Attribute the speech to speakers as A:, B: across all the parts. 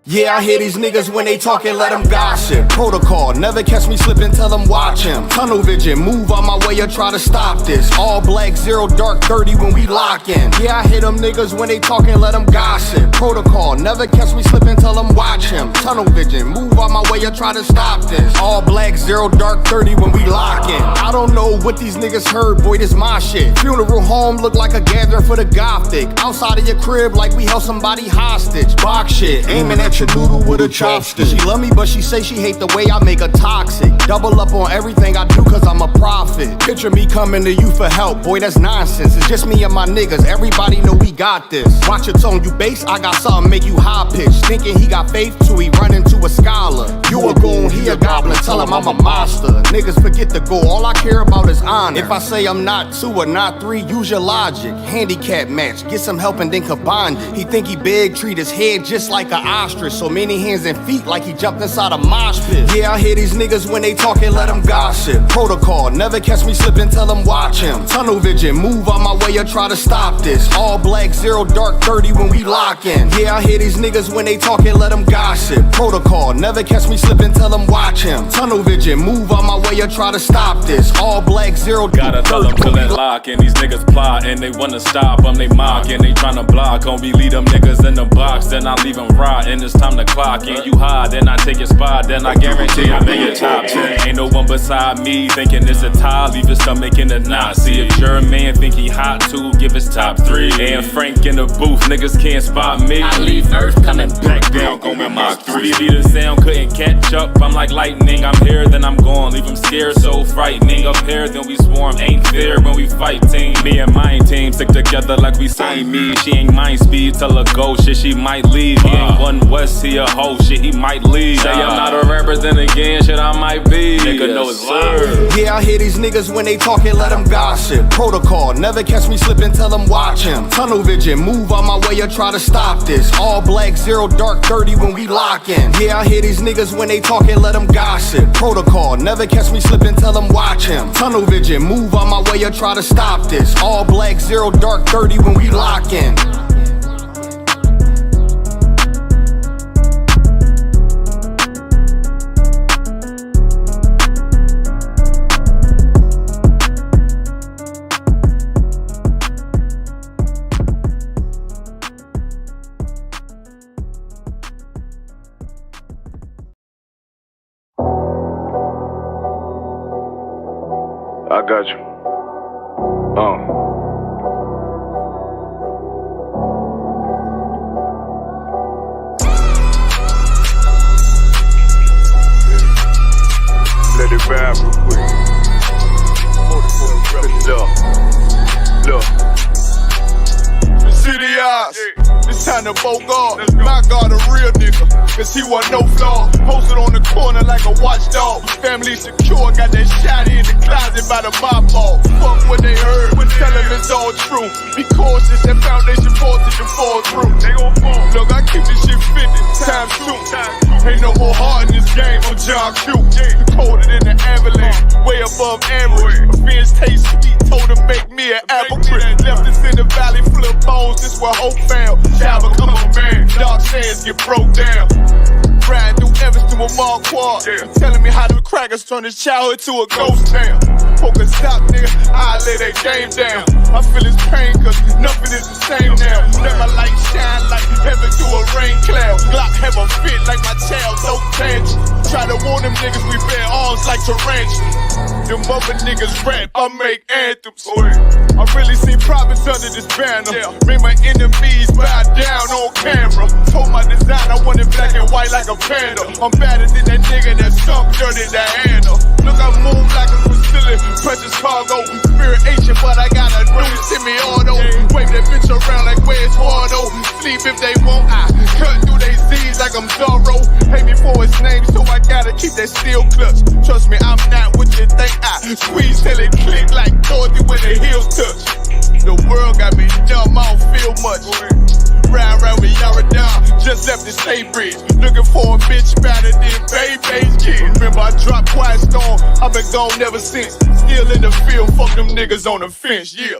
A: Yeah, I hear these niggas when they talkin', let them gossip. Protocol, never catch me slippin', tell them watch him. Tunnel vision, move on my way or try to stop this. All black, 0 dark, 30 when we lock in. Yeah, I hear them niggas when they talkin', let them gossip. Protocol, never catch me slippin', tell them watch him. Tunnel vision, move on my way or try to stop this. All black, 0 dark, 30 when we lock in. I don't know what these niggas heard, boy, this my shit. Funeral home look like a gathering for the gothic. Outside of your crib like we held somebody hostage. Box shit, aiming at your noodle with a chopstick. She love me, but she say she hate the way I make her toxic. Double up on everything I do cause I'm a prophet. Picture me coming to you for help, boy, that's nonsense. It's just me and my niggas, everybody know we got this. Watch your tone, you bass, I got something make you high pitch. Thinking he got faith till he run into a scholar. You a goon, he a goblin, tell him I'm a monster. Niggas forget the goal, all I care about is honor. If I say I'm not 2 or not 3, use your logic. Handicap match, get some help and then combine it. He think he big, treat his head just like an ostrich. So many hands and feet like he jumped inside a mosh pit. Yeah, I hear these niggas when they talkin', let them gossip. Protocol, never catch me slippin', tell them watch him. Tunnel vision, move on my way or try to stop this. All black, 0 dark, 30 when we lock in. Yeah, I hear these niggas when they talkin', let them gossip. Protocol, never catch me slippin', tell them watch him. Tunnel vision, move on my way or try to stop this. All black, 0
B: gotta tell them pull that lock, and these niggas plot, and they wanna stop them, they mock, and they tryna block. Homie, leave them niggas in the box, then I leave them rot, and it's time to clock. And you hide, then I take your spot, then I guarantee I'm in your top 10. Ain't no one beside me thinking it's a tie, leave his stomach in the knot. See if your man think he hot too, give his top 3. And Frank in the booth, niggas can't spot me. I leave Earth coming back down, going Mach 3. See the sound couldn't catch up, I'm like lightning. I'm here, then I'm gone, leave them scared, so frightening. Up here, then we swarm, ain't fair when we fight team. Me and my team stick together like we signed me. She ain't mind speed, tell her go, shit, she might leave. He ain't one West, he a hoe, shit, he might leave. Say I'm not a rapper, then again, shit, I might be. Nigga knows word.
A: Yeah, I hear these niggas when they talkin', let them gossip. Protocol, never catch me slippin', tell them watch him. Tunnel vision, move on my way or try to stop this. All black, 0 dark, 30 when we lock in. Yeah, I hear these niggas when they talkin', let them gossip. Protocol, never catch me slippin', tell them watch him. Tunnel vision, move on my way or try to stop this. All black, 0 dark, 30 when we lock in.
C: I got you. Let it vibe real quick. Look. City eyes. It's time to Bogart. My God, a real nigga, cause he wasn't no flaw. Posted on the corner like a watchdog. Family secure, got that shot in the closet by the mob ball. Fuck what they heard, tell them it's all true. Be cautious, that foundation voltage and fall through. They gon' fall. Look, I keep this shit 50 times 2. Ain't no more heart in this game, I'm John Q. Colder than the avalanche, way above average. My friends taste sweet, told them make me an apple crisp. Left us in the valley full of bones, this where hope found. Java, come on, man. Dark sands get broke down. Riding through Evans to a mall quad. Telling me how them crackers turn his childhood to a ghost town. Poker stop, nigga, I lay that game down. I feel his pain, cause nothing is the same now. Let my light shine like heaven through a rain cloud. Glock have a fit like my child, no bench. Try to warn them niggas, we bear arms like tarantulas. Them other niggas rap, I make anthems. I really seen profits under this banner. Made my enemies bow down on camera. Told my design I wanted black and white like a panda. I'm better than that nigga that sunk dirty Diana. Look, I move like a facility, precious cargo. Spirit ancient, but I got a new semi-auto. Wave that bitch around like where's Wardo. Sleep if they won't, I cut through they Z's like I'm Zorro. Hate me for his name, so I gotta keep that steel clutch. Trust me, I'm not what you think. I squeeze till it click like Dorothy when the heels touch. The world got me dumb, I don't feel much. Ride around with Yara down, just left the state bridge. Looking for a bitch better than Baby's kid. Remember I dropped Quiet Storm, I've been gone never since. Still in the field, fuck them niggas on the fence, yeah.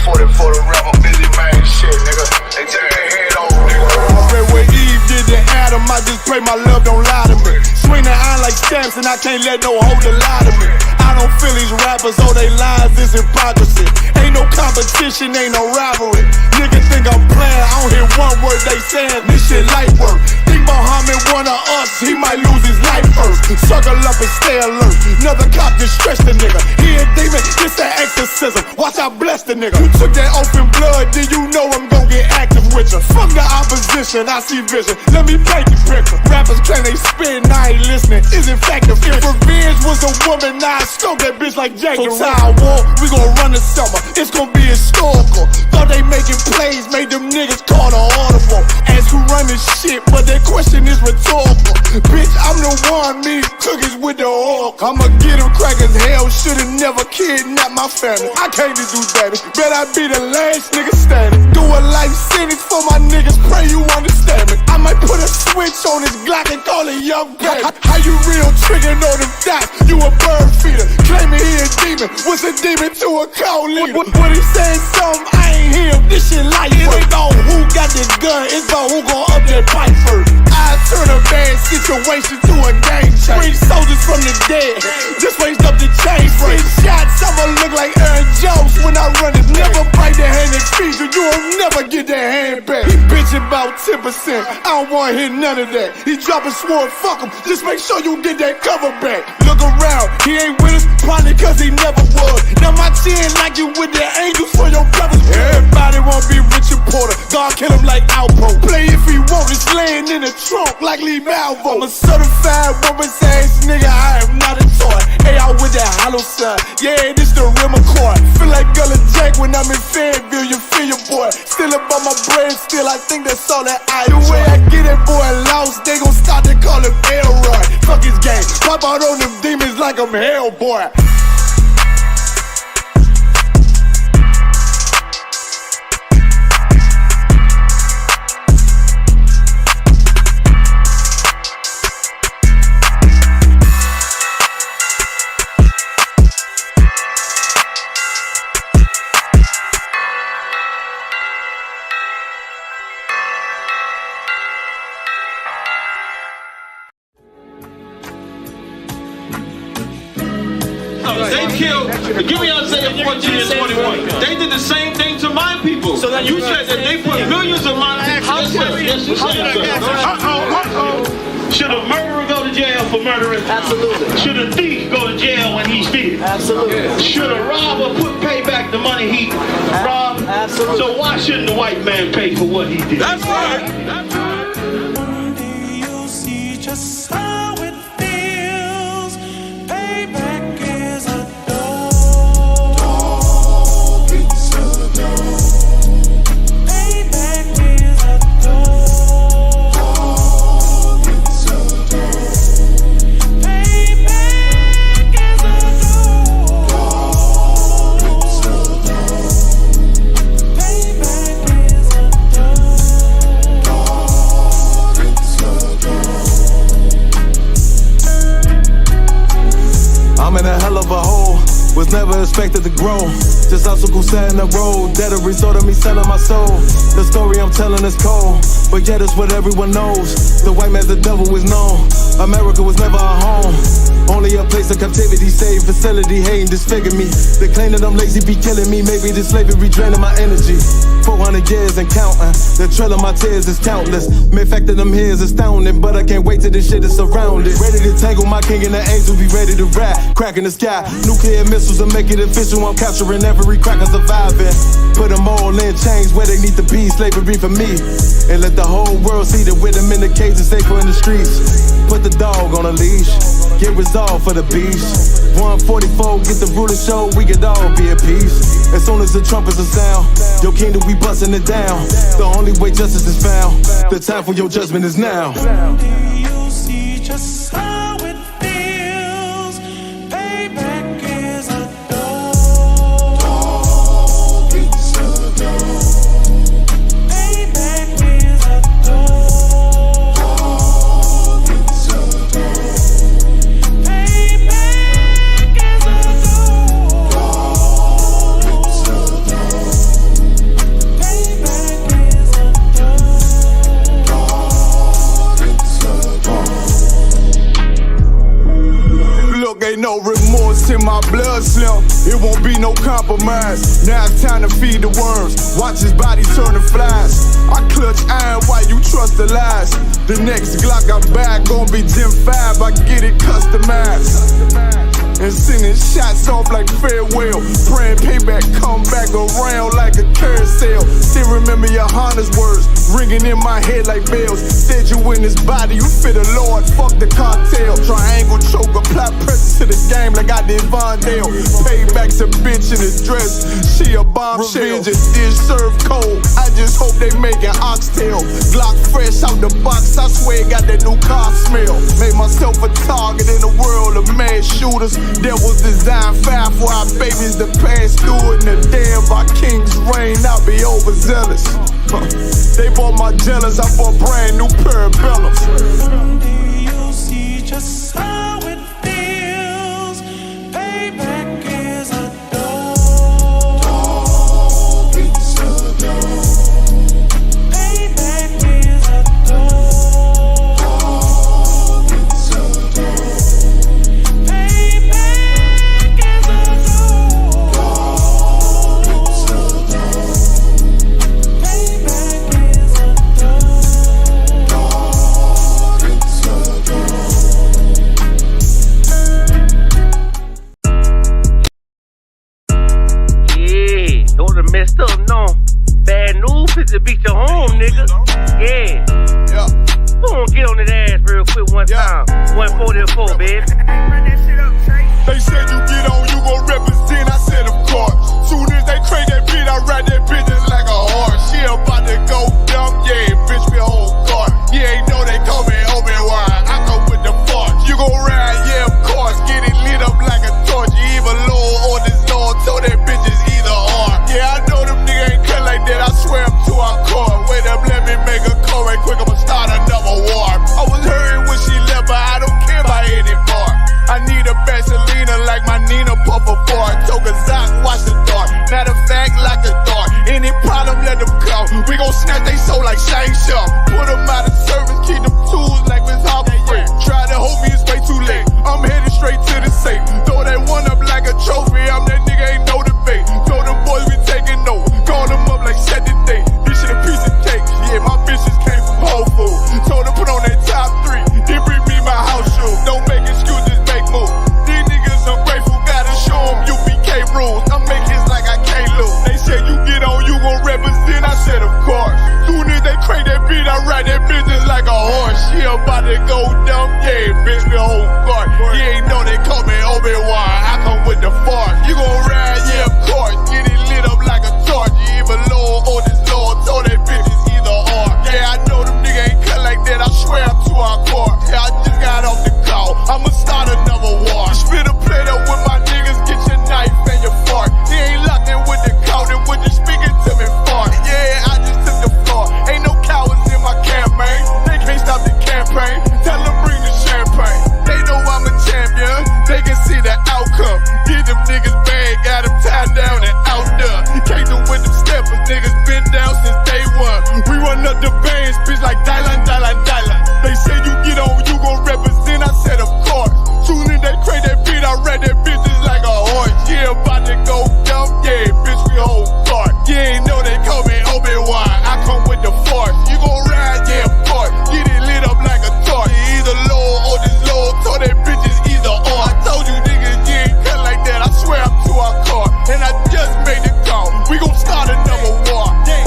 C: 40 for the rapper, busy man shit, nigga. They take their head off, nigga. I read where Eve did to Adam, I just pray my love don't lie to me. Swing the iron like stamps and I can't let no holder lie to me. I don't feel these rappers, oh they lies, this hypocrisy. Ain't no competition, ain't no rivalry. Niggas think I'm playing, I don't hear one word they saying, this shit light work. Think Muhammad one of us, he might lose his life first. Circle up and stay alert, another cop just stress the nigga. He a demon, it's an exorcism, watch I bless the nigga. You took that open blood, then you know I'm gon' get active with you. Fuck the opposition, I see vision, let me paint the picture. Rappers claim they spit, I ain't listening, is effective. If revenge was a woman, now I stroke that bitch like Jacob. So time war, we gon' run the summer, it's gon' be historical. Thought they making plays, made them niggas call the audible. Ask who run this shit, but that question is rhetorical. Bitch, I'm the one, me cookies with the oil. I'ma get them crackers, hell, should've never kidnapped my family. I can't do that, bet I be the last nigga standing. Do a life sentence for my niggas, pray you understand me. I might put a switch on this Glock and call it young baby. How you real trigger know them dots? You a bird feeder, claiming he a demon. What's a demon to a cold leader? What he saying something, I ain't hear him, this shit light. It ain't gon' who got this gun, it's gon' who gon' up that pipe first. I turn a bad situation to a game changer. Bring soldiers from the dead, just raised up the chain frame. Shots, I'ma look like Aaron Jones when I run it. Never bite the hand that feeds you, you won't never get that hand back. He bitchin' about 10%, I don't wanna hear none of that. He dropping sword, fuck him, just make sure you get that cover back. Look around, he ain't with us, probably cause he never was. Now my chin like you with the angels for your brothers. Everybody wanna be Richard Porter, God kill him like Alpo. Play if he want, it's laying in the trunk like Lee Malvo. I'm a certified woman's ass nigga, I am not a toy. Hey, out with that hollow sign, yeah, this the rim accord. Feel like Gullah Jack when I'm in Fayetteville, you feel your boy. Still up on my brain, still I think that's all that I do. The way I get that boy lost, they gon' start to call him Elroy. Fuck his game, pop out on them demons like I'm Hellboy.
D: They killed, give me Isaiah 14 and 21. They did the same thing to my people. So you said that they put millions of my actions. Yes, you said Should a murderer go to jail for murdering? Absolutely. Should a thief go to jail when he steals? Absolutely. Should a robber pay back the money he robbed? Absolutely. So why shouldn't the white man pay for what he did? That's right. That's right.
E: One day you'll see just how it feels. Payback is a dog. It's a dog. Payback is a dog. It's a dog. Payback is a dog. It's a dog. Payback is a dog. It's a dog.
F: I'm in a hell of a hole, was never expected to grow. Just obstacle set in the road, that a result of me selling my soul. The story I'm telling is cold, but yet it's what everyone knows. The white man's the devil is known. America was never a home, only a place of captivity, safe facility, hating, disfigure me. They claim that I'm lazy, be killing me. Maybe this slavery draining my energy. 400 years and counting, the trail of my tears is countless. Main fact of them here is astounding, but I can't wait till this shit is surrounded. Ready to tangle my king and the angel, be ready to rap. Crack in the sky, nuclear missiles and make it official. I'm capturing every cracker surviving. Put them all in chains where they need to be, slavery for me. And let the whole world see that with them in the cage and safer in the streets. Put the dog on a leash, get resolved for the beast. 144, get the ruler show, we could all be at peace. As soon as the trumpets are sound, your kingdom we busting it down. The only way justice is found, the time for your judgment is now.
E: One day you'll see just how it feels. Payback is a dog. It's a dog. Payback is a dog. It's a dog. Payback is a dog. It's a dog.
C: It's in my blood, Slim. It won't be no compromise. Now it's time to feed the worms. Watch his body turn to flies. I clutch iron while you trust the lies. The next Glock I buy gon' be Gen 5. I get it customized. And sending shots off like farewell. Praying payback come back around like a carousel. Still remember Johanna's words ringing in my head like bells. Said you in this body, you fit the Lord, fuck the cartel. Triangle choke, apply pressure to the game like I did Vondale. Payback's a bitch in a dress, she a bombshell. Revenge is served cold, I just hope they making oxtail. Glock fresh out the box, I swear it got that new car smell. Made myself a target in a world of mad shooters. That was designed fire for our babies to pass through it. And the day of our king's reign, I'll be overzealous. They bought my jealous, I bought brand new parabellums.
E: Someday you'll see just how it feels. Payback is a dog. It's a dog. Payback is a dog. It's a dog. Payback is a dog. It's a dog. Payback is a
G: Yeah, don't have messed up, no. Bad news is to beat your home, nigga. Yeah.
C: Yeah.
G: Go on, get on that ass real quick one time. 144, baby.
C: They said you get on, you gon' represent, I said of course. Soon as they crank that beat, I ride that bitch just like a horse. She about to go dumb, yeah, bitch, me whole car. You ain't know they call me Obi-Wan, I come with the force. You gon' ride, yeah, of course, get it lit up like a torch. You even low on this Lord, so that bitch is either or. Yeah, I know them niggas ain't cut like that, I swear I'm to our core. Wait up, let me make a call right quick, I'ma start another war. I was hurting when she left, but I don't care about any part. I need a Vaselina like my Nina Puffer bar. Took a Zoc, watch the dark. Matter of fact, like a dart. Any problem, let them come. We gon' snatch they soul like Shang Tsung. Put them out of service, keep them tools like Miss Harper Free. Try to hold me, it's way too late. I'm headed straight to the safe. Throw that one up like a trophy. I'm that nigga, ain't no debate. Told them boys we taking over. Call them up like set the date. This shit a piece of cake. Yeah, my bitches came from Whole Foods. Told them put on that top 3. Then bring me my house shoes. Don't make excuses, make moves. These niggas ungrateful, gotta show them UBK rules. I make hits like I can't lose. They said you get on, you gon' represent. I said of course. Soon as they crank that beat, I ride that bitch just like a horse. She about to go dumb, yeah, bitch, me whole guard. You ain't know they call me Obi-Wan, I come with the force. You gon' ride, yeah, of course. Get it lit up like a torch. You even low on this Lord, so that bitch is either or. Yeah, I know them niggas ain't cut like that, I swear I'm to our core. Yeah, I just got off the call, I'ma start another war. Spit a plate up with my niggas, get your knife and your fork. He ain't locked in with the count, and when you speaking to me fart. Yeah, I just took the floor, ain't no cowards in my campaign. They can't stop the campaign, tell them bring the champagne. They know I'm a champion, they can see the outcome. Get them niggas bad, got them tied down and out there. Came through with them steppers, niggas been down since day one. We run up the bands, bitch like Dylan. They say you get on, you gon' represent, I said of course. Soon as they crank that beat, I ride that bitch just like a horse. Yeah, about to go dumb, yeah, bitch, we whole guard. You ain't know they call me Obi-Wan, I come with the force. You gon' ride, yeah, of course. Get it lit up like a torch. You either low or this low, so that bitch is either or. I told you niggas, you ain't cut like that, I swear I'm to our car. And I just made the call, we gon' start another war. Yeah.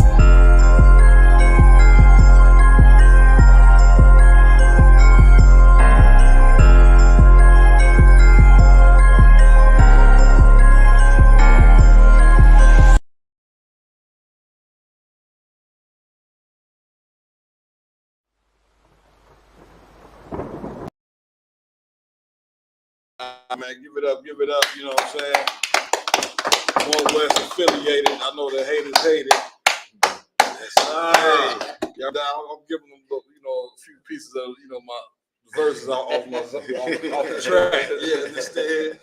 H: Man, give it up, you know what I'm saying? Northwest affiliated. I know the haters hate it. Yes, y'all down, I'm giving them, you know, a few pieces of, you know, my verses off the track. Yeah, understand?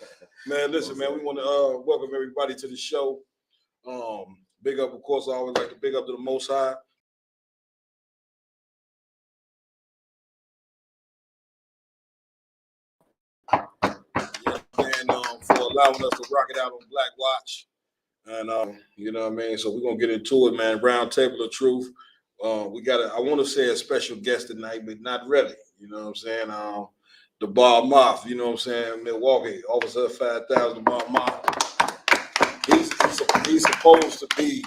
H: Man, listen, man, we want to welcome everybody to the show. Big up, of course, I always like to big up to the Most High. And for allowing us to rock it out on Black Watch. And you know what I mean? So we're gonna get into it, man. Round Table of Truth. We got I want to say a special guest tonight, but not really. You know what I'm saying? The Bar Moth, you know what I'm saying? Milwaukee, Officer 5000 Bar Moth. He's supposed to be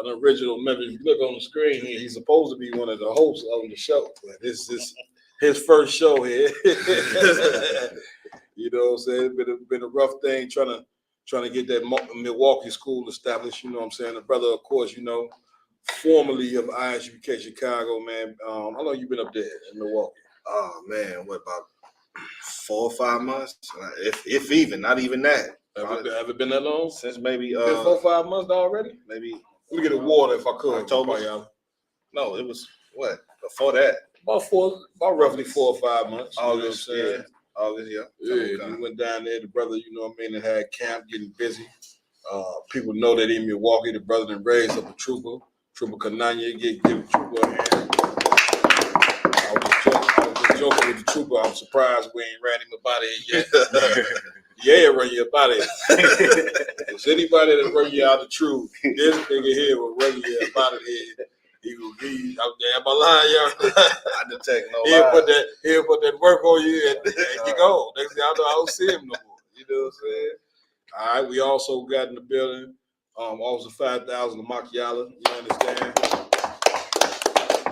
H: an original member. If you look on the screen here, he's supposed to be one of the hosts of the show. But this is his first show here. You know what I'm saying? It's been a rough thing trying to get that Milwaukee school established. You know what I'm saying? The brother, of course, you know, formerly of ISUK Chicago, man. How long you been up there in Milwaukee?
I: Oh man, what about 4 or 5 months? If even, not even that.
H: Have it been that long?
I: Since maybe
H: 4 or 5 months already?
I: Maybe.
H: Let me get a water if I could.
I: October. No, it was what before that.
H: About roughly 4 or 5 months.
I: August,
H: you know what I'm saying?
I: August, yeah.
H: Yeah, we went down there. The brother, you know what I mean, and had camp getting busy. People know that in Milwaukee, the brother then raised up a trooper Kananya, give the trooper a hand. I was just joking with the trooper. I'm surprised we ain't ran him about it yet. Yeah, run you about it. If anybody that run you out the truth, this nigga here will run you about it here. He will give you, am I lying, y'all?
I: I detect no lie.
H: He'll put that work on you and you go. Next thing I know, I don't see him no more. You know what I'm saying? All right, we also got in the building, Officer 5000 of Machiala, you understand?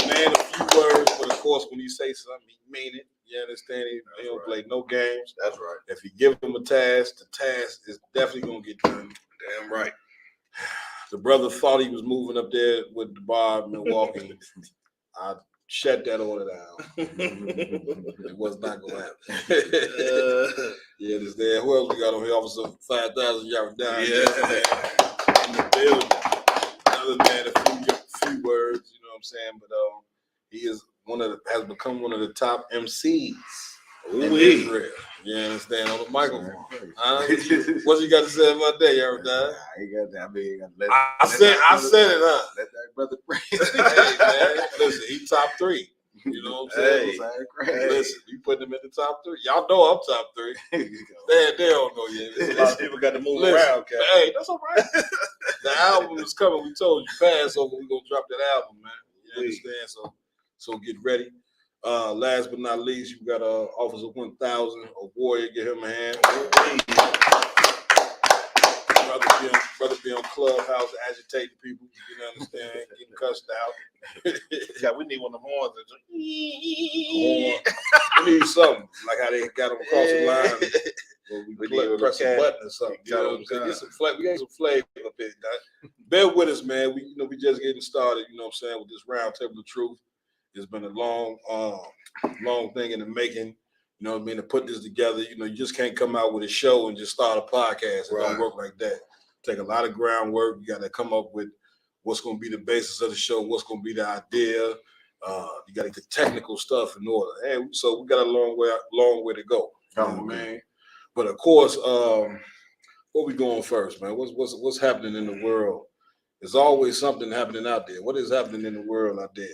H: Man, a few words, but of course, when he say something, he mean it. You understand? He don't play no games.
I: That's right.
H: If you give him a task, the task is definitely going to get done.
I: Damn right.
H: The brother thought he was moving up there with the bar in Milwaukee. I shut that order down. It was not going to happen. Yeah, this there. Who else we got on here? Officer 5000 y'all down in the building. Other than a few words, you know what I'm saying? But he is has become one of the top MCs in Israel. You understand? On the microphone. What you got to say about that, y'all? I said it, huh?
I: Let that brother pray.
H: Hey, man, listen, he top 3. You know what I'm saying? Listen, you putting him in the top 3. Y'all know I'm top 3. they don't know yet.
I: A lot of people got to move around, Cap.
H: Hey, that's all right. The album is coming. We told you, Passover, we're going to drop that album, man. You understand? So get ready. Last but not least, you got Officer 1000, a warrior. Give him a hand. Brother be on Clubhouse agitating people. You understand? Getting cussed out.
I: Yeah, we need one of the horns.
H: We need something like how they got them across the line. We press a button or something. You know what I'm saying? We got some flavor up here. Bear with us, man. We just getting started. You know what I'm saying? With this round table of truth. It's been a long thing in the making. You know what I mean? To put this together, you know, you just can't come out with a show and just start a podcast. It don't work like that. Take a lot of groundwork. You got to come up with what's going to be the basis of the show, what's going to be the idea. You got to get the technical stuff in order. And so we got a long way to go. You know what I mean? But of course, where we going first, man? What's happening in the world? There's always something happening out there. What is happening in the world out there?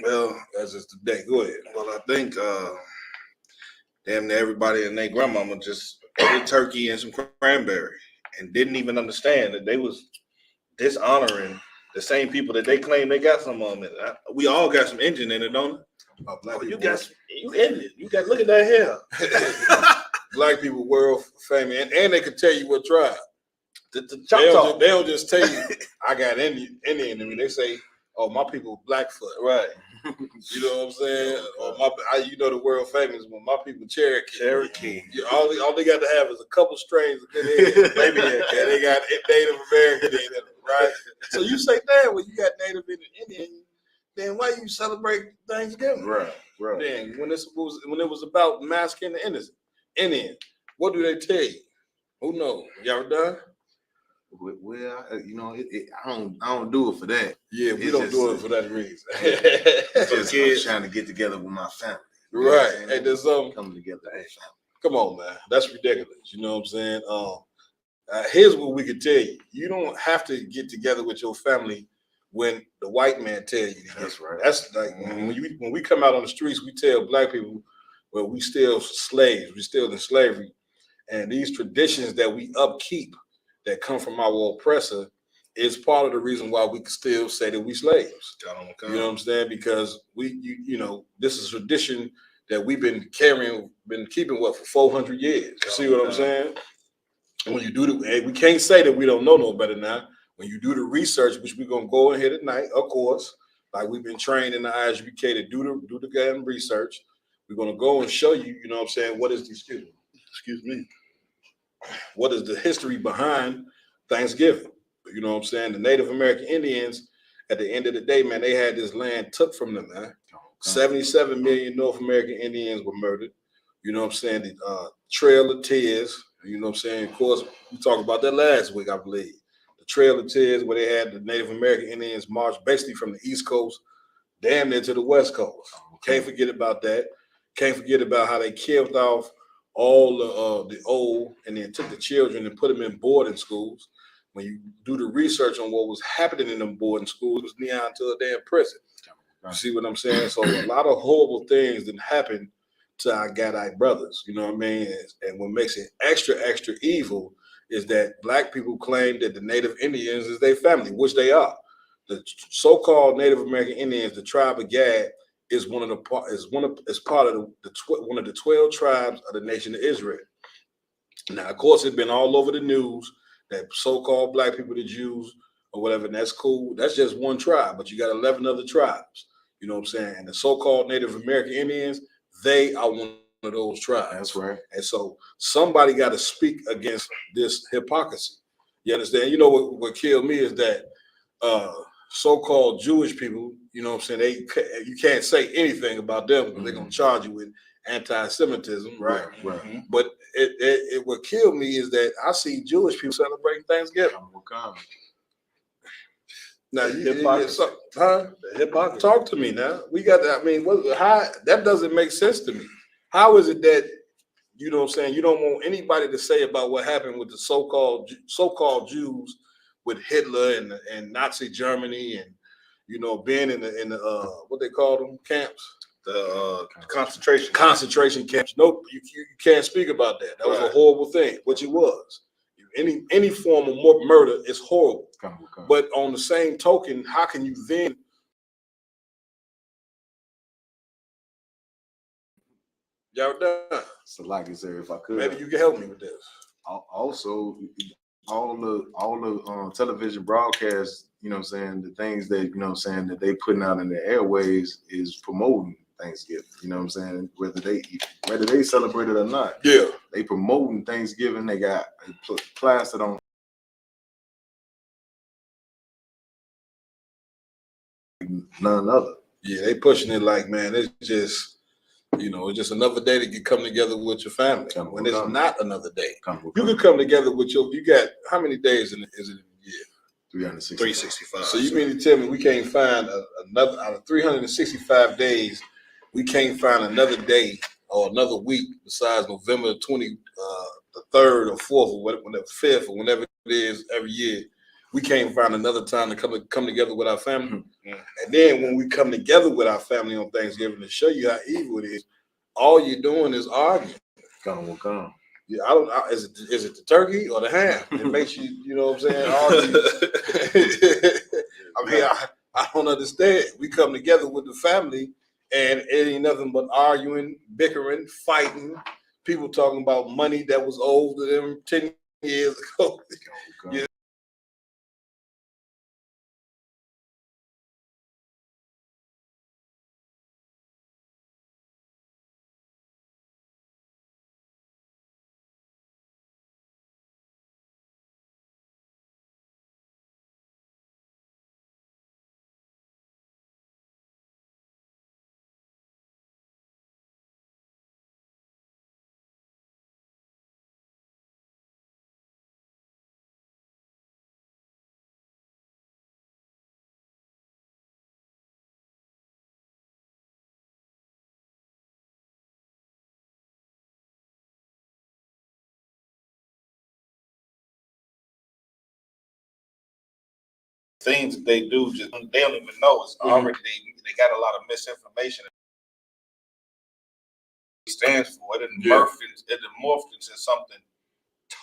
I: Well,
H: as it's today. Go ahead.
I: Well, I think damn near everybody and their grandmama just ate a turkey and some cranberry and didn't even understand that they was dishonoring the same people that they claim they got some of them. We all got some engine in it, don't we? You got engine. You got, look at that hair.
H: Black people world famous, and they can tell you what tribe.
I: They
H: don't just tell you I got Indian in me. They say, oh, my people Blackfoot.
I: Right.
H: You know what I'm saying? Or you know the world famous one. My people Cherokee. All they got to have is a couple strains of good head. Maybe they got Native American in it, right? So you say, damn, well, you got Native Indian, then why you celebrate Thanksgiving?
I: Right.
H: Then when it was about masking the innocent Indian, what do they tell you? Who knows? Y'all done?
J: Well, you know, I don't do it for that.
H: Yeah, we don't do it for that reason.
J: I'm trying to get together with my family.
H: Right. Hey, there's something
J: coming together. Hey,
H: come on, man. That's ridiculous. You know what I'm saying? Here's what we can tell you. You don't have to get together with your family when the white man tell you to.
J: That's right.
H: That's like when we come out on the streets, we tell black people, well, we still slaves. We still in slavery. And these traditions that we upkeep that come from our oppressor is part of the reason why we can still say that we slaves. You know what I'm saying? Because you know, this is a tradition that we've been carrying, been keeping what for 400 years. You see what I'm saying? And when you do the, we can't say that we don't know no better now. When you do the research, which we're gonna go ahead tonight, of course, like we've been trained in the ISBK to do the damn research. We're gonna go and show you, you know what I'm saying, what is the excuse me, what is the history behind Thanksgiving? You know what I'm saying? The Native American Indians, at the end of the day, man, they had this land took from them, man. 77 million North American Indians were murdered. You know what I'm saying? The Trail of Tears, you know what I'm saying? Of course, we talked about that last week, I believe. The Trail of Tears, where they had the Native American Indians march basically from the East Coast damn near to the West Coast. Can't forget about that. Can't forget about how they killed off all the old and then took the children and put them in boarding schools. When you do the research on what was happening in them boarding schools, it was neon to a damn prison. You see what I'm saying? So a lot of horrible things that happen to our Gadite brothers, you know what I mean? And what makes it extra, extra evil is that Black people claim that the Native Indians is their family, which they are. The so-called Native American Indians, the tribe of Gad, is part of one of the 12 tribes of the nation of Israel. Now, of course, it's been all over the news that so-called Black people, the Jews or whatever, and that's cool. That's just one tribe, but you got 11 other tribes. You know what I'm saying? And the so-called Native American Indians, they are one of those tribes.
J: That's right.
H: And so somebody got to speak against this hypocrisy. You understand? You know what killed me is that so-called Jewish people, you know what I'm saying, you can't say anything about them because they're going to charge you with anti-Semitism. Right.
J: Right.
H: But it what killed me is that I see Jewish people celebrating Thanksgiving. Now, talk to me now. We got that. I mean, how that doesn't make sense to me. How is it that, you know what I'm saying, you don't want anybody to say about what happened with the so-called Jews with Hitler and Nazi Germany and, you know, being in the what they call them camps? The concentration camps. Nope, you can't speak about that. That was a horrible thing, which it was. Any form of murder is horrible. But on the same token, how can you then y'all done?
J: So like I said, if I could,
H: maybe you can help me with this.
J: Also, all the television broadcasts, you know what I'm saying, the things that, you know what I'm saying, that they putting out in the airways is promoting Thanksgiving. You know what I'm saying? Whether they celebrate it or not.
H: Yeah.
J: They promoting Thanksgiving. They got plastered on none other.
H: Yeah, they pushing it like, man, it's just, you know, it's just another day to come together with your family. When it's not another day. You can come together with you got, how many days is it in a year?
J: 365.
H: So you mean to tell me we can't find another, out of 365 days, we can't find another day or another week besides November 23rd or 4th or whatever, 5th or whenever it is every year. We can't find another time to come together with our family. And then when we come together with our family on Thanksgiving to show you how evil it is, all you're doing is arguing.
J: Come.
H: Yeah, is it the turkey or the ham? It makes you, you know what I'm saying, argue. I mean, I don't understand. We come together with the family and it ain't nothing but arguing, bickering, fighting, people talking about money that was owed to them 10 years ago. Yeah.
I: Things that they do, just they don't even know it's already they got a lot of misinformation. It stands for it and morphed into something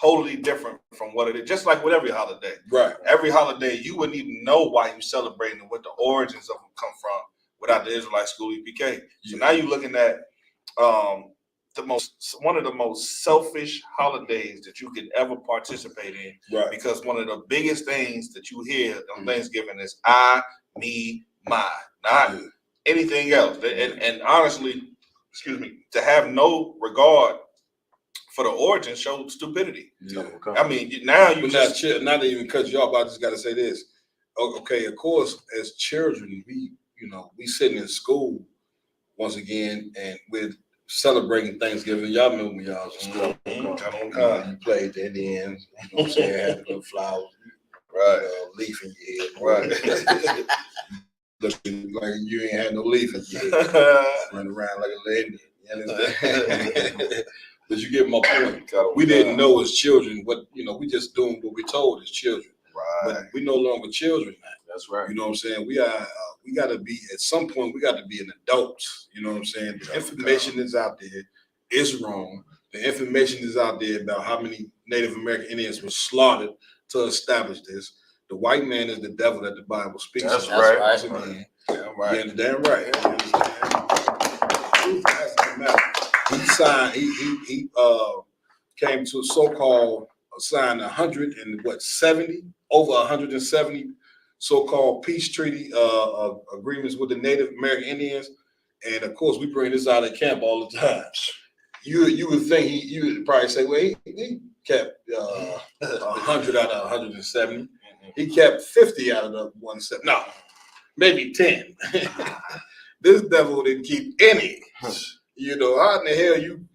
I: totally different from what it is. Just like with every holiday.
H: Right.
I: Every holiday, you wouldn't even know why you're celebrating and what the origins of them come from without the Israelite school EPK. So now you're looking at one of the most selfish holidays that you could ever participate in.
H: Right.
I: Because one of the biggest things that you hear on Thanksgiving is I, me, mine, not anything else. And honestly, excuse me, to have no regard for the origin showed stupidity.
H: Yeah.
I: I mean, now you
H: not to even cut you off, but I just got to say this. Okay, of course, as children, we sitting in school once again, and we're celebrating Thanksgiving. Y'all remember when y'all was in school? You played the Indians. You know what I'm saying? Had the little flowers, right? Leaf in your head, right? Looking like you ain't had no leaf in your head. Running around like a lady. You understand? But you get my point. We didn't know as children what, we just doing what we told as children. Right. But we no longer children now.
J: That's right.
H: You know what I'm saying? We got to be, at some point, we got to be an adult. You know what I'm saying? The information is out there. It's wrong. The information is out there about how many Native American Indians were slaughtered to establish this. The white man is the devil that the Bible speaks
J: That's
H: of.
J: right.
H: Once again. Damn right. Yeah, damn right. You understand? Truth has to matter. He signed. He came to so-called signed 170 so-called peace treaty agreements with the Native American Indians, and of course we bring this out at camp all the time. You would think you would probably say, well, he kept 100 out of 170. He kept 50 out of the 170. No, maybe 10. This devil didn't keep any. How in the hell you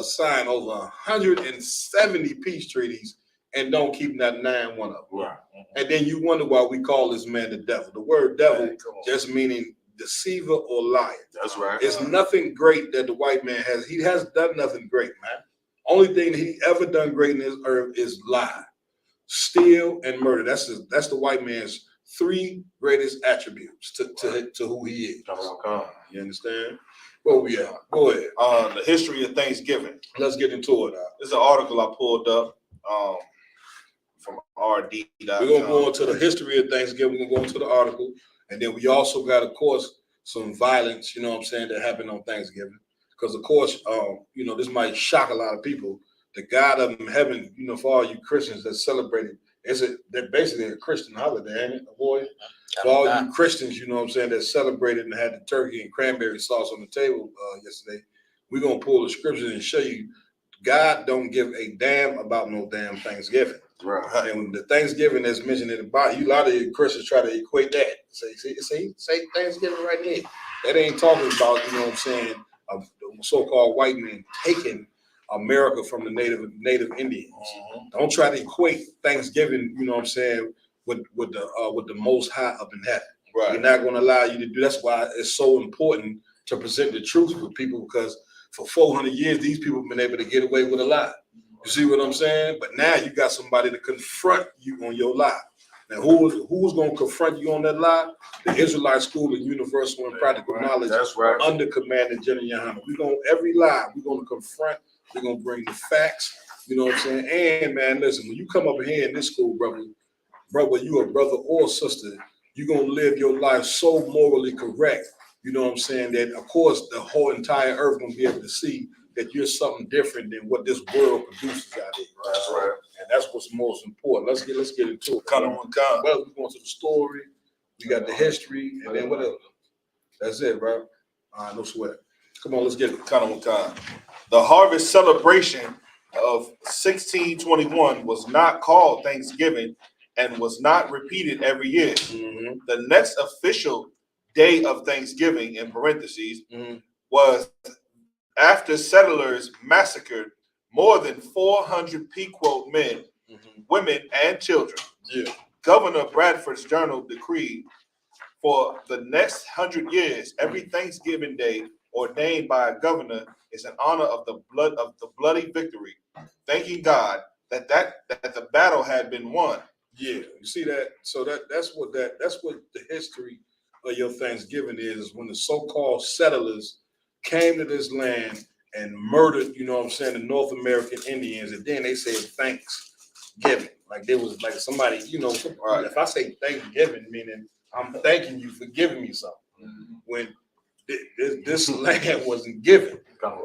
H: sign over 170 peace treaties and don't keep not 9 one of them? Right. And then you wonder why we call this man the devil. The word devil just meaning deceiver or liar.
J: That's right.
H: It's nothing great that the white man has. He has done nothing great, man. Only thing that he ever done great in this earth is lie, steal, and murder. That's the white man's 3 greatest attributes to who he is. You understand? Where we at? Go ahead.
I: The history of Thanksgiving.
H: Let's get into it.
I: This is an article I pulled up from RD.
H: We're going to go into the history of Thanksgiving. We're going to go into the article. And then we also got, of course, some violence, that happened on Thanksgiving. Because, of course, this might shock a lot of people. The God of heaven, for all you Christians that celebrated, they're basically a Christian holiday, ain't it, boy? For all you Christians, that celebrated and had the turkey and cranberry sauce on the table yesterday, we're going to pull the scriptures and show you God don't give a damn about no damn Thanksgiving. Right. And the Thanksgiving that's mentioned in the Bible, a lot of you Christians try to equate that. Say Thanksgiving right there. That ain't talking about, the so-called white men taking America from the Native Indians. Don't try to equate Thanksgiving, with the Most High up in heaven. Right. We're not going to allow you to do. That's why it's so important to present the truth with people, because for 400 years these people have been able to get away with a lie. You see what I'm saying? But now you got somebody to confront you on your lie. Now, who's going to confront you on that lie? The Israelite School of Universal and Practical Knowledge. That's right. Under Commander GEN.YAHANNA. Every lie we're going to confront. We're going to bring the facts. You know what I'm saying? And man, listen, when you come up here in this school, brother, you a brother or sister, you're going to live your life so morally correct. You know what I'm saying? That of course the whole entire earth going to be able to see that you're something different than what this world produces out here. That's right. And that's what's most important. Let's get into it.
I: Well,
H: we're going to the story. We got the history, and then what else? That's it, bro. No sweat. Come on, let's get it.
I: The harvest celebration of 1621 was not called Thanksgiving and was not repeated every year. Mm-hmm. The next official day of Thanksgiving, in parentheses, was after settlers massacred more than 400 Pequot men, women, and children. Yeah. Governor Bradford's journal decreed for the next 100 years, every Thanksgiving day ordained by a governor is in honor of the bloody victory, thanking God that the battle had been won.
H: Yeah, you see that? So that's what the history of your Thanksgiving is, when the so-called settlers came to this land and murdered, you know what I'm saying, the North American Indians, and then they said Thanksgiving. Like there was like somebody, you know, if I say Thanksgiving, meaning I'm thanking you for giving me something. When this land wasn't given.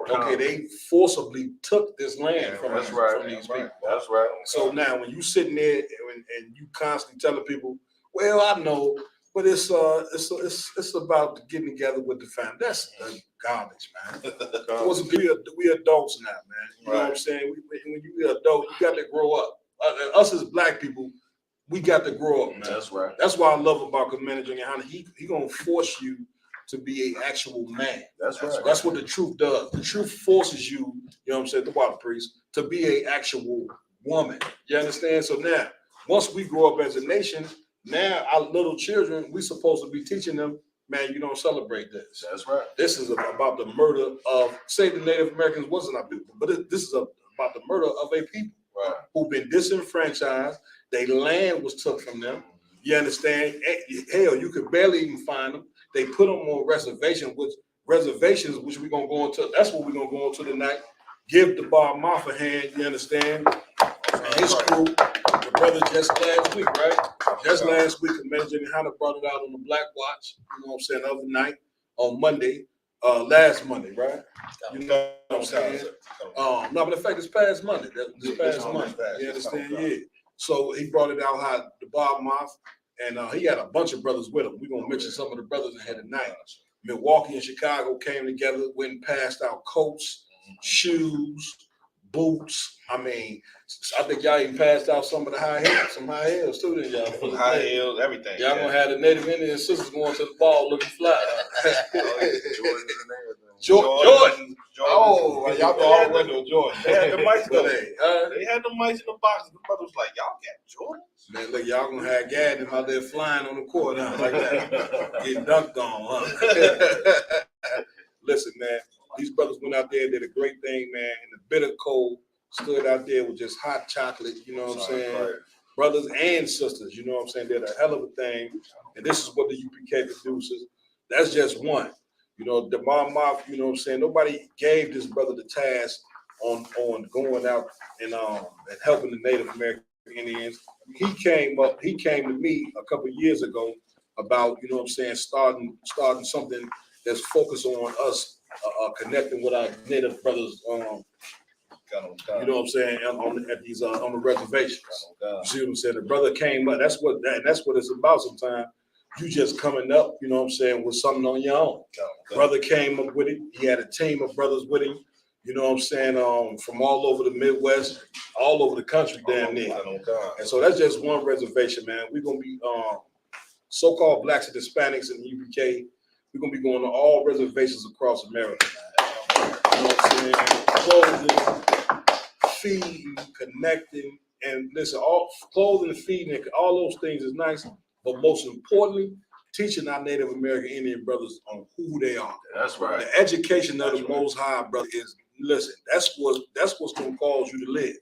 H: Okay, they forcibly took this land from these people.
J: That's right.
H: So now when you sitting there and you constantly telling people, well, I know, but it's about getting together with the family. That's garbage, man. We adults now, man. You know what I'm saying? When you be an adult, you got to grow up. Us as black people, we got to grow up, man.
J: That's right.
H: That's what I love about Commander GEN.YAHANNA. He gonna force you to be an actual man.
J: That's right.
H: That's what the truth does. The truth forces you, you know what I'm saying, the water priest, to be an actual woman. You understand? So now, once we grow up as a nation, now our little children, we supposed to be teaching them, man, you don't celebrate this.
J: That's right.
H: This is about the murder of, say the Native Americans wasn't our people, but this is about the murder of a people who've been disenfranchised. Their land was took from them. You understand? Hell, you could barely even find them. They put them on reservations, which we're gonna go into. That's what we're gonna go into tonight. Give the Bob Moff a hand, you understand? And his crew, the brother just last week, right? Just last week, Commander GEN.YAHANNA brought it out on the Black Watch, you know what I'm saying, the other night, on Monday, last Monday, right? You know what I'm saying? No, but in fact, it's past Monday. This past Monday. You understand? Yeah. So he brought it out how the Bob Moff, and he had a bunch of brothers with him. We're gonna mention some of the brothers in here tonight. Milwaukee and Chicago came together, went and passed out coats, shoes, boots. I mean, I think y'all even passed out some of the high heels too, didn't y'all?
I: High heels, everything.
H: Y'all gonna have the Native Indian sisters going to the ball looking fly. Jordan. Oh, y'all all the way to Jordan.
I: They had the mice though. They had the mice in the box. The brother was like, y'all got Jordan?
H: Man, look, y'all gonna have Gaddon out there flying on the court, huh? Like that. Getting dunked on, huh? Listen, man, these brothers went out there and did a great thing, man. In the bitter cold, stood out there with just hot chocolate, you know what I'm saying? Right. Brothers and sisters, you know what I'm saying? Did a hell of a thing. And this is what the UPK produces. That's just one. You know, the Bob Moff, you know what I'm saying? Nobody gave this brother the task on going out and helping the Native American Indians. He came to me a couple of years ago about, you know what I'm saying, starting something that's focused on us connecting with our Native brothers, you know what I'm saying, on the reservations. You see what I'm saying? The brother came up. That's what it's about sometimes. You just coming up, you know what I'm saying, with something on your own. Brother came up with it. He had a team of brothers with him, you know what I'm saying, from all over the Midwest, all over the country, damn near. And so that's just one reservation, man. We're going to be so-called blacks and Hispanics in the UPK. We're going to be going to all reservations across America, man. You know what I'm saying? Clothing, feeding, connecting, and listen, all clothing, feeding, all those things is nice. But most importantly, teaching our Native American Indian brothers on who they are. That's right. The education of the Most High, brother, is listen. That's what's gonna cause you to live.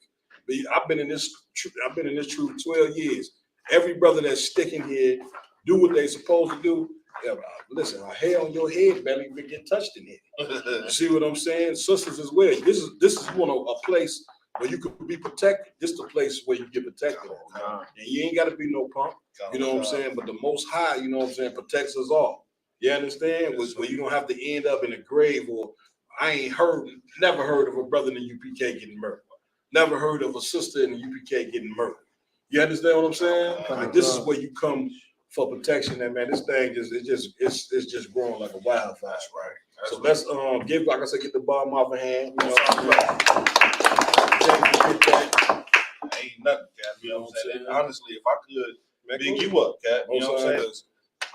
H: I've been in this truth 12 years. Every brother that's sticking here, do what they supposed to do. Yeah, listen, a hair on your head barely even get touched in here. See what I'm saying? Sisters as well. This is one of a place where you could be protected. This is the place where you get protected. And you ain't got to be no punk. You know what I'm saying? But the Most High, you know what I'm saying, protects us all. You understand? Where you don't have to end up in a grave, or I never heard of a brother in the UPK getting murdered. Never heard of a sister in the UPK getting murdered. You understand what I'm saying? Like, this is where you come for protection, and man, this thing it's just growing like a wildfire. That's right. So let's get the Bob Moff a hand. You know,
I: ain't nothing, Cat. You know what I'm saying? Honestly, if I could big you up, Cat, you know what I'm saying?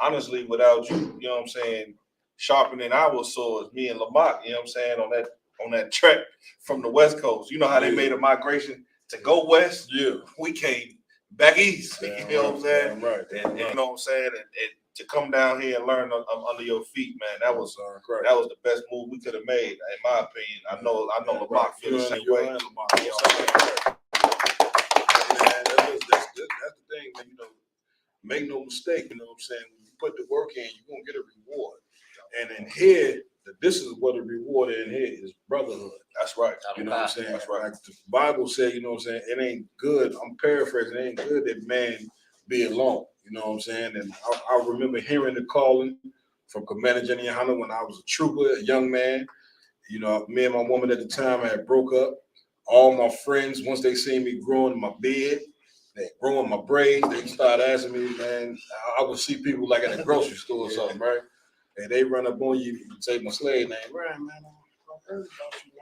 I: Honestly, without you, you know what I'm saying, sharpening our swords, me and Lamont, you know what I'm saying, on that trek from the West Coast. You know how they made a migration to go west? Yeah. We came back east. You know what I'm saying? Right. And you know what I'm saying? And to come down here and learn under your feet, man, that was the best move we could have made, in my opinion. I know Lamont feels the same way.
H: That's the thing, man. You know, make no mistake. You know what I'm saying? When you put the work in, you're gonna get a reward. And in here, that this is what the reward in here is brotherhood.
I: That's right.
H: You know what I'm saying?
I: That's right.
H: Like the Bible said, you know what I'm saying? It ain't good. I'm paraphrasing. It ain't good that man be alone. You know what I'm saying? And I remember hearing the calling from Commander GEN.YAHANNA when I was a trooper, a young man. You know, me and my woman at the time had broke up. All my friends, once they seen me growing my beard, they growing my braids, they started asking me, man, I would see people like at a grocery store or something, right? And they run up on you and say my slave name, right, man, I heard about you,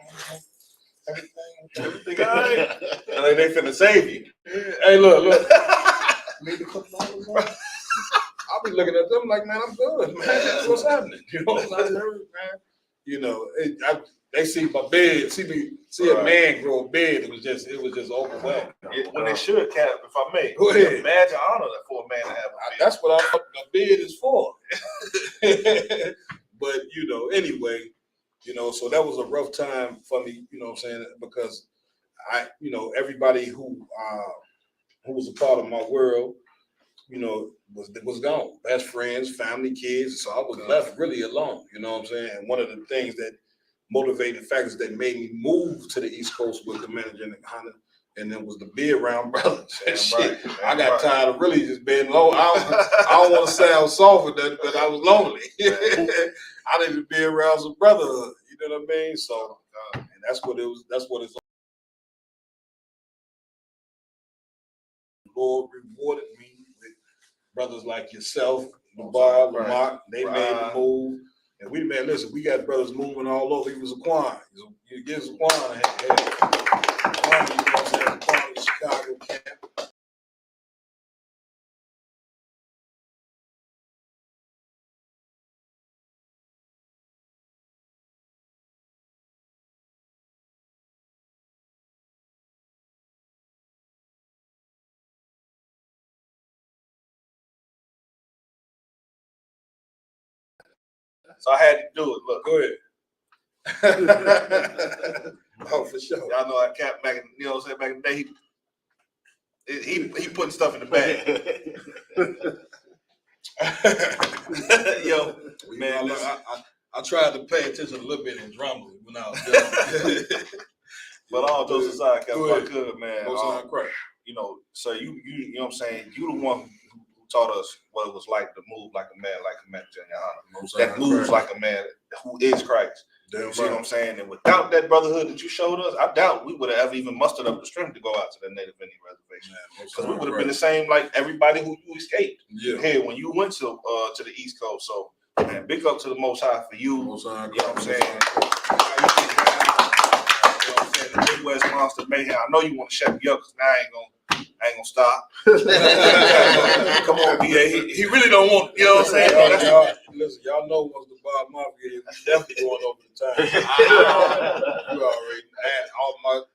H: man. Everything all right?
I: And like they finna save you.
H: Hey, look. Need a couple dollars, bro? I'll be looking at them like, man, I'm good, man. What's happening? You know, I heard, man. You know, they see my beard, see a man grow a beard. It was just overwhelming.
I: When they should, Cap, if I may,
H: Go ahead.
I: Imagine honor for a man to have a beard.
H: That's what the beard is for. But you know, anyway, you know, so that was a rough time for me. You know what I'm saying? Because everybody who was a part of my world, you know, was gone. Best friends, family, kids. So I was left really alone. You know what I'm saying? And one of the things that motivating factors that made me move to the East Coast with Commander GEN.YAHANNA, and then was the be around brothers and shit. I got tired of really just being low. I don't want to sound soft with that, but I was lonely. I needed to be around some brotherhood. You know what I mean? So, and that's what it was. That's what it's. Lord rewarded me with brothers like yourself, Lamar, Lamont. They made the move. And listen, we got brothers moving all over. He was a Quan. You get a Quan. Quan, you know what I'm saying? Quan in Chicago camp.
I: So I had to do it. Look,
H: go ahead. Oh, for sure.
I: Y'all know I Cap back in, you know what I'm saying, back in the day, he putting stuff in the bag. Yo,
H: man, I tried to pay attention a little bit in drama when I was young.
I: But all jokes aside, Cap, if I could, man.
H: You
I: know, so you know what I'm saying, you the one who taught us what it was like to move like a man, like Commander GEN.YAHANNA. That moves like a man who is Christ. You see what I'm saying? And without that brotherhood that you showed us, I doubt we would have ever even mustered up the strength to go out to the Native Indian reservation. Because we would have been the same like everybody who you escaped here when you went to the East Coast. So, man, big up to the Most High for you. You know what I'm saying? The Midwest Monster Mayhem. I know you want to shut me up because now I ain't gonna stop. Come on, BA. He really don't want, you know what I'm saying?
H: Listen, y'all know once the Bob Mafia is definitely going over the time. You already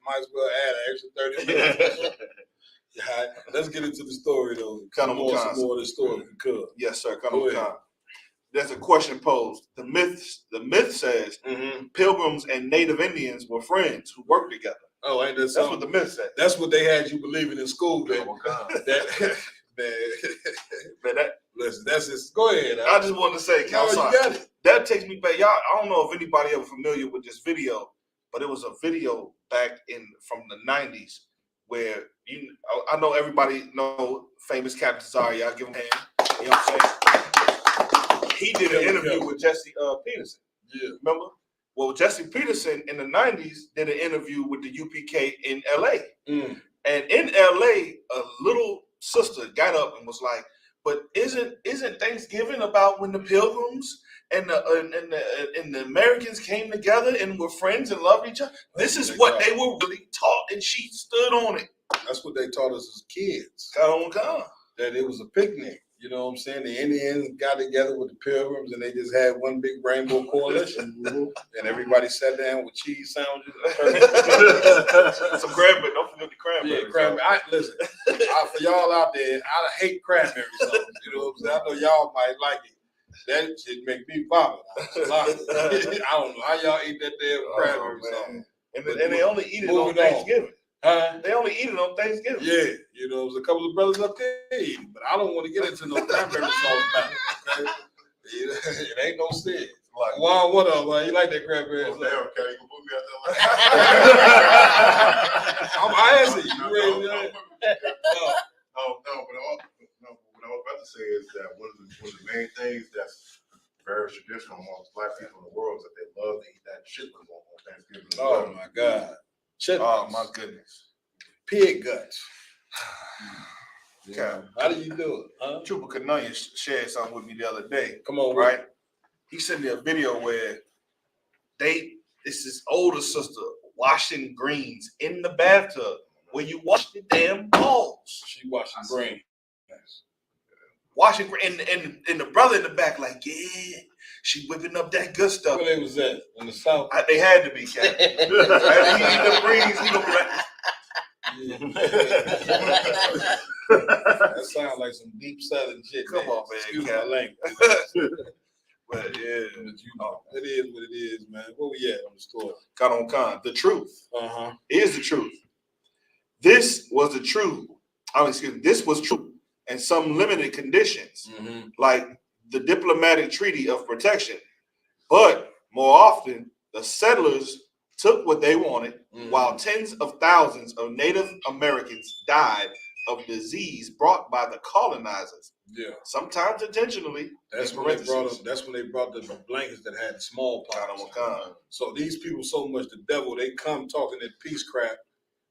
H: might as well add an extra 30 minutes. Yeah, let's get into the story though. Some more of the story if you could.
I: Yes, sir. There's a question posed. The myth says Pilgrims and Native Indians were friends who worked together.
H: Oh, ain't that
I: That's
H: something?
I: what the myth said.
H: That's what they had you believing in school, man. Listen, that's just. Go ahead.
I: I just wanted to say,
H: no, you got it.
I: That takes me back. Y'all, I don't know if anybody ever familiar with this video, but it was a video back from the 90s where I know everybody know famous Captain Zari. Y'all give him a hand. You know what I'm saying? He did an interview with Jesse Peterson.
H: Yeah.
I: Remember? Well, Jesse Peterson in the 90s did an interview with the UPK in LA. And in LA, a little sister got up and was like, but isn't Thanksgiving about when the Pilgrims and the Americans came together and were friends and loved each other? This is what they were really taught, and she stood on it.
H: That's what they taught us as kids.
I: Come.
H: That it was a picnic. You know what I'm saying? The Indians got together with the Pilgrims and they just had one big rainbow coalition. And everybody sat down with cheese sandwiches.
I: Some cranberry. Don't forget the cranberry.
H: Yeah, cranberry. Listen, for y'all out there, I hate cranberry sauce. You know what I'm saying? I know y'all might like it. That shit make me vomit. I don't know how y'all eat that damn cranberry sauce.
I: And they only eat it on Thanksgiving. They only eat it on Thanksgiving.
H: Yeah, you know, there's a couple of brothers up there eating, but I don't want to get into no cranberry sauce battle. Okay? It ain't no sense. Like, wow, what up, man? You like that cranberry?
J: Oh, damn, okay, you can put me out there like
H: I'm asking you. Ready?
J: What I was about to say is that one of the main things that's very traditional amongst black people in the world is that they love to eat that chitlins on Thanksgiving.
H: Oh my God.
I: Oh my goodness.
H: Pig guts.
I: Okay.
H: How do you do it? Huh?
I: Trooper Canonia shared something with me the other day.
H: Come on,
I: right? He sent me a video where it's his older sister washing greens in the bathtub where you wash the damn balls.
H: She washing greens.
I: Washing and the brother in the back like, yeah, she whipping up that good stuff.
H: Where they was at? In the South?
I: They had to be, Captain. He eat the greens, he gonna be like,
H: That sounds like some deep Southern shit.
I: Come on, man.
H: Excuse my language.
I: But yeah,
H: But you know, it is what it is, man. Where we at on the story?
I: Con on con. The truth
H: Uh-huh.
I: is the truth. This was the truth. This was true in some limited conditions, like the diplomatic treaty of protection. But more often, the settlers took what they wanted, while tens of thousands of Native Americans died of disease brought by the colonizers.
H: Yeah.
I: Sometimes intentionally.
H: That's when they brought the blankets that had smallpox. So these people so much the devil, they come talking that peace crap.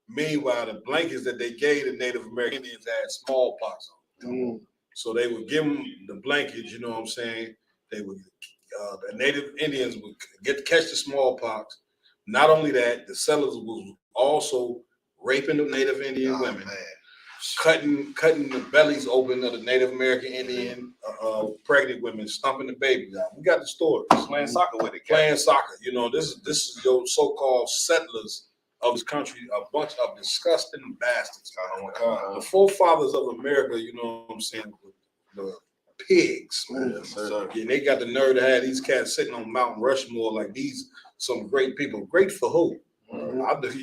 H: Meanwhile, the blankets that they gave the Native American Indians had smallpox on them. So they would give them the blankets, you know what I'm saying? They would, the Native Indians would catch the smallpox. Not only that, the settlers was also raping the Native Indian women, cutting the bellies open of the Native American Indian pregnant women, stumping the babies out. We got the story.
I: Playing soccer with it.
H: Playing soccer. You know, this is your so-called settlers of this country, a bunch of disgusting bastards. The forefathers of America, you know what I'm saying, the pigs. Yeah, they got the nerve to have these cats sitting on Mount Rushmore like these some great people. Great for who?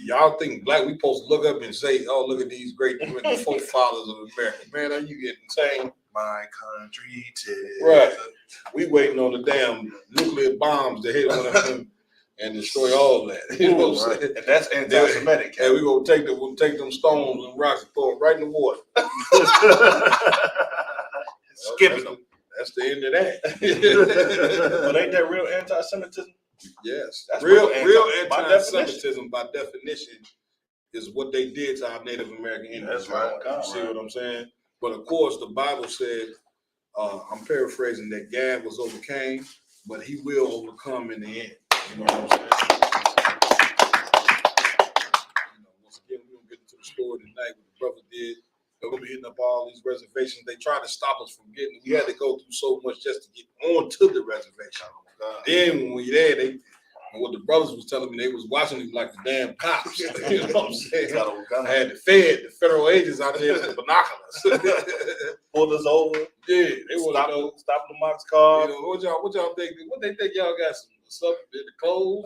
H: Y'all think black, we supposed to look up and say, oh, look at these great forefathers of America. Man, are you getting insane?
I: My country too.
H: Right. We waiting on the damn nuclear bombs to hit on them and destroy all that. You know what I'm saying?
I: And that's anti-Semitic.
H: And we'll take them stones and rocks and throw them right in the water.
I: Skipping them.
H: That's the end of that.
I: But ain't that real anti-Semitism?
H: Yes.
I: That's
H: real
I: anti-Semitism
H: by definition is what they did to our Native American Indians.
I: That's right.
H: You see what I'm saying? But of course, the Bible said, I'm paraphrasing, that Gad was overcame, but he will overcome in the end. You know what I'm saying? You know, once again, we're gonna get into the story tonight. What the brother did. They're gonna be hitting up all these reservations. They tried to stop us from getting. We had to go through so much just to get onto the reservation. Then when we there, what the brothers was telling me, they was watching them like the damn cops. You know what I'm saying? I had the federal agents out there with the binoculars.
I: Pulled us over.
H: Yeah, they want to know.
I: Stop the Mox car.
H: You know, what y'all think? What they think y'all got some in the clothes?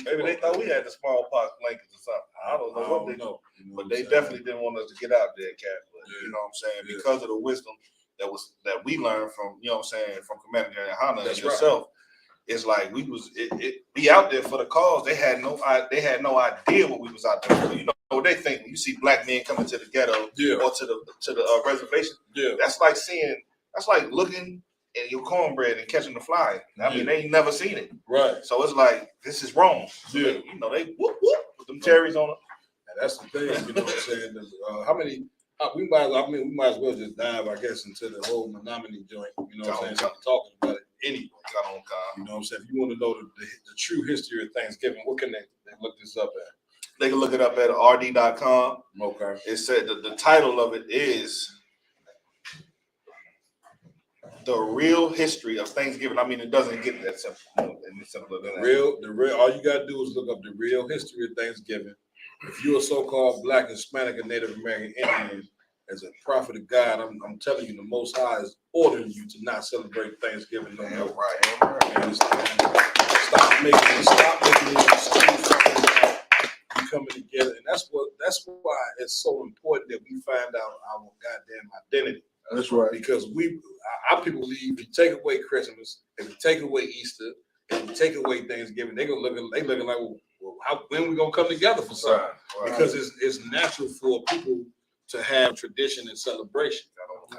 I: Maybe they thought we had the smallpox blankets or something. I don't know what they know. But they definitely didn't want us to get out there, Cat. You know what I'm saying? Because of the wisdom that we learned from, you know what I'm saying, from Commander GEN.YAHANNA and yourself. Right. It's like we was be out there for the cause. They had no idea what we was out there for. You know what they think when you see black men coming to the ghetto or to the reservation. Yeah, that's like looking at your cornbread and catching the fly. I mean, they ain't never seen it. Right. So it's like this is wrong. So they, you know, they whoop whoop with them cherries on it.
H: And that's the thing. You know what I'm saying? How many? We might as well just dive, I guess, into the whole Menominee joint. You know what I'm saying? Talking about it anyway. You know what I'm saying? If you want to know the true history of Thanksgiving, what can they look this up at?
I: They can look it up at rd.com.
H: Okay.
I: It said the title of it is The Real History of Thanksgiving. I mean, it doesn't get that simple. Any simpler than that.
H: All you gotta do is look up the real history of Thanksgiving. If you're a so-called Black, Hispanic, and Native American Indian, as a prophet of God, I'm telling you, the Most High is ordering you to not celebrate Thanksgiving no more. Right. And stop making these excuses about coming together, and that's why it's so important that we find out our goddamn identity.
J: That's right.
H: Because our people believe if you take away Christmas, if you take away Easter, if you take away Thanksgiving, they looking like, well, when we gonna come together for something? Right. Because it's natural for people to have tradition and celebration.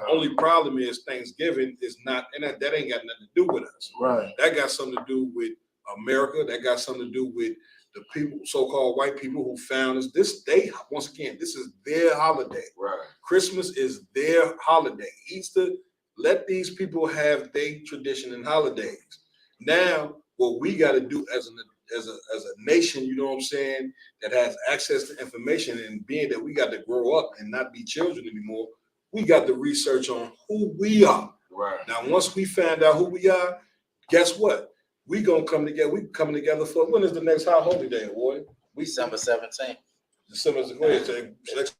H: Only problem is Thanksgiving is not, and that ain't got nothing to do with us.
J: Right.
H: That got something to do with America. That got something to do with the people, so-called white people who found us. This day, once again, this is their holiday. Right. Christmas is their holiday. Easter, let these people have their tradition and holidays. Now, what we got to do as a nation, you know what I'm saying, that has access to information, and being that we got to grow up and not be children anymore, we got to research on who we are. Right. Now, once we find out who we are, guess what? We gonna come together. We coming together for, when is the next high holy day, boy?
K: December 17th.
H: December, go ahead,
K: it's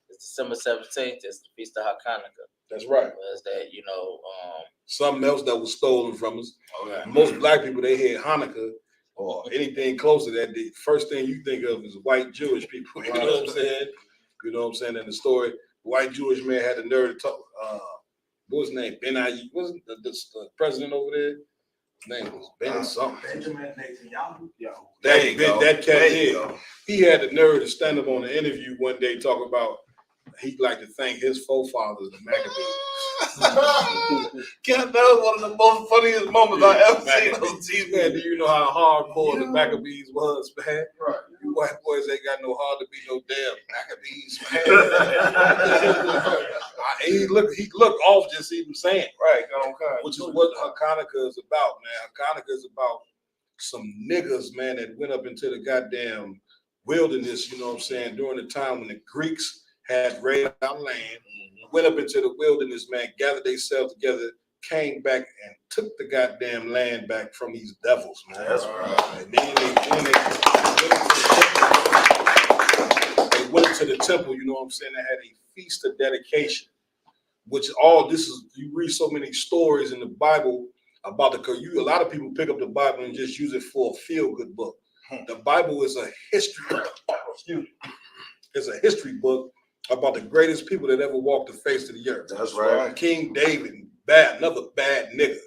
K: December 17th. It's the Feast of Hanukkah.
H: That's right.
K: Was that,
H: something else that was stolen from us. Okay. Most black people, they hear Hanukkah or anything close to that, the first thing you think of is white Jewish people. You know what I'm saying? You know what I'm saying? In the story, white Jewish man had the nerve to talk. What was his name? Wasn't the president over there? His name was Ben something.
J: Benjamin Netanyahu.
H: That cat here. He had the nerve to stand up on the interview one day, talk about he'd like to thank his forefathers, the Maccabees.
I: That was one of the most funniest moments I ever seen on TV.
H: Man, do you know how hardcore the Maccabees was, man? Right. You white boys ain't got no heart to be no damn Maccabees, man. he looked off just even saying, right? Which is what Hanukkah is about, man. Hanukkah is about some niggas, man, that went up into the goddamn wilderness, you know what I'm saying, during the time when the Greeks had raided our land, went up into the wilderness, man, gathered themselves together, came back and took the goddamn land back from these devils, man. That's right. And then they went into the temple, you know what I'm saying, they had a feast of dedication, which all this is, you read so many stories in the Bible about a lot of people pick up the Bible and just use it for a feel-good book. The Bible is a history, it's a history book about the greatest people that ever walked the face of the earth. That's right. King David, another bad nigga.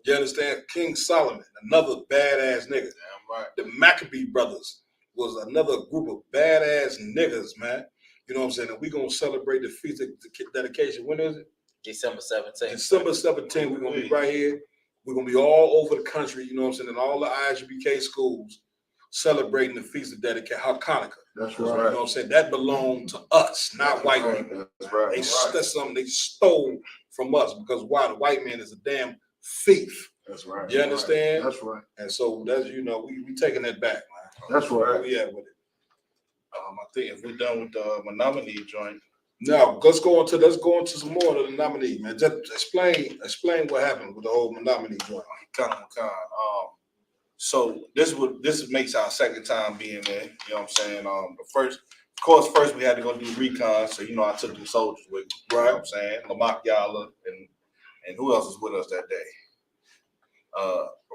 H: You understand? King Solomon, another badass nigga. Damn right. The Maccabee brothers was another group of badass niggas, man. You know what I'm saying? And we're going to celebrate the Feast of Dedication. When is it?
K: December 17th.
H: December 17th, we're going to be right here. We're going to be all over the country, you know what I'm saying, in all the ISBK schools celebrating the Feast of Dedication, Hanukkah. That's right. You know what I'm saying? That belonged to us, not white people. That's right. That's something they stole from us, because why? The white man is a damn thief. That's right. You understand? That's right. And so that's, you know, we taking that back, man. That's right. Where we at with it?
I: I think if we're done with the nominee joint.
H: No, let's go into some more of the nominee, man. Just explain what happened with the whole nominee joint.
I: So this makes our second time being there. You know what I'm saying? First we had to go do recon, so you know I took them soldiers with me. Right. You know what I'm saying? Lamont Yala and who else was with us that day?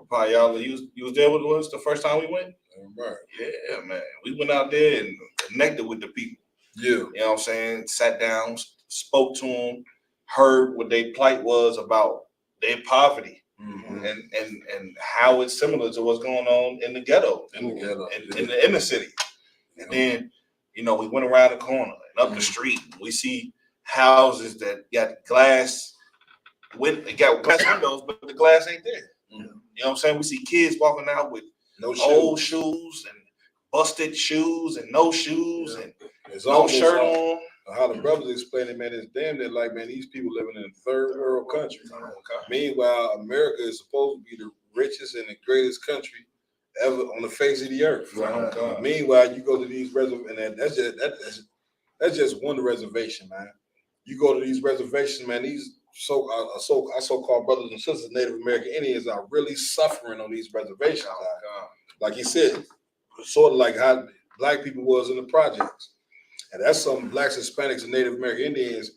I: Probably Yala, you was there with us the first time we went? Right. Yeah, man. We went out there and connected with the people. Yeah. You know what I'm saying? Sat down, spoke to them, heard what their plight was about their poverty. Mm-hmm. And how it's similar to what's going on in the ghetto, in the inner city. And then, you know, we went around the corner and up the street. We see houses that got glass windows, but the glass ain't there. Mm-hmm. You know what I'm saying? We see kids walking out with old shoes and busted shoes and no shoes and no shirt on.
H: How the brothers explain it, man, it's damn near like, man, these people living in a third world country. Okay. Meanwhile, America is supposed to be the richest and the greatest country ever on the face of the earth. Right. Meanwhile, you go to these reservations, and that's just one reservation, man. You go to these reservations, man, these so-called brothers and sisters, Native American Indians, are really suffering on these reservations. Like he said, sort of like how black people was in the projects. And that's some blacks, Hispanics, and Native American Indians.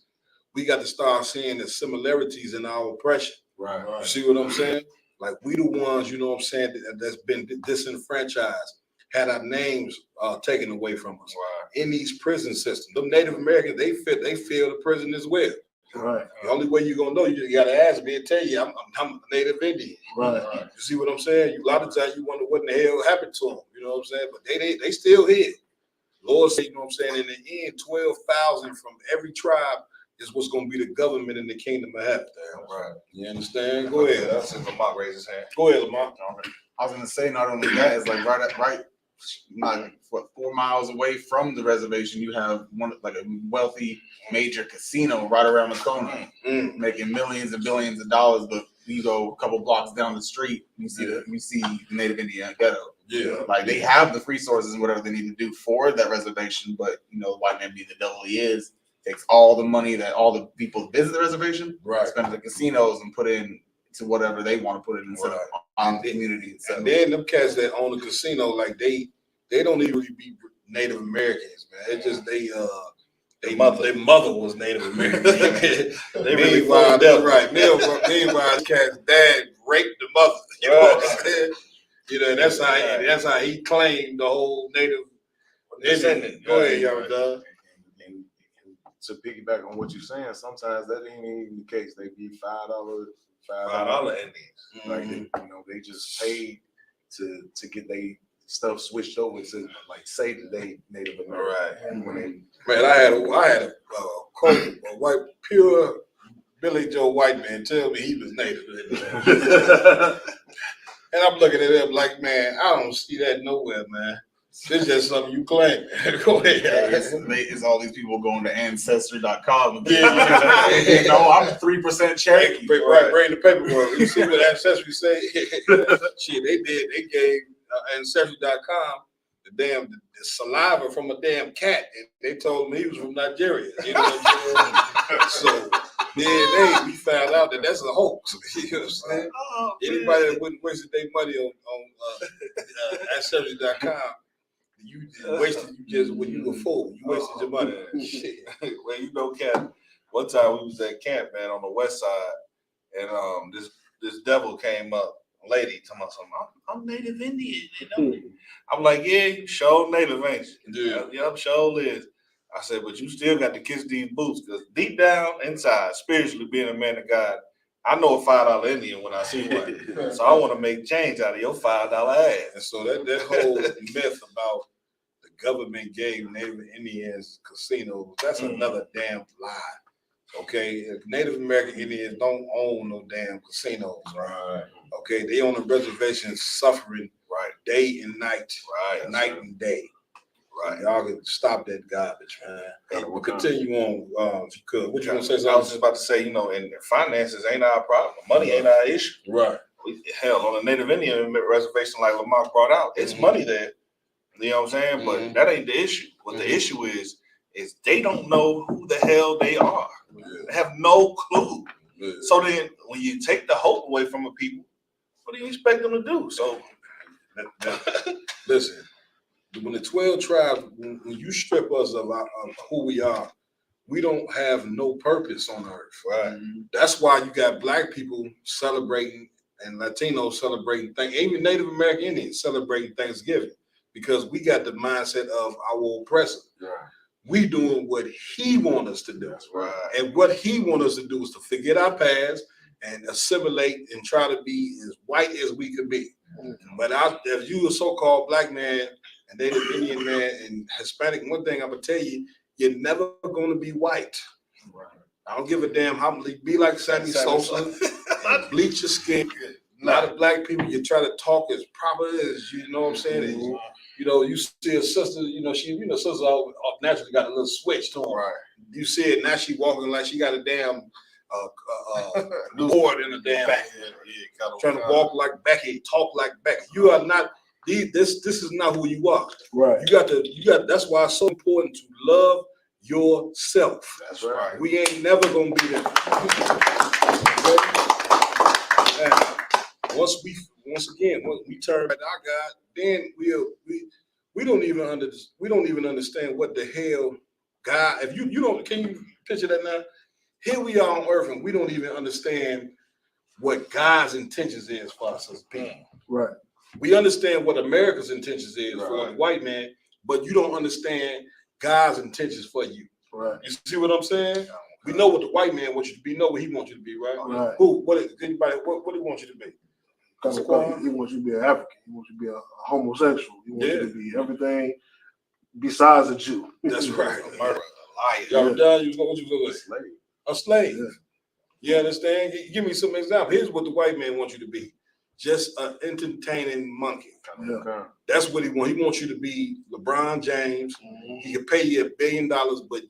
H: We got to start seeing the similarities in our oppression. Right. You see what I'm saying? Like, we the ones, you know what I'm saying, that's been disenfranchised, had our names taken away from us. Right. In these prison systems. Them Native Americans, they feel the prison as well.
J: Right.
H: The only way you're gonna know, you just gotta ask me and tell you I'm a native Indian.
J: Right.
H: You see what I'm saying? A lot of times you wonder what in the hell happened to them. You know what I'm saying? But they still here. Lord said, you know what I'm saying? In the end, 12,000 from every tribe is what's gonna be the government in the kingdom of heaven.
I: Right.
H: You understand? Go ahead.
I: That's if Lamont raised his hand.
H: Go ahead, Lamont.
L: I was gonna say, not only that, it's like right, what 4 miles away from the reservation, you have like a wealthy major casino right around the corner, making millions and billions of dollars. But you go a couple blocks down the street, you see the Native Indian ghetto.
H: Yeah,
L: like they have the resources and whatever they need to do for that reservation, but you know, the white man being the devil he is, takes all the money that all the people visit the reservation, spend at the casinos and put in to whatever they want to put it instead of on the community itself.
H: And then them cats that own the casino, like they don't even really be Native Americans, man. It's just their mother was Native American. They really wild up, right? Meanwhile, cat's dad raped the mother. You know what I'm saying? You know, that's how he claimed the whole Native descendant. Go ahead, y'all, dog.
J: To piggyback on what you're saying, sometimes that ain't even the case. They be $5
I: Indians.
J: Like you know, they just paid to get their stuff switched over to like say that they Native American.
H: Right. Man, I had a white pure Billy Joe white man tell me he was Native. And I'm looking at him like, man, I don't see that nowhere, man. It's just something you claim. Go ahead.
L: It's all these people going to Ancestry.com. And you know, I'm 3% Cherokee.
H: Right, bring the paperwork. You see what Ancestry say? Shit, they did. They gave Ancestry.com the saliva from a damn cat. And they told me he was from Nigeria. You know what I'm saying? So then we found out that that's a hoax. You know what I'm saying? Anybody that wouldn't waste their money on Ancestry.com, you wasted when you were full. You wasted your money. Shit.
I: Well, you know, Cap, one time we was at camp, man, on the west side, and this devil came up, lady, talking about something. I'm Native Indian, you know. I'm like, yeah, you sure Native, ain't you? Yeah, I'm sure is. I said, but you still got to kiss these boots, because deep down inside, spiritually being a man of God, I know a $5 Indian when I see one. So I want to make change out of your $5 ass.
H: And so that whole myth about the government gave Native Indians casinos, that's another damn lie. Okay, if Native American Indians don't own no damn casinos. Right. Okay, they on a reservation suffering day and night. Right. Night and day. Right. Y'all can stop that garbage, man. Hey, we'll continue on if you could. What you gonna say?
I: I was just about to say, you know, and finances ain't our problem. Money ain't our issue.
H: Right.
I: Hell, on a Native Indian reservation like Lamar brought out, it's money there. You know what I'm saying? But that ain't the issue. What the issue is they don't know who the hell they are. They have no clue. So then when you take the hope away from the people, what do you expect them to do? So
H: listen, when the 12 tribes, when you strip us of who we are, we don't have no purpose on earth. Right. That's why you got black people celebrating and Latinos celebrating even Native American Indians celebrating Thanksgiving, because we got the mindset of our oppressor. Right. We doing what he want us to do. That's right. And what he want us to do is to forget our past and assimilate and try to be as white as we could be. But if you a so-called black man and Native Indian man and Hispanic, one thing I'm gonna tell you, you're never gonna be white. Right. I don't give a damn how be like Sammy Sosa and bleach your skin. A lot of black people, you try to talk as proper as, you know what I'm saying? And, you know, you see a sister, sisters naturally got a little switch to them. Right. You see it, now she walking like she got a damn board in a damn back. Trying to walk like Becky, talk like Becky. You are not, this is not who you are. Right. You got, that's why it's so important to love yourself. That's right. We ain't never gonna be there. Once we turn back to our God, then we don't even understand what the hell God. If you don't, can you picture that now? Here we are on earth, and we don't even understand what God's intentions is for us as people. Right. We understand what America's intentions is for a white man, but you don't understand God's intentions for you. Right. You see what I'm saying? We know what the white man wants you to be. Know what he wants you to be, right?
J: Right.
H: Who? What? Anybody? What do he want you to be?
J: He wants you to be an African. He wants you to be a homosexual. He wants you to be everything besides a Jew.
H: That's right.
I: A murderer, a liar.
H: Y'all done? What you look like?
J: Slave.
H: A slave. You understand? Give me some example. Here's what the white man wants you to be. Just an entertaining monkey.
J: Yeah.
H: That's what he wants. He wants you to be LeBron James. He can pay you $1 billion, but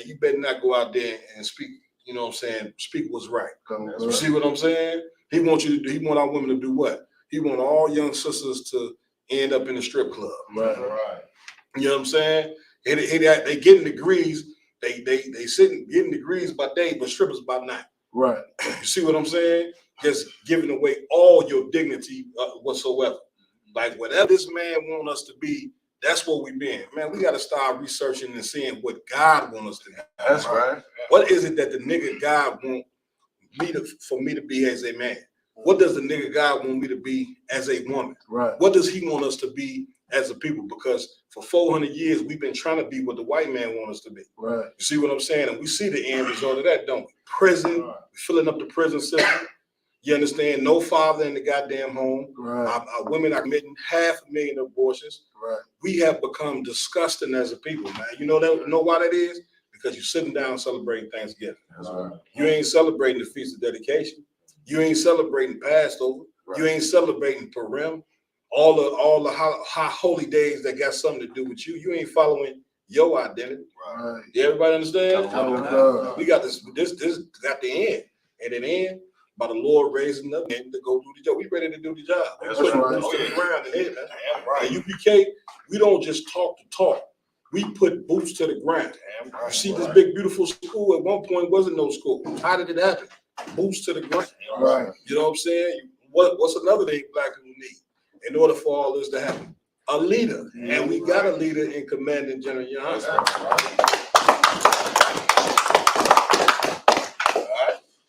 H: you better not go out there and speak, you know what I'm saying, speak what's right. You see what I'm saying? He wants you to do, he want our women to do what? He want all young sisters to end up in the strip club.
J: Right.
H: You know what I'm saying? They getting degrees. They sitting getting degrees by day, but strippers by night.
J: Right.
H: You see what I'm saying? Just giving away all your dignity whatsoever. Like whatever this man want us to be, that's what we been. Man, we got to start researching and seeing what God want us to be.
J: That's right.
H: What is it that the nigga God want for me to be as a man? What does the nigga God want me to be as a woman?
J: Right.
H: What does he want us to be as a people? Because for 400 years, we've been trying to be what the white man wants us to be.
J: Right.
H: You see what I'm saying? And we see the end result of that, don't we? Prison, we're filling up the prison system. You understand? No father in the goddamn home.
J: Right.
H: Our women are committing 500,000 abortions.
J: Right.
H: We have become disgusting as a people, man. You know that? Know why that is? Because you're sitting down celebrating Thanksgiving.
J: That's right.
H: You ain't celebrating the Feast of Dedication. You ain't celebrating Passover. Right. You ain't celebrating Purim. All the high holy days that got something to do with you. You ain't following your identity.
J: Right.
H: Everybody understand?
J: We
H: got this got the end. And it end by the Lord raising up and to go do the job. We ready to do the job.
J: That's right.
H: On the ground and here, man. Right. UPK, we don't just talk the talk. We put boots to the ground. You see this big, beautiful school, at one point wasn't no school. How did it happen? Boots to the ground.
J: Right.
H: You know what I'm saying? What's another thing black people need in order for all this to happen? A leader. And we got a leader in Commanding General Yohanna.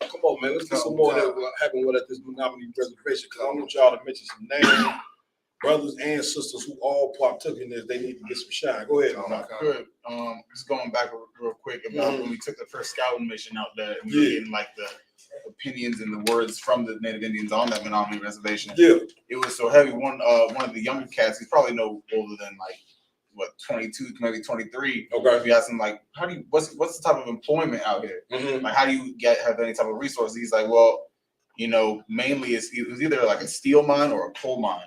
H: Come on, man. Let's get some more that will happen with at this Menominee Reservation, because I want y'all to mention some names, brothers and sisters who all partook in this. They need to get some shine. Go ahead.
L: Good. Just going back real quick about when we took the first scouting mission out there, and we were getting like the opinions and the words from the Native Indians on that Menominee Reservation.
H: Yeah.
L: It was so heavy. One of the younger cats, he's probably no older than like 22, maybe 23. Okay. If you ask him like, what's the type of employment out here? Like, how do you have any type of resources? He's like, well, you know, mainly it was either like a steel mine or a coal mine.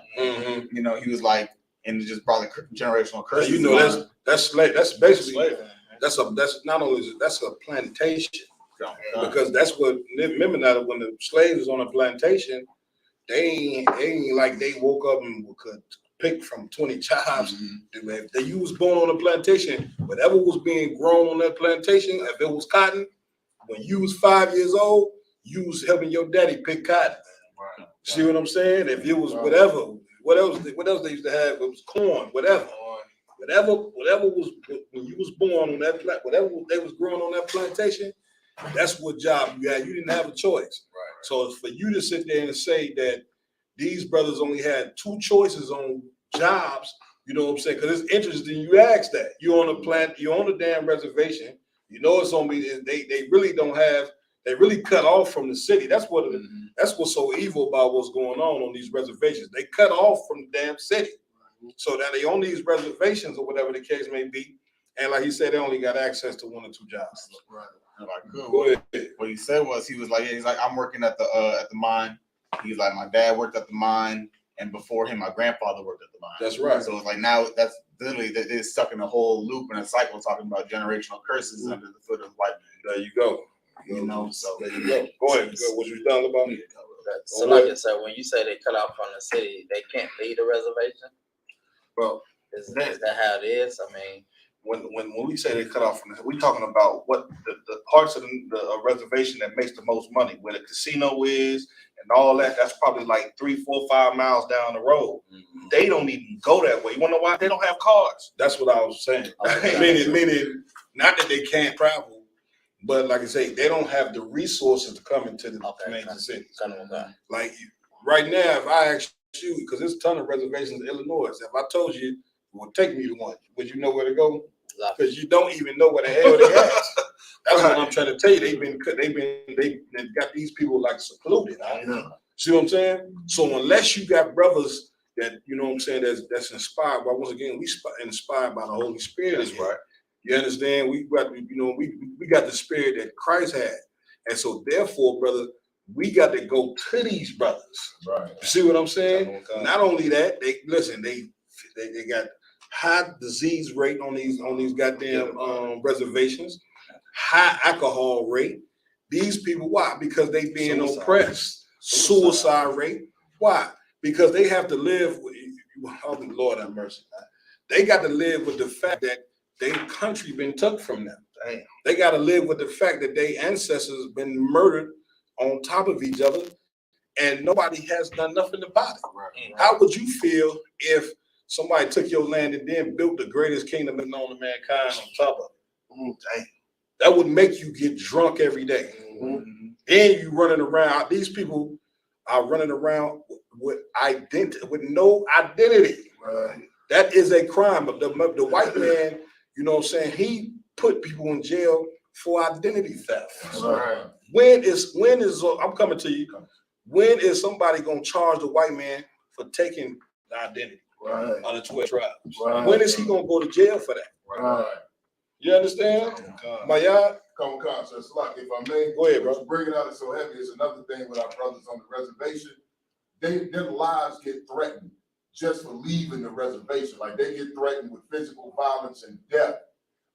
L: You know, he was like, and just probably generational curses.
H: You know, that's slave. That's basically that's not only that's a plantation. Because that's what, remember now that when the slaves was on a plantation, they ain't like they woke up and could pick from 20 jobs. If you was born on a plantation, whatever was being grown on that plantation, if it was cotton, when you was 5 years old, you was helping your daddy pick cotton. Right. See what I'm saying? If it was whatever, what else they used to have? It was corn, whatever was when you was born on that whatever they was growing on that plantation. That's what job you had. You didn't have a choice. Right. So for you to sit there and say that these brothers only had two choices on jobs, you know what I'm saying? Because it's interesting you ask that. You're on a plant, you're on a damn reservation. You know it's on me. They really don't have. They really cut off from the city. That's what's so evil about what's going on these reservations. They cut off from the damn city. So that they on these reservations or whatever the case may be. And like he said, they only got access to 1 or 2 jobs.
L: Right. Like, good. What he said was, he was like, I'm working at the mine. He's like, my dad worked at the mine, and before him, my grandfather worked at the mine.
H: That's right.
L: So it's like now that's literally they're stuck in a whole loop and a cycle talking about generational curses under the foot of white men.
H: There you go.
L: You know, so
H: there you go. Go ahead. What you talking about?
K: So like I said, when you say they cut off from the city, they can't leave the reservation.
I: Well,
K: is that how it is? I mean,
I: when we say they cut off from we talking about what the parts of the reservation that makes the most money, where the casino is and all that. That's probably like 3, 4, 5 miles down the road. They don't even go that way. You want to know why? They don't have cars.
H: That's what I was saying. Meaning, not that they can't travel, but like I say, they don't have the resources to come into the major cities. Like right now, if I ask you, because there's a ton of reservations in Illinois, if I told you it would take me to one, would you know where to go? Because you don't even know where the hell they at. That's what I'm trying to tell you. They got these people like secluded. See what I'm saying? So unless you got brothers that, you know what I'm saying, that's inspired by, once again, we inspired by the Holy Spirit. That's right. You understand? We got, we got the spirit that Christ had. And so therefore, brother, we got to go to these brothers. Right. You see what I'm saying? Not only that, they got high disease rate on these goddamn reservations, high alcohol rate. These people, why? Because they being oppressed. Suicide rate. Why? Because they have to live with, oh Lord have mercy. They got to live with the fact that their country been took from them. Damn. They got to live with the fact that their ancestors been murdered on top of each other, and nobody has done nothing about it. Right. How would you feel if somebody took your land and then built the greatest kingdom known to mankind on top of it? Damn. That would make you get drunk every day. And you running around. These people are running around with no identity. Right. That is a crime. But the white man, you know what I'm saying, he put people in jail for identity theft. Right. When is I'm coming to you. When is somebody gonna charge the white man for taking the identity of the 12 tribes? Right. When is he gonna go to jail for that? Right. You understand? My yard?
J: Come on, so it's like, if I may,
H: go ahead, bro.
J: Bringing out it so heavy is another thing with our brothers on the reservation. Their lives get threatened just for leaving the reservation. Like, they get threatened with physical violence and death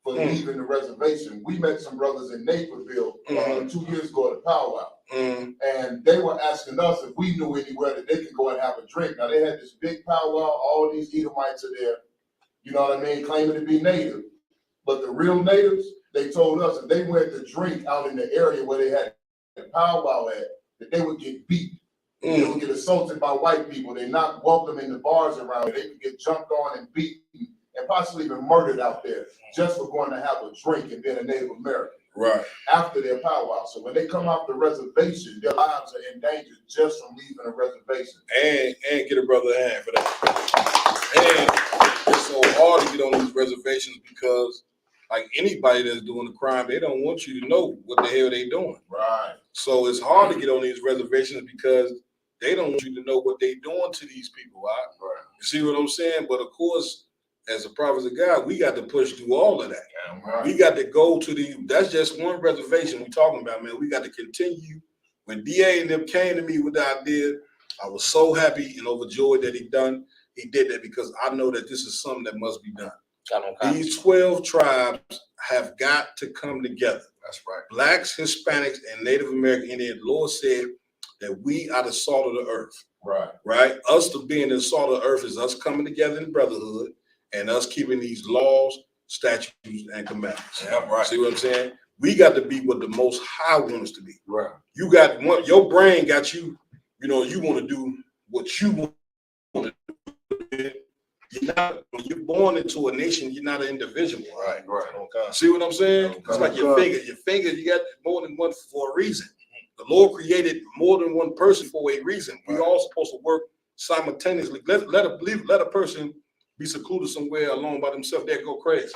J: for leaving the reservation. We met some brothers in Naperville 2 years ago at a powwow. And they were asking us if we knew anywhere that they could go and have a drink. Now, they had this big powwow, all these Edomites are there, you know what I mean, claiming to be native. But the real natives, they told us if they went to drink out in the area where they had the powwow at, that they would get beat. They would get assaulted by white people. They not welcome in the bars around. They could get jumped on and beaten and possibly even murdered out there just for going to have a drink and being a Native American. Right. After their powwow. So when they come off the reservation, their lives are in danger just from leaving a reservation.
H: And get a brother a hand for that. And it's so hard to get on these reservations because, like, anybody that's doing the crime, they don't want you to know what the hell they doing. Right. So it's hard to get on these reservations because they don't want you to know what they doing to these people. Right. You see what I'm saying? But of course, as a prophets of God, we got to push through all of that. Right. We got to go to that's just one reservation we're talking about, man. We got to continue. When DA and them came to me with the idea, I was so happy and overjoyed that he did that because I know that this is something that must be done. These 12 tribes have got to come together. That's right. Blacks, Hispanics, and Native American Indian. The Lord said that we are the salt of the earth. Right. Right. Us to being the salt of the earth is us coming together in brotherhood and us keeping these laws, statutes, and commandments. Yeah, right. See what I'm saying? We got to be what the Most High wants us to be. Right. You got your brain got you. You know, you want to do what you want to do. When you're born into a nation, you're not an individual. Right. Okay. See what I'm saying? It's like your finger, you got more than one for a reason. The Lord created more than one person for a reason. Right. We all supposed to work simultaneously. Let a person be secluded somewhere alone by themselves, they'll go crazy.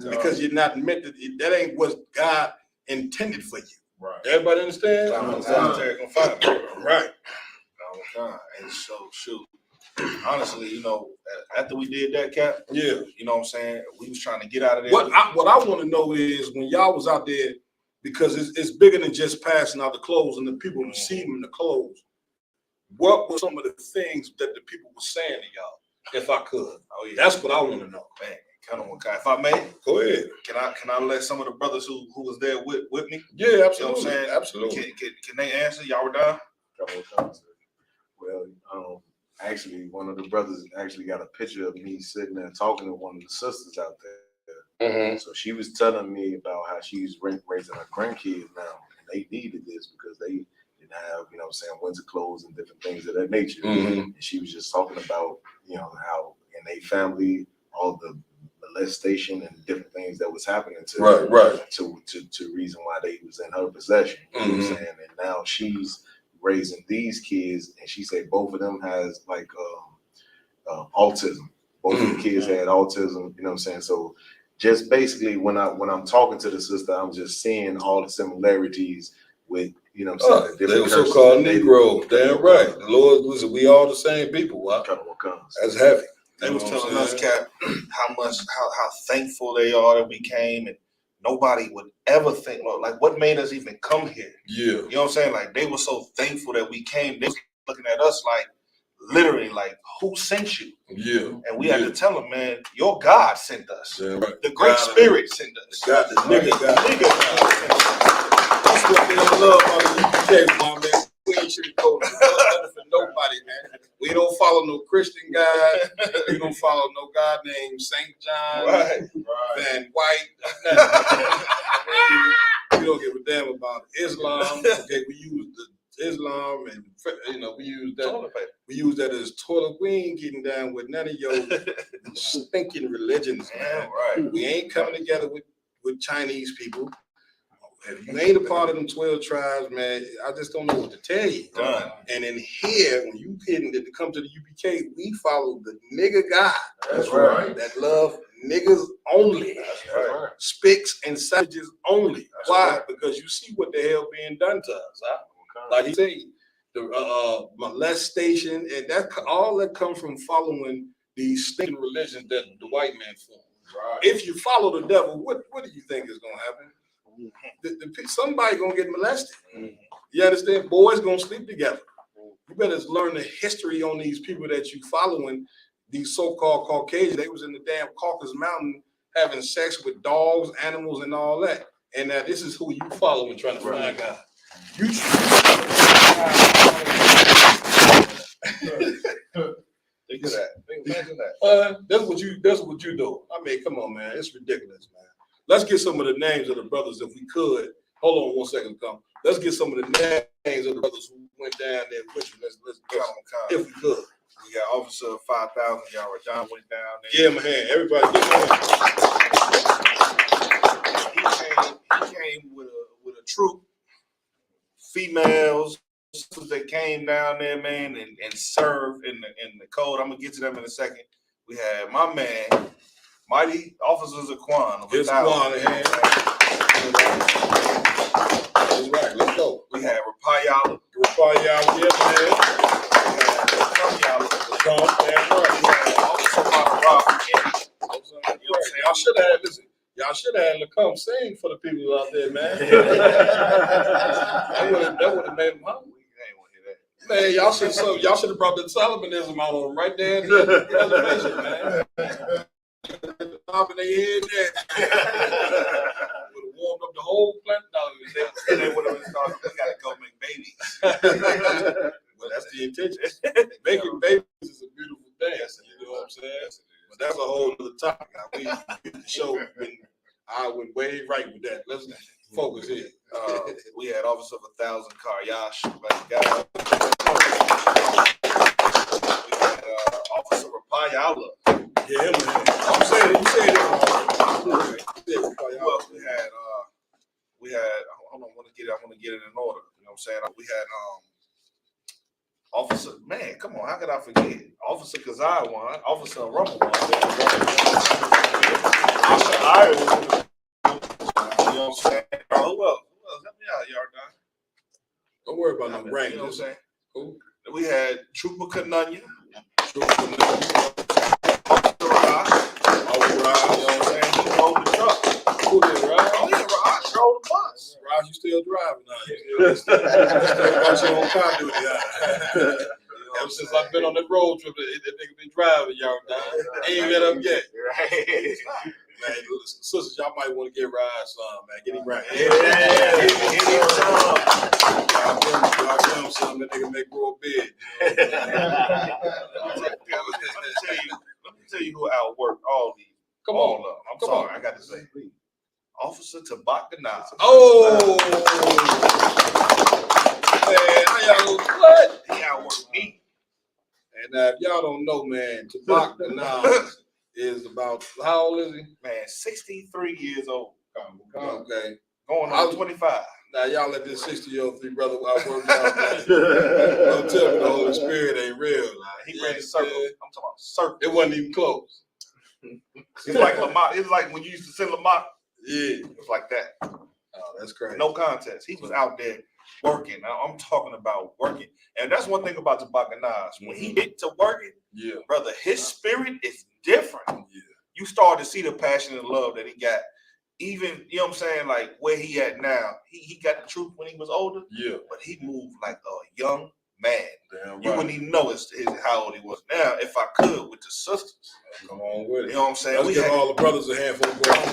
H: Because you're not meant to, that ain't what God intended for you. Right. Everybody understand? Right.
I: And so, shoot. Honestly, you know, after we did that, Cap, you know what I'm saying? We was trying to get out of there.
H: What I want to know is when y'all was out there, because it's bigger than just passing out the clothes and the people receiving the clothes. What were some of the things that the people were saying to y'all, if I could? Oh, yeah. That's what I want to know. Man,
I: kind of if I may,
H: go ahead.
I: Can I let some of the brothers who was there with me?
H: Yeah, absolutely.
I: You know what I'm saying?
H: Absolutely.
I: Can they answer? Y'all were done?
J: Well, actually, one of the brothers actually got a picture of me sitting there talking to one of the sisters out there. So she was telling me about how she's raising her grandkids now, and they needed this because they didn't have, you know what I'm saying, winter clothes and different things of that nature. And she was just talking about, you know, how in their family, all the molestation and different things that was happening to to reason why they was in her possession. You know what I'm saying? And now she's raising these kids, and she said both of them has like autism. Both of the kids had autism, you know what I'm saying? So just basically when I'm talking to the sister, I'm just seeing all the similarities with, you know what I'm saying, the
H: They
J: different
H: were
J: curses
H: so-called
J: that they
H: Negroes. Damn right. The Lord, listen, we all the same people. Wow. That's heavy.
I: They
H: You
I: was
H: know what
I: telling
H: I'm
I: us,
H: saying?
I: Cap, how thankful they are that we came, and nobody would ever think, well, like, what made us even come here?
H: Yeah.
I: You know what I'm saying? Like, they were so thankful that we came. They was looking at us like, literally, like, who sent you?
H: Yeah.
I: And we had to tell them, man, your God sent us.
H: Yeah, right.
I: The Great Spirit sent us.
H: Got the nigga got That's what they don't love about the UK, my man. We ain't sugarcoating nothing for nobody, man. We don't follow no Christian guy. We don't follow no God named Saint John, Van White. We don't give a damn about Islam. Okay, we use the Islam, and we use that. We use that as toilet. We ain't getting down with none of your stinking religions, man.
I: Right.
H: We ain't coming together with Chinese people. If you ain't a part of them 12 tribes, man, I just don't know what to tell you.
I: Done.
H: And in here, when you hitting to come to the UPK, we follow the nigga God.
J: That's right.
H: That love niggas only.
I: That's right.
H: Spicks and savages only.
I: That's
H: Why?
I: right.
H: Because you see what the hell being done to us. Huh? Like he said, the molestation, and that all that comes from following these stinking religions that the white man formed.
J: Right.
H: If you follow the devil, what do you think is gonna happen? Somebody gonna get molested. You understand? Boys gonna sleep together. You better learn the history on these people that you following. These so-called Caucasians, they was in the damn Caucasus Mountain having sex with dogs, animals, and all that. And now this is who you following, trying to find God. You
I: Think of that. Imagine that.
H: That's what you do. I mean, come on, man. It's ridiculous, man. Let's get some of the names of the brothers if we could. Hold on 1 second, come. Let's get some of the names of the brothers who went down there with you. Let's if we could.
I: We got Officer 5,000 Yara John went down there.
H: Give him a hand. Everybody give him a hand.
I: He came with a troop, females that came down there, man, and served in the code. I'm gonna get to them in a second. We had my man, Mighty Officers of Quan.
H: It's Quan, hand. That's right. Let's go.
I: We had Rapayala.
H: Rapayala, yeah, man.
I: We had
H: Come, that's right.
I: We had Officer Rob.
H: Y'all should have had Lacombe sing for the people out there, man. that would have made them hungry. Man, y'all should have brought the Talibanism out on them right there in the reservation, man. Top of their head there. Would have warmed up the whole planet.
I: And they would have started, we gotta go make babies.
H: Well, that's the intention. Making babies is a beautiful thing. You know what I'm saying? But that's a whole other topic. The show I went way right with that. Let's focus here.
I: We had Officer of 1,000 Karyash. We had Officer Rapayala.
H: Yeah, man. I'm saying it. You said it.
I: Well, we had. Hold on. I want to get it in order. You know what I'm saying? We had Officer. Man, come on. How could I forget? Officer Kazai won. Officer Rumble won. Officer Iowa. You know what I'm saying? Who else? Help me out, Yardan.
H: Don't worry about no rank.
I: You know what I'm saying?
H: Who?
I: We had Trooper Kananya. You know what I'm saying? He drove the truck.
H: Who did, Raj?
I: Oh, yeah, Raj drove the bus.
H: Raj, you still driving now. You still got your own car duty. Ever since I've been on that road trip, that nigga been driving, y'all. He ain't let up yet. Man, listen, sisters, y'all might want to get Raj some, man. Get him right. Y'all give him some, that nigga make grow a bed.
I: Let me tell you who outworked all these.
H: Come on.
I: I'm sorry, I got to say. Officer Tabak Ganaz.
H: Oh! Man, how y'all what?
I: He outworked me.
H: And if y'all don't know, man, Tabak Ganaz is about, how old is he?
I: Man, 63 years old.
H: Okay.
I: Going on 25.
H: Now y'all let this 60-year-old three brother outwork out, man. Don't tell me the Holy Spirit ain't real.
I: He ran a circle. I'm talking about circle.
H: It wasn't even close.
I: It's like Lamont. It's like when you used to send Lamont.
H: Yeah.
I: It's like that.
H: Oh, that's crazy.
I: No contest. He was out there working. Now, I'm talking about working. And that's one thing about Tabaka Nas. When he get to working, brother, his spirit is different.
H: Yeah.
I: You start to see the passion and love that he got. Even, you know what I'm saying, like where he at now. He got the truth when he was older.
H: Yeah.
I: But he moved like a young man.
H: Damn
I: You
H: right.
I: wouldn't even know how old he was. Now, if I could, with the sisters.
H: Come on with it.
I: You know what I'm saying?
H: Let's give all the brothers a handful of brothers.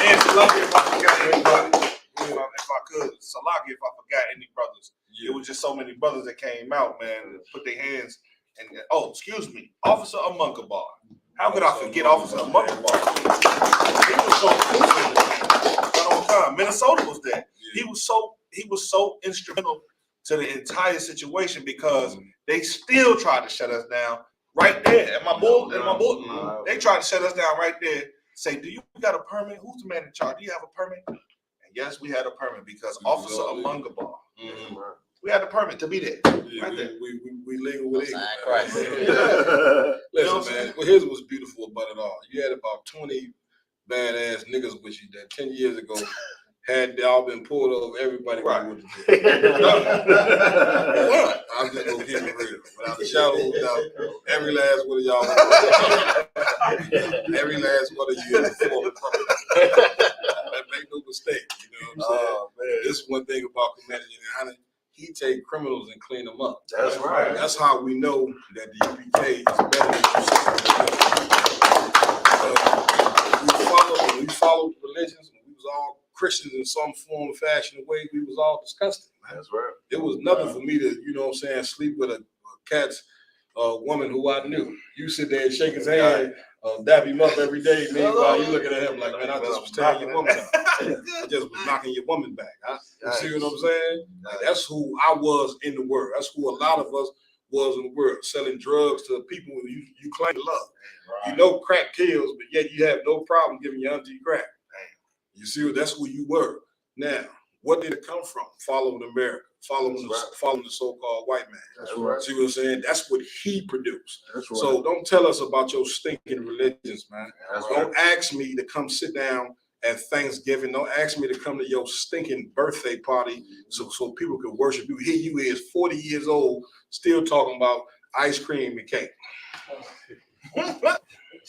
I: And Salaki, if I forgot anybody, if I could, Salaki, if I forgot any brothers.
H: Yeah.
I: It was just so many brothers that came out, man, and put their hands. And oh, excuse me, Officer Amunkabar. How could I forget Officer Amunkabar? He was so cool on time. Minnesota was there. Yeah. He was so instrumental to the entire situation because they still tried to shut us down right there. At my bull, they tried to shut us down right there. Say, do you got a permit? Who's the man in charge? Do you have a permit? And yes, we had a permit because Officer Amungabar. We had a permit to be there.
H: Yeah,
I: right there.
H: We legal with it.
K: Right.
H: Listen, man. Well, here's what's beautiful about it all. You had about 20 badass niggas with you that 10 years ago had they all been pulled over. Everybody
I: right.
H: would have been. I'm just gonna keep it real. Without a shadow of a doubt, every last one of y'all, every last one of you in the form of make no mistake. You know what I'm saying? This is one thing about Commander GEN.YAHANNA. He take criminals and clean them up.
J: That's right.
H: That's how we know that the UPK is better than we followed religions, and we was all Christians in some form or fashion, the way we was all disgusting. Man.
J: That's right.
H: It was nothing for me to, you know what I'm saying, sleep with a cat's woman who I knew. You sit there and shake his hand, dap him up every day, meanwhile you looking at him like, man, I just was tearing your woman down. I just was knocking your woman back. You see what I'm saying? Like, that's who I was in the world. That's who a lot of us was in the world, selling drugs to people you claim to love. Right. You know crack kills, but yet you have no problem giving your auntie crack. You see, that's who you were. Now, what did it come from? Following America, following the so-called white man.
J: That's right.
H: See what I'm saying? That's what he produced.
J: That's right.
H: So don't tell us about your stinking religions, man.
J: That's
H: don't ask me to come sit down at Thanksgiving. Don't ask me to come to your stinking birthday party so people can worship you. Here you is, 40 years old, still talking about ice cream and cake.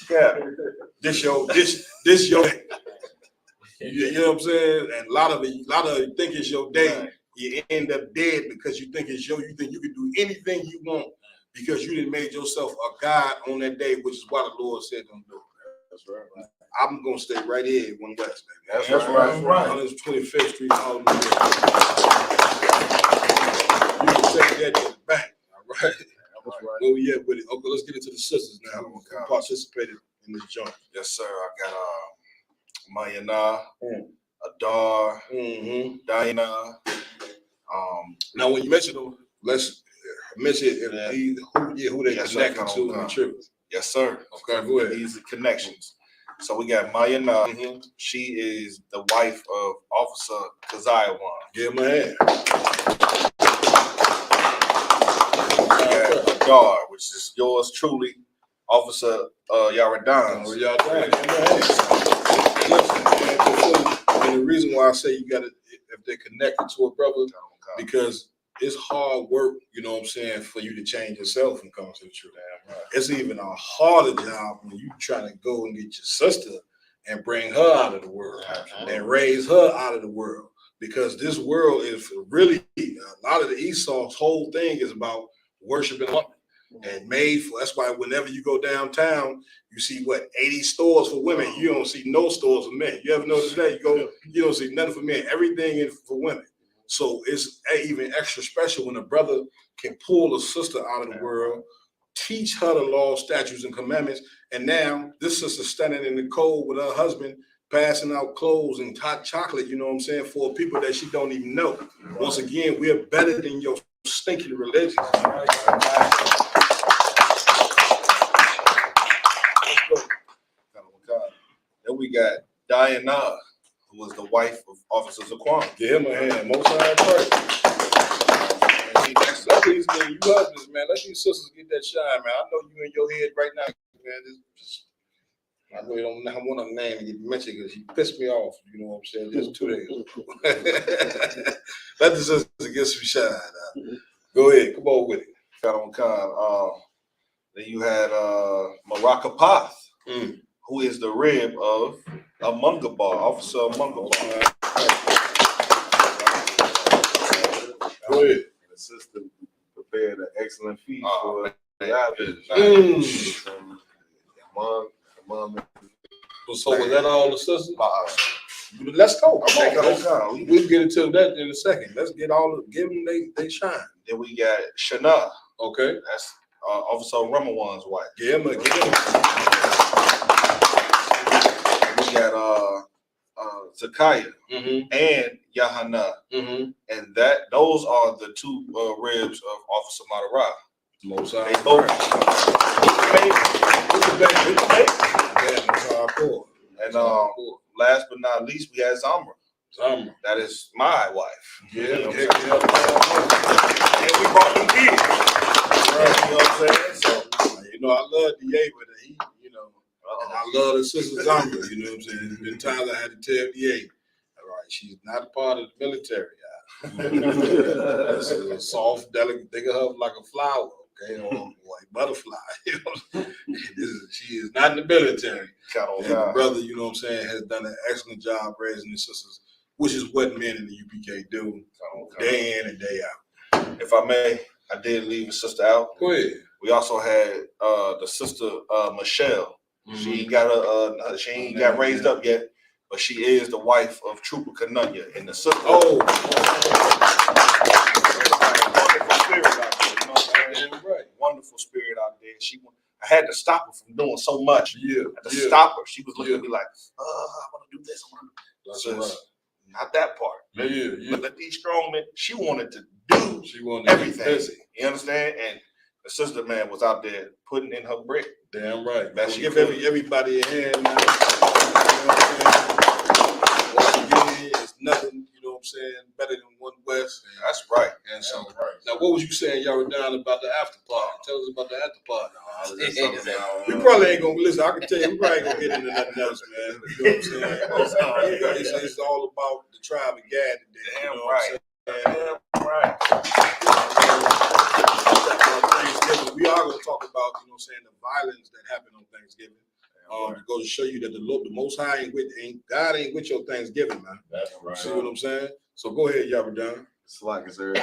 H: Yeah, this your. You know what I'm saying? And a lot of it think it's your day. Right. You end up dead because you think it's you think you can do anything you want because you didn't made yourself a God on that day, which is why the Lord said don't do it. That's right. I'm gonna stay right here in One West, baby. That's right. 125th Street, all the way. You can take that to the bank. All right. That's right. Where we at with it? Okay, let's get into the sisters now. Who participated in this joint?
I: Yes, sir. I got Mayana, Adar, Diana.
H: Now, when you mention them, let's mention who they connected to in the truth.
I: Yes, sir.
H: Okay, go ahead.
I: These are connections. So we got Mayana. She is the wife of Officer Keziah Wan.
H: Give him a hand.
I: We got Adar, which is yours truly, Officer Yaradan.
H: And the reason why I say you gotta, if they're connected to a brother, because it's hard work, you know what I'm saying, for you to change yourself and come to the truth. Right. It's even a harder job when you trying to go and get your sister and bring her out of the world and raise her out of the world. Because this world is really, a lot of the Esau's whole thing is about worshiping women. And made for, that's why whenever you go downtown, you see 80 stores for women. You don't see no stores for men. You ever notice that? You don't see nothing for men. Everything is for women. So it's even extra special when a brother can pull a sister out of the world, teach her the law, statutes, and commandments. And now this sister standing in the cold with her husband, passing out clothes and hot chocolate, you know what I'm saying, for people that she don't even know. Right. Once again, we're better than your stinking religion.
I: Then we got Diana, who was the wife of Officer Zaquan.
H: Give him a hand. Most time first. Let these you husbands, man. Let these sisters get that shine, man. I know you in your head right now man, just I really don't want a name to get mentioned because he pissed me off. You know what I'm saying? Just 2 days ago. Let the sister get some shine. Go ahead, come on with it.
I: Got on Khan. Then you had Maraka Path, who is the rib of Amungabar, Officer Amungabar.
J: Go ahead. The sister prepared an excellent feast for the mom.
H: So was that all the sisters? Let's go. Come on. We'll get into that in a second. Let's get give them they shine.
I: Then we got Shana.
H: Okay.
I: That's Officer Ramawan's wife.
H: Give him.
I: We got Zakaya and Yahanna. And those are the two ribs of Officer Madara.
H: Most
I: they both. And last but not least, we had Zamra. That is my wife.
H: Yeah.
I: And we brought them kids. Right. You know what I'm saying? So,
H: I love DA, but he, and I love the sister Zamra. You know what I'm saying? There's been times I had to tell DA, all right, she's not a part of the military. This is a soft, delicate, think of her like a flower. Okay, or like butterfly. She is not in the military. And the brother, you know what I'm saying, has done an excellent job raising his sisters, which is what men in the UPK do day in and day out.
I: If I may, I did leave a sister out.
H: Go ahead.
I: We also had the sister Michelle. She ain't got she ain't got raised up yet, but she is the wife of Trooper Kanunya and the sister. Wonderful spirit out there. I had to stop her from doing so much.
H: Yeah.
I: I had to stop her. She was looking at me like, I want to do this.
H: That's right.
I: Not that part.
H: Yeah.
I: But these strong men, she wanted to do everything. You understand? And the sister man was out there putting in her brick.
H: Damn right.
I: That
H: she
I: she
H: give
I: could.
H: everybody a hand now. You know what I'm saying? What she did is nothing, you know what I'm saying, better than One West.
I: That's right.
H: And so, now what was you saying, y'all were down about the after party? Tell us about the after party. We probably ain't gonna listen. I can tell you, we probably ain't gonna get into nothing else, man. You know what I'm saying? It's all about the tribe of Gad today.
I: Damn
H: right.
I: Damn right.
H: Thanksgiving. We are gonna talk about, you know what I'm saying, the violence that happened on Thanksgiving. To go to show you that the Most High God ain't with your Thanksgiving, man.
J: That's right.
H: See what I'm saying? So go ahead, Yabadan.
J: It's like sir,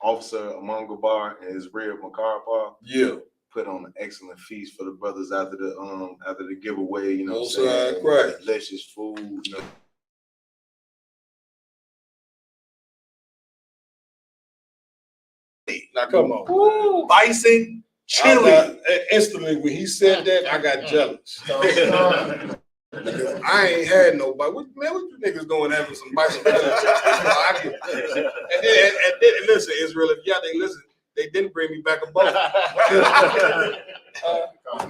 J: Officer Amungabar and his rib Makarapar.
H: Yeah.
J: Put on an excellent feast for the brothers after the giveaway. You know
H: Most
J: what I'm saying?
H: Right.
J: Delicious food. You know.
H: Now come on.
I: Ooh, bison chili.
H: Instantly when he said that, I got jealous. Because I ain't had nobody. What you niggas doing having some bison chili? And then listen, Israel, if y'all they listen, they didn't bring me back a boat.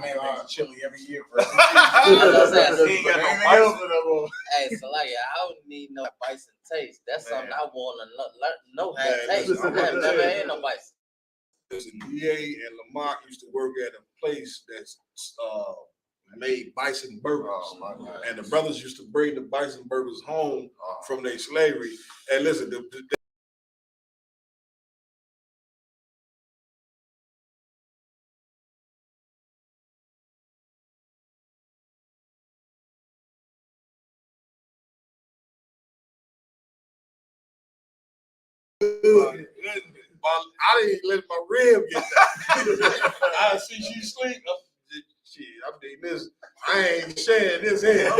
L: Man makes chili every year.
K: Hey, so like, I don't need no bison taste. That's something I want to know how to taste. I have never had no bison.
H: Listen, DA and Lamont used to work at a place that's made bison burgers. And the brothers used to bring the bison burgers home from their slavery. And listen, I didn't let my rib get that. I see she sleep. Shit, I mean this. I ain't sharing this here.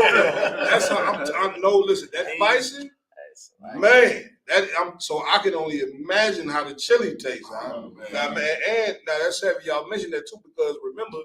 H: That's how I'm no. Listen, that bison, man. So I can only imagine how the chili tastes. Now, man, and now that's heavy. Y'all mentioned that too because remember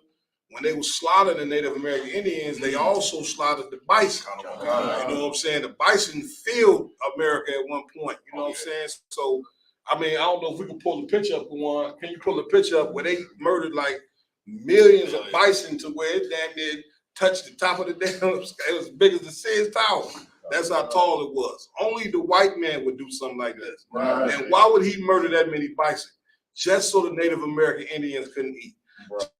H: when they were slaughtering the Native American Indians, they also slaughtered the bison. You know what I'm saying? The bison filled America at one point. You know what I'm saying? So. I mean, I don't know if we can pull the picture up, Juan. Can you pull the picture up where they murdered like millions of bison to where it damn near touched the top of the damn, it was as big as the Sears Tower. That's how tall it was. Only the white man would do something like this. Right. And why would he murder that many bison? Just so the Native American Indians couldn't eat.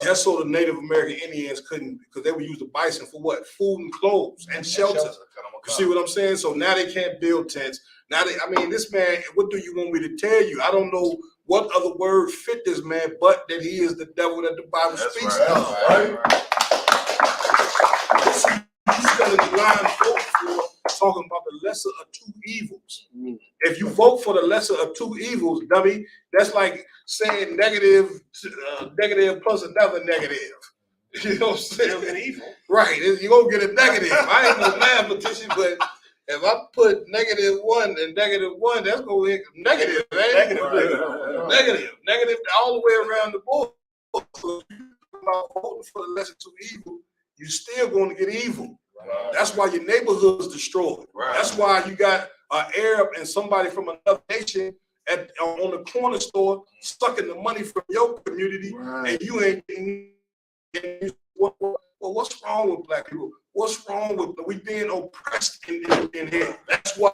H: just so the Native American Indians couldn't, because they would use the bison for what? Food and clothes and shelter. You see what I'm saying? So now they can't build tents. Now this man, what do you want me to tell you? I don't know what other word fit this man, but that he is the devil that the Bible speaks of. Right? He's telling the line vote for talking about the lesser of two evils. If you vote for the lesser of two evils, dummy, that's like saying negative plus another negative. You know what I'm saying? An evil. Right. You're going to get a negative. I ain't no mathematician, but if I put -1 and -1, that's going to be negative, man. Negative all the way around the board. So if you're about voting for the lesser two evil, you're still going to get evil. Right. That's why your neighborhood's destroyed. Right. That's why you got an Arab and somebody from another nation on the corner store sucking the money from your community, and you ain't getting. Well, what's wrong with black people? What's wrong with we being oppressed in here? That's why.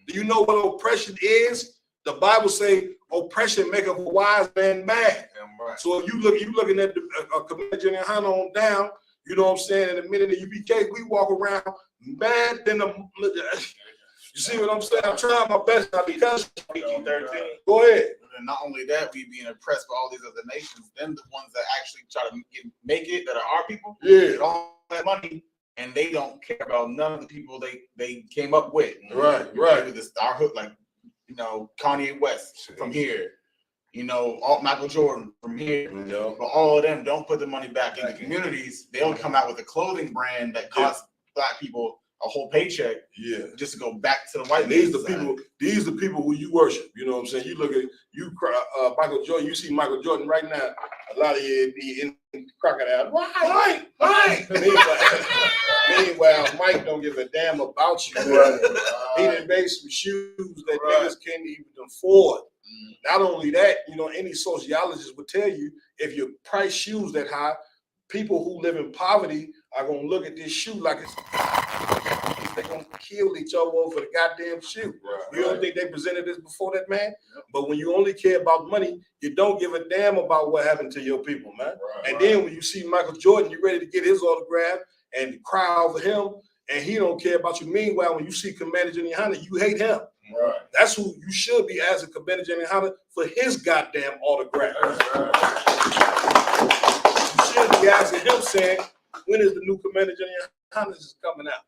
H: Do you know what oppression is? The Bible say oppression make a wise man mad. Right. So if you looking at the Commander GEN.YAHANNA on down, you know what I'm saying? In a minute of UPK, we walk around mad than a. You see what I'm saying? I'm trying my best now because 13. Go ahead.
L: And not only that, we being oppressed by all these other nations, then the ones that actually try to make it, that are our people, get all that money, and they don't care about none of the people they came up with.
H: Right.
L: This, our hood, like, Kanye West from here, Michael Jordan from here. But all of them don't put the money back in the communities. They don't come out with a clothing brand that costs black people a whole paycheck, just to go back to the white.
H: These the people who you worship. You know what I'm saying? You look at Michael Jordan. You see Michael Jordan right now. A lot of you be in crocodile. Right. Meanwhile, Mike don't give a damn about you. He done made some shoes that niggas can't even afford. Not only that, any sociologist would tell you if you price shoes that high, people who live in poverty are gonna look at this shoe like it's. They're gonna kill each other over the goddamn shoe. You don't think they presented this before that, man? But when you only care about money, you don't give a damn about what happened to your people, man. And then when you see Michael Jordan, you're ready to get his autograph and cry over him, and he don't care about you. Meanwhile, when you see Commander GEN.YAHANNA, you hate him. That's who you should be asking Commander GEN.YAHANNA for his goddamn autograph. You should be asking him saying, when is the new Commander GEN.YAHANNA is coming out?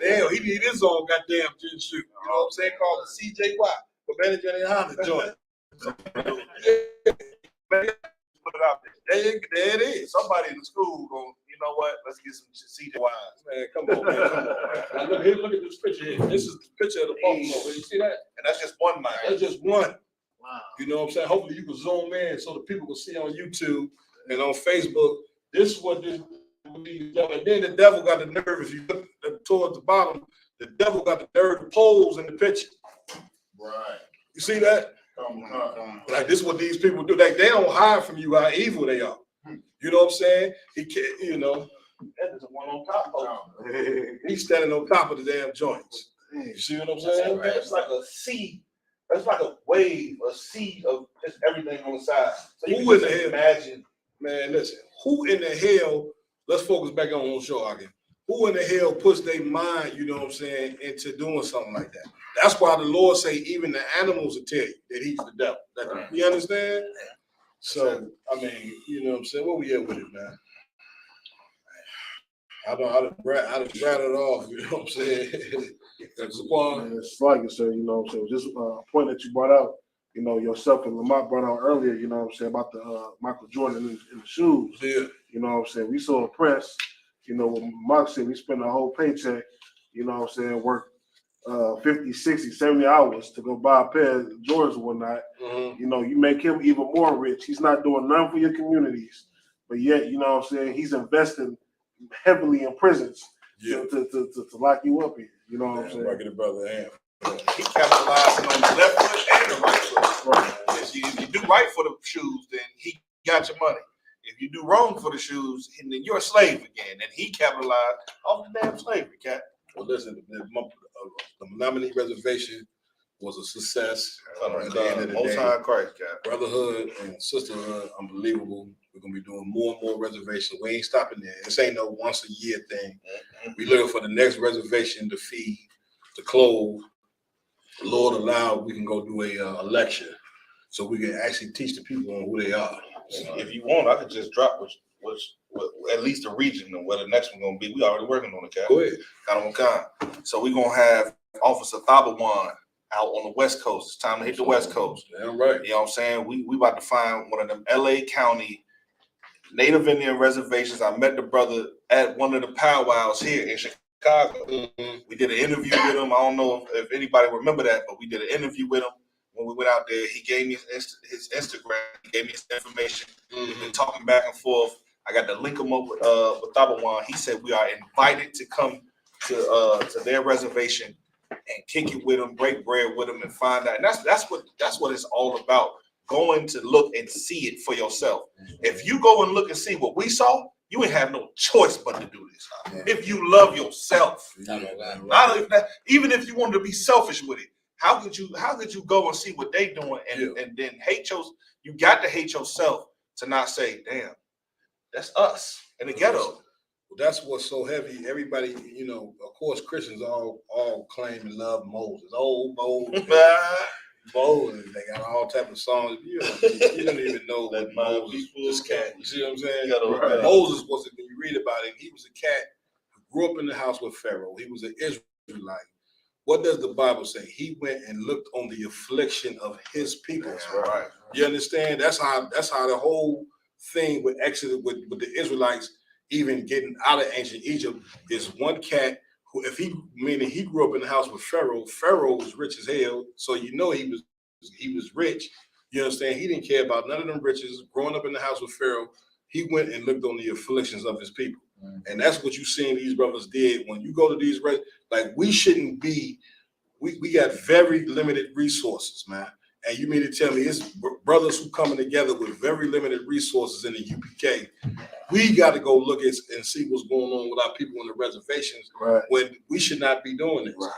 H: Hell, he need his own goddamn gin shoe. You know what I'm saying? Called the CJY, Commander GEN.YAHANNA joint. Put it out there. There it is. Somebody in the school going, you know what? Let's get some CJYs. Man, come on, man. Now look at this picture here. This is the picture of the buffalo. You see that? And that's just one man. That's just one. Wow. You know what I'm saying? Hopefully you can zoom in so the people can see on YouTube and on Facebook. This is what this. And then the devil got the nerve. If you look towards the bottom, the devil got the nerve to pose in the picture. Right. You see that? Like this is what these people do. Like they don't hide from you how evil they are. You know what I'm saying? He can't. That is the one on top of him. He's standing on top of the damn joints. You see what I'm saying? Right. It's like a sea. That's like a wave, a sea of just everything on the side. So you can just imagine, man, listen, who in the hell, let's focus back on show again. Who in the hell puts their mind, you know what I'm saying, into doing something like that? That's why the Lord say even the animals will tell you that he's the devil. You understand? So, I mean, you know what I'm saying? Where we at with it, man? I'd have rattled it off, you know what I'm saying?
M: It's like you said, you know what I'm saying? Just a point that you brought out, yourself and Lamont brought out earlier, you know what I'm saying, about the Michael Jordan in the shoes.
H: Yeah.
M: You know what I'm saying? We saw a press, what Mark said, we spent a whole paycheck, you know what I'm saying, work 50, 60, 70 hours to go buy a pair of Jordans or whatnot. You make him even more rich. He's not doing nothing for your communities, but yet, you know what I'm saying, he's investing heavily in prisons to lock you up here. You know what I'm saying?
H: Get a brother hand.
C: He capitalizing on the left foot and the right foot. Right. If you do right for the shoes, then he got your money. If you do wrong for the shoes, then you're a slave again. And he capitalized off the damn slavery, cat.
H: Well, listen, the Menominee Reservation
N: was a success.
I: At the end of the Most High Christ, God.
N: Brotherhood and sisterhood, unbelievable. We're gonna be doing more and more reservations. We ain't stopping there. This ain't no once a year thing. We looking for the next reservation to feed, to close. The Lord allowed we can go do a lecture, so we can actually teach the people on who they are.
I: If you want, I could just drop which at least the region and where the next one gonna be. We already working on it, Cap.
N: Go ahead.
I: Kind. So we gonna have Officer Thabawan out on the West Coast. It's time to hit the West Coast.
N: Damn right.
I: You know what I'm saying? We about to find one of them LA County Native Indian reservations. I met the brother at one of the powwows here in Chicago. We did an interview with him. I don't know if anybody remember that, but we did an interview with him when we went out there. He gave me his Instagram. He gave me his information. We've been talking back and forth. I got to link him up with Thabawan. He said we are invited to come to their reservation and kick it with them, break bread with them, and find out. And that's what it's all about. Going to look and see it for yourself. If you go and look and see what we saw, you ain't have no choice but to do this. If you love yourself, even if you wanted to be selfish with it, how could you go and see what they doing and then hate you got to hate yourself to not say, damn, that's us in the ghetto.
N: Well, that's what's so heavy. Everybody, of course, Christians all claim and love Moses. Oh, Moses. Moses, they got all type of songs. You don't even know that Moses, this cat. You see what I'm saying? Right. Moses was, when you read about him, he was a cat who grew up in the house with Pharaoh. He was an Israelite. What does the Bible say? He went and looked on the affliction of his people.
I: That's right.
N: You understand? That's how the whole thing with Exodus, with the Israelites even getting out of ancient Egypt, is one cat who, he grew up in the house with Pharaoh. Pharaoh was rich as hell, so he was rich. You understand? He didn't care about none of them riches. Growing up in the house with Pharaoh, he went and looked on the afflictions of his people. And that's what you seeing these brothers did. When you go to these, like, we shouldn't be, we got very limited resources, man. And you mean to tell me it's brothers who coming together with very limited resources in the UPK. We got to go look at and see what's going on with our people on the reservations when we should not be doing this. Right.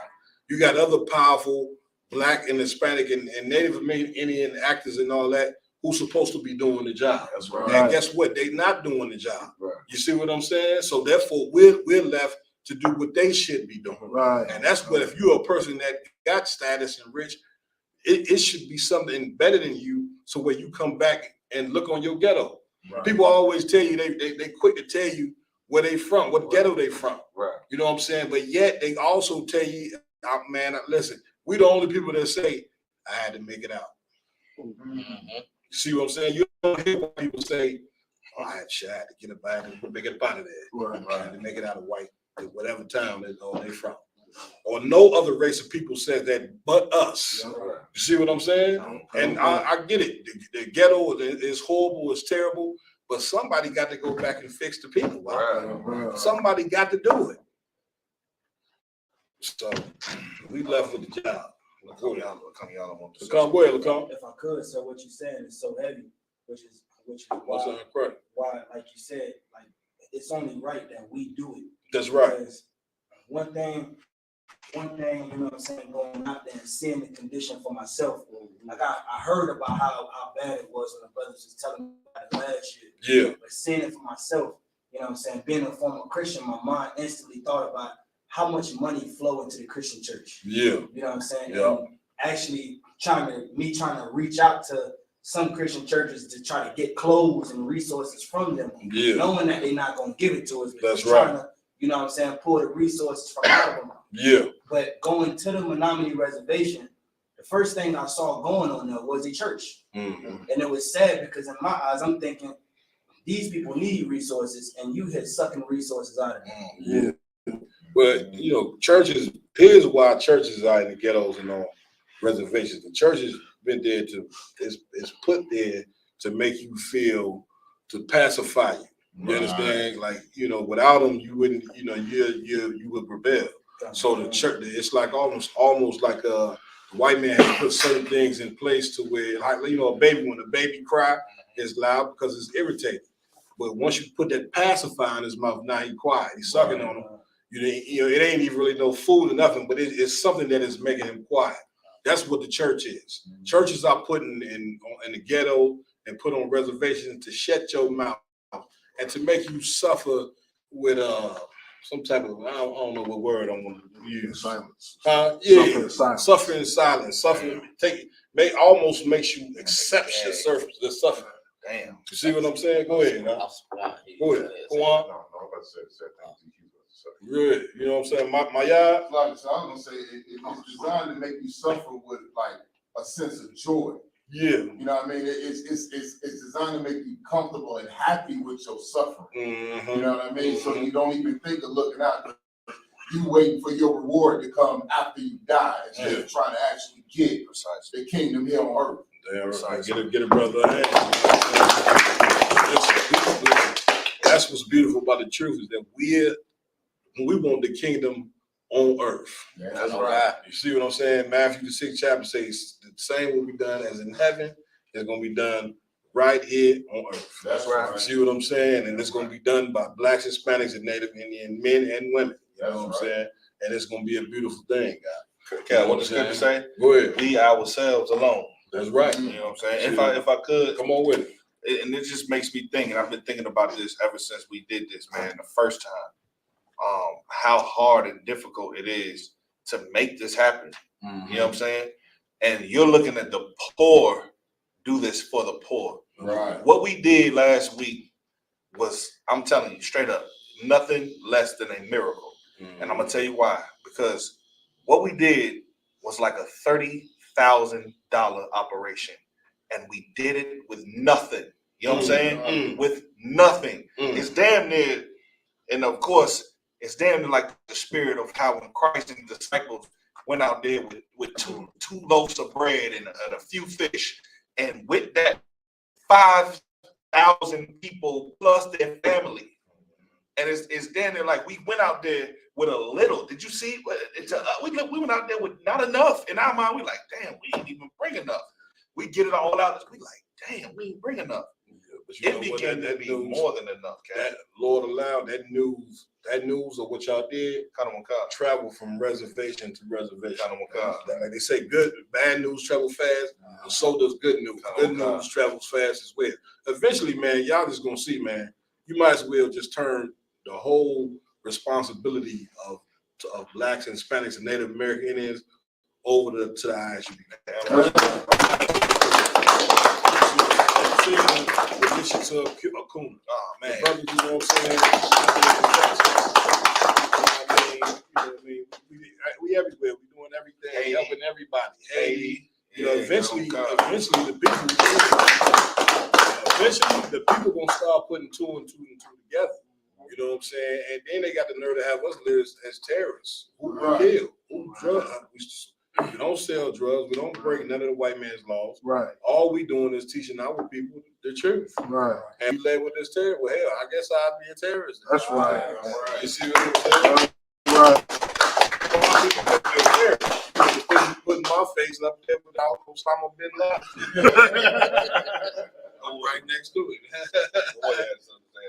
N: You got other powerful Black and Hispanic and Native Indian actors and all that who's supposed to be doing the job.
I: That's right.
N: And guess what? They're not doing the job. Right. You see what I'm saying? So therefore, we're left to do what they should be doing.
M: Right.
N: And that's what, if you're a person that got status and rich, it should be something better than you, so when you come back and look on your ghetto. Right. People always tell you, they quick to tell you where they from, what ghetto they from.
I: Right.
N: You know what I'm saying? But yet they also tell you, man, listen, we the only people that say, I had to make it out. Mm-hmm. You see what I'm saying? You don't hear people say, oh, I had to get it back and make it out of there. Right. I had to make it out of white, whatever town they from. Or no other race of people says that but us. Right. You see what I'm saying? And I get it. The ghetto is horrible, it's terrible, but somebody got to go back and fix the people. Right. Somebody got to do it. So we left with the job. Go ahead, Lacombe.
O: If I could, so what you're saying is so heavy, which is why, like you said, like, it's only right that we do it.
N: That's right.
O: Because one thing, you know what I'm saying, going out there and seeing the condition for myself. Like I heard about how bad it was when the brothers was telling me about it last year.
N: Yeah.
O: But seeing it for myself, you know what I'm saying, being a former Christian, my mind instantly thought about how much money flow into the Christian church.
N: Yeah.
O: You know what I'm saying?
N: Yeah.
O: And actually trying to reach out to some Christian churches to try to get clothes and resources from them, knowing that they're not going to give it to us. But
N: that's right.
O: Trying to, you know what I'm saying, pull the resources from out of them.
N: Yeah.
O: But going to the Menominee Reservation, the first thing I saw going on there was a church. Mm-hmm. And it was sad because in my eyes, I'm thinking, these people need resources and you had sucking resources out of them.
N: Yeah. But, churches, here's why churches are in the ghettos and on reservations. The church has been there it's put there to make you feel, to pacify you. You understand? Like, without them, you wouldn't, you would rebel. So the church, it's like almost like the white man has put certain things in place to where, like, a baby, when a baby cry, it's loud because it's irritating. But once you put that pacifier in his mouth, now he's quiet. He's sucking on him. It ain't even really no food or nothing, but it's something that is making him quiet. That's what the church is. Churches are putting in the ghetto and put on reservations to shut your mouth and to make you suffer with some type of, I don't know what word I'm going to use.
M: Silence.
N: Suffering in silence. Almost makes you accept the suffering.
I: Damn.
N: You see what I'm saying? Go ahead. Go ahead. Go on.
J: No, I'm about to say the same thing.
N: Good. You know what I'm saying? My yard.
J: So I was gonna say it's designed to make you suffer with like a sense of joy.
N: Yeah.
J: You know what I mean? It's designed to make you comfortable and happy with your suffering.
N: Mm-hmm.
J: You know what I mean? So you don't even think of looking out. You waiting for your reward to come after you die instead of trying to actually get the kingdom here on earth.
N: Damn right. Get a brother. That's what's beautiful about the truth is that we want the kingdom on earth.
J: Yeah, that's right.
N: You see what I'm saying? Matthew the 6th chapter says the same will be done as in heaven. It's going to be done right here on earth.
J: That's right.
N: You see what I'm saying? And it's going to be done by blacks, Hispanics, and Native Indian men and women. You know what I'm saying? And it's going to be a beautiful thing, guys.
I: Okay, what the scripture say?
N: Go ahead.
I: Be ourselves alone.
N: That's right.
I: You know what I'm saying? If I could,
N: come on with it.
I: And it just makes me think, and I've been thinking about this ever since we did this, man, the first time. How hard and difficult it is to make this happen. You know what I'm saying? And you're looking at the poor do this for the poor.
N: Right.
I: What we did last week was, I'm telling you straight up, nothing less than a miracle. And I'm gonna tell you why. Because what we did was like a $30,000 operation, and we did it with nothing. You know what I'm saying? With nothing. It's damn near, and of course, it's damn near like the spirit of how when Christ and the disciples went out there with two loaves of bread and a few fish, and with that 5,000 people plus their family. And it's damn near like we went out there with a little. Did you see? We went out there with not enough. In our mind, we like, damn, we ain't even bring enough. We get it all out. We like, damn, we ain't bring enough. It began to be more than enough.
N: That Lord allowed that news of what y'all did, travel from reservation to reservation. Like they say, bad news travel fast, and so does good news. Good news travels fast as well. Eventually, man, y'all just gonna see, man. You might as well just turn the whole responsibility of blacks and Hispanics and Native American Indians over to the ISUP. To Akuna. Oh man, brothers, you know what I'm saying? We everywhere. We doing everything, helping everybody. Haiti, eventually the people gonna start putting two and two together. You know what I'm saying? And then they got the nerve to have us listed as terrorists. Who kill? Who drug? We don't sell drugs. We don't break none of the white man's laws.
M: Right.
N: All we doing is teaching our people the truth.
M: Right.
N: And you label this terror. Well, hell, I guess I'd be a terrorist.
M: That's right.
N: You see what I'm saying?
M: Right.
N: Putting my face up there without Osama bin Laden. I'm right next to it.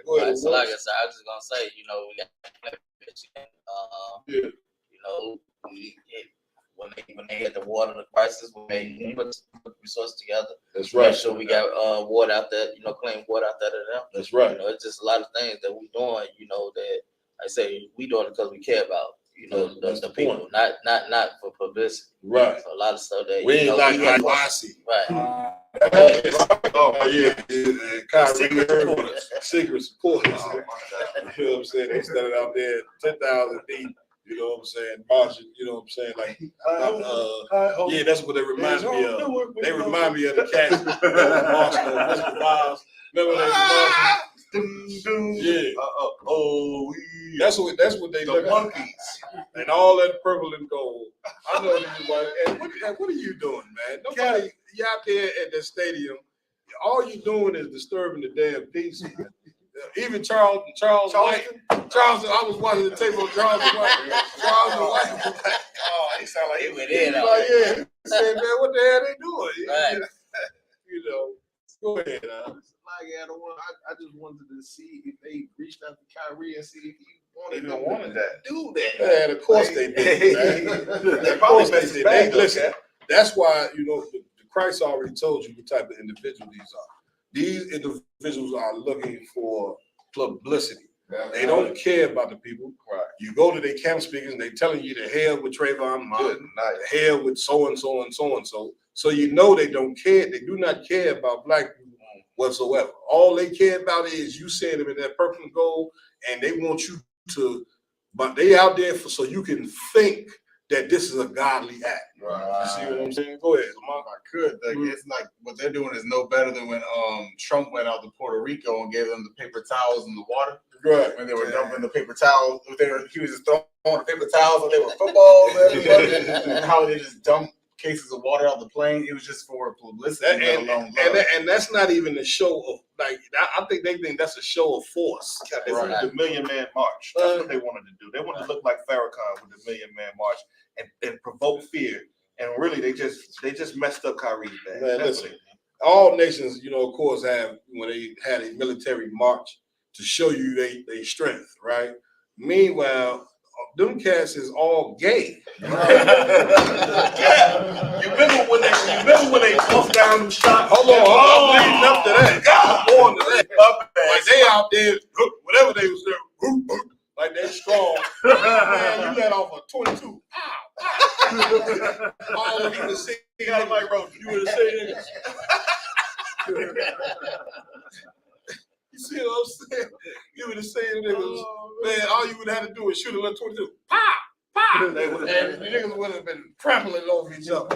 K: Go ahead. So like I said, I was just gonna say, when they had the water crisis, when they put resources together.
N: That's right.
K: Make sure we got water out there, clean water out there to them.
N: That's right.
K: It's just a lot of things that we doing, that I say we doing it because we care about, the people, not for publicity.
N: Right.
K: So a lot of stuff that
N: we ain't like IYC.
K: Right.
N: Oh yeah, secret supporters. You know what I'm saying? They standing out there 10,000 deep. You know what I'm saying? Marching, you know what I'm saying? Like, yeah, that's what they remind me of. They remind me of the cats marching on Mr. Miles. Remember they marching? Yeah. That's what they look like. And all that purple and gold. I know these white. And what are you doing, man? Nobody, you out there at the stadium. All you doing is disturbing the damn peace. Even Charles White. I was watching the tape on Charles White. Charles White.
K: Oh, he sound like he went in.
N: Like, yeah. He said, man, what the hell they doing? Right. Go ahead.
J: I just wanted to see if they reached out to Kyrie and see if he wanted
I: that.
J: Do that.
N: Man, of course they did. Man. Of course they did. Listen, That's why, you know, Christ already told you what type of individual these are. These individuals are looking for publicity. They don't care about the people.
I: Right.
N: You go to their camp speakers and they telling you to hell with Trayvon Martin, to hell with so and so and so and so. So you know they don't care. They do not care about black people whatsoever. All they care about is you seeing them in that purple and gold, and they want you to, but they out there for so you can think that this is a godly act.
L: Right.
N: You see what I'm saying? Go ahead, Lamar.
L: I could. It's like what they're doing is no better than when Trump went out to Puerto Rico and gave them the paper towels and the water.
N: Right.
L: When they were dumping the paper towels, he was just throwing the paper towels and they were footballs and how they just dumped cases of water out the plane. It was just for publicity,
N: and that's not even a show of like. I think they think that's a show of force.
I: They wanted the Million Man March. That's what they wanted to do. They wanted to look like Farrakhan with the Million Man March and provoke fear. And really, they just messed up Kyrie's bag.
N: Man, listen, all nations, you know, of course, have when they had a military march to show you they strength, right? Meanwhile, them cats is all gay.
I: Yeah. You remember when they buffed down them shots?
N: Hold on, leading up to that. I'm on to that. Like they out there, whatever they was there, like they strong. Man, you let off a 22. All of you was singing out of my road. You would have said You see what I'm saying? You would have said niggas, man, all you would have to do is shoot a little 22. Pow! Pow! And the niggas would have been trampling over each other.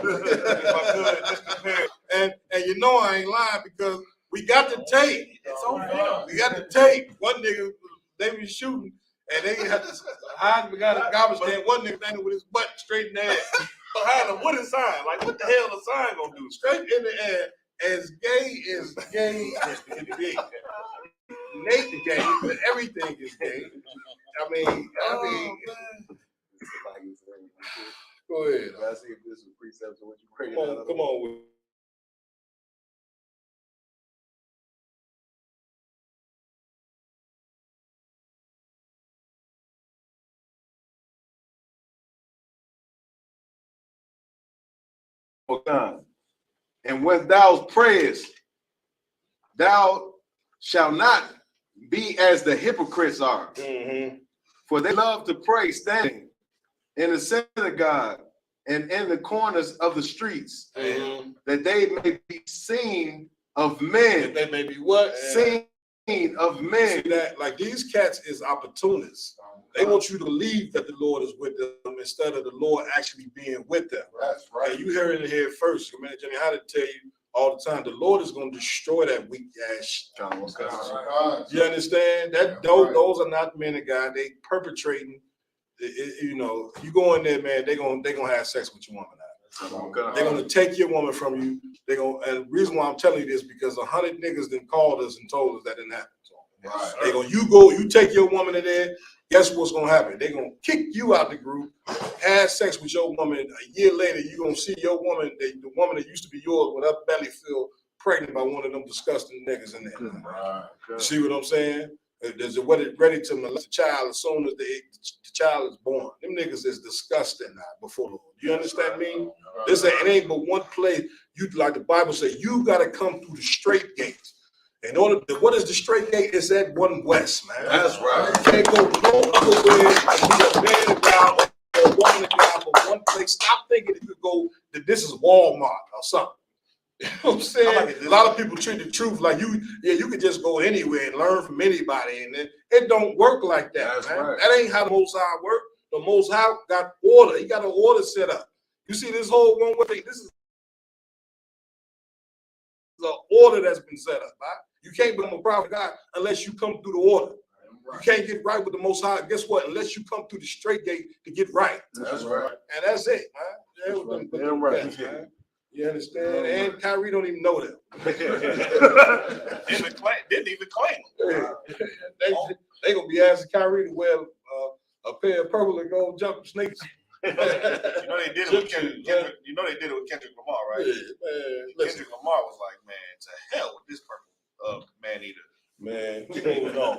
N: and you know I ain't lying because we got the tape. It's on film. We got the tape. One nigga, they was shooting and they had to hide the guy in the garbage can. One nigga standing with his butt straight in the air.
I: Behind him, what is sign? Like, what the hell is sign gonna do?
N: Straight in the air. As gay as gay can be. Nate the gay, but everything is gay. I mean, go ahead.
J: Let's see if this is precepts or what you created.
N: Come on.
J: And when thou prayest, thou shalt not be as the hypocrites are. For they love to pray standing in the synagogue and in the corners of the streets, that they may be seen of men.
N: That they may be what?
J: Seen of men.
N: See that? Like these cats is opportunists. They want you to believe that the Lord is with them instead of the Lord actually being with them.
J: That's right.
N: And you heard it here first. Man, GEN.YAHANNA tell you all the time, the Lord is going to destroy that weak ass. You understand? Those are not men of God. They perpetrating. You know, you go in there, man. They gonna have sex with your woman. They're gonna take your woman from you. And the reason why I'm telling you this because 100 niggas then called us and told us that didn't happen. So you take your woman in there. Guess what's gonna happen? They're gonna kick you out the group, have sex with your woman. A year later, you're gonna see your woman, the woman that used to be yours, with her belly filled pregnant by one of them disgusting niggas in there. You see what I'm saying? There's a ready to molest the child as soon as the child is born. Them niggas is disgusting now before the Lord. You understand me? It ain't but one place. You like the Bible say, you gotta come through the straight gate. In order to, what is the straight gate? It's at 1 West, man.
I: That's right.
N: You can't go no other way and be a man guy or a woman guy for one place. Stop thinking that you go that this is Walmart or something. You know what I'm saying? A lot of people treat the truth like you could just go anywhere and learn from anybody, and it don't work like that.
J: That's
N: man.
J: right.
N: That ain't how the Most High work. The Most High got order. He got an order set up. You see this whole one way. This is the order that's been set up. Right? You can't become a prophet of God unless you come through the order. You can't get right with the Most High. Guess what? Unless you come through the straight gate to get right.
J: That's right.
N: And that's it, man.
J: Damn right.
N: Man. You understand? And Kyrie don't even know them.
I: Didn't even claim them.
N: They gonna be asking Kyrie to wear a pair of purple and gold jump sneakers.
I: You know they did it with Kendrick. You know they did it with Kendrick Lamar, right?
N: Yeah, man.
I: Kendrick Lamar was like, man, to hell with this purple man eater.
N: Man, moving on.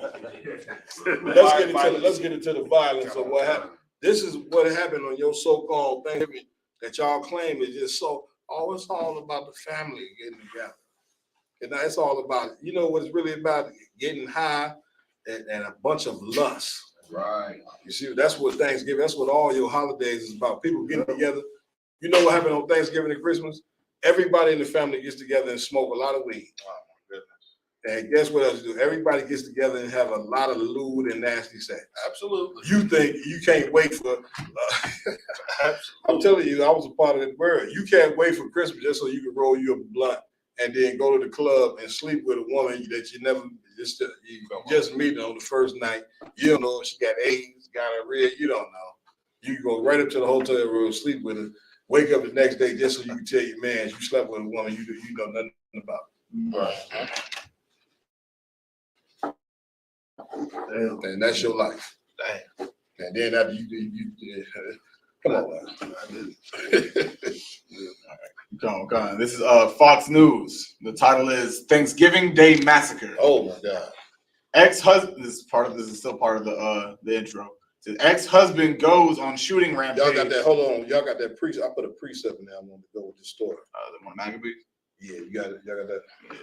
N: Let's get into the violence of what happened. This is what happened on your so-called Thanksgiving. that y'all claim is just so. Oh, it's all about the family getting together. And now it's all about, you know what it's really about? Getting high and a bunch of lust.
H: Right.
N: You see, that's what Thanksgiving, that's what all your holidays is about. People getting together. You know what happened on Thanksgiving and Christmas? Everybody in the family gets together and smoke a lot of weed.
H: Oh my goodness.
N: And guess what else you do? Everybody gets together and have a lot of lewd and nasty sex.
H: Absolutely.
N: You think you can't wait for, I'm telling you, I was a part of that bird. You can't wait for Christmas just so you can roll you a blunt and then go to the club and sleep with a woman that you never, you just meet on the first night. You don't know if she got AIDS, gonorrhea, you don't know. You go right up to the hotel room, sleep with her, wake up the next day just so you can tell your man you slept with a woman you know nothing about. Right. Damn. And that's your life. Damn. And then after you come on, man.
L: Come on. This is Fox News. The title is Thanksgiving Day Massacre.
N: Oh my God.
L: Ex-husband. This is still part of the intro. It says ex-husband goes on shooting rampage.
N: Y'all got that. Hold on. Y'all got that precept. I put a precept in there. I want to go with the story.
L: The one Maccabees.
N: Yeah, you got it. Y'all got that.
L: Yeah.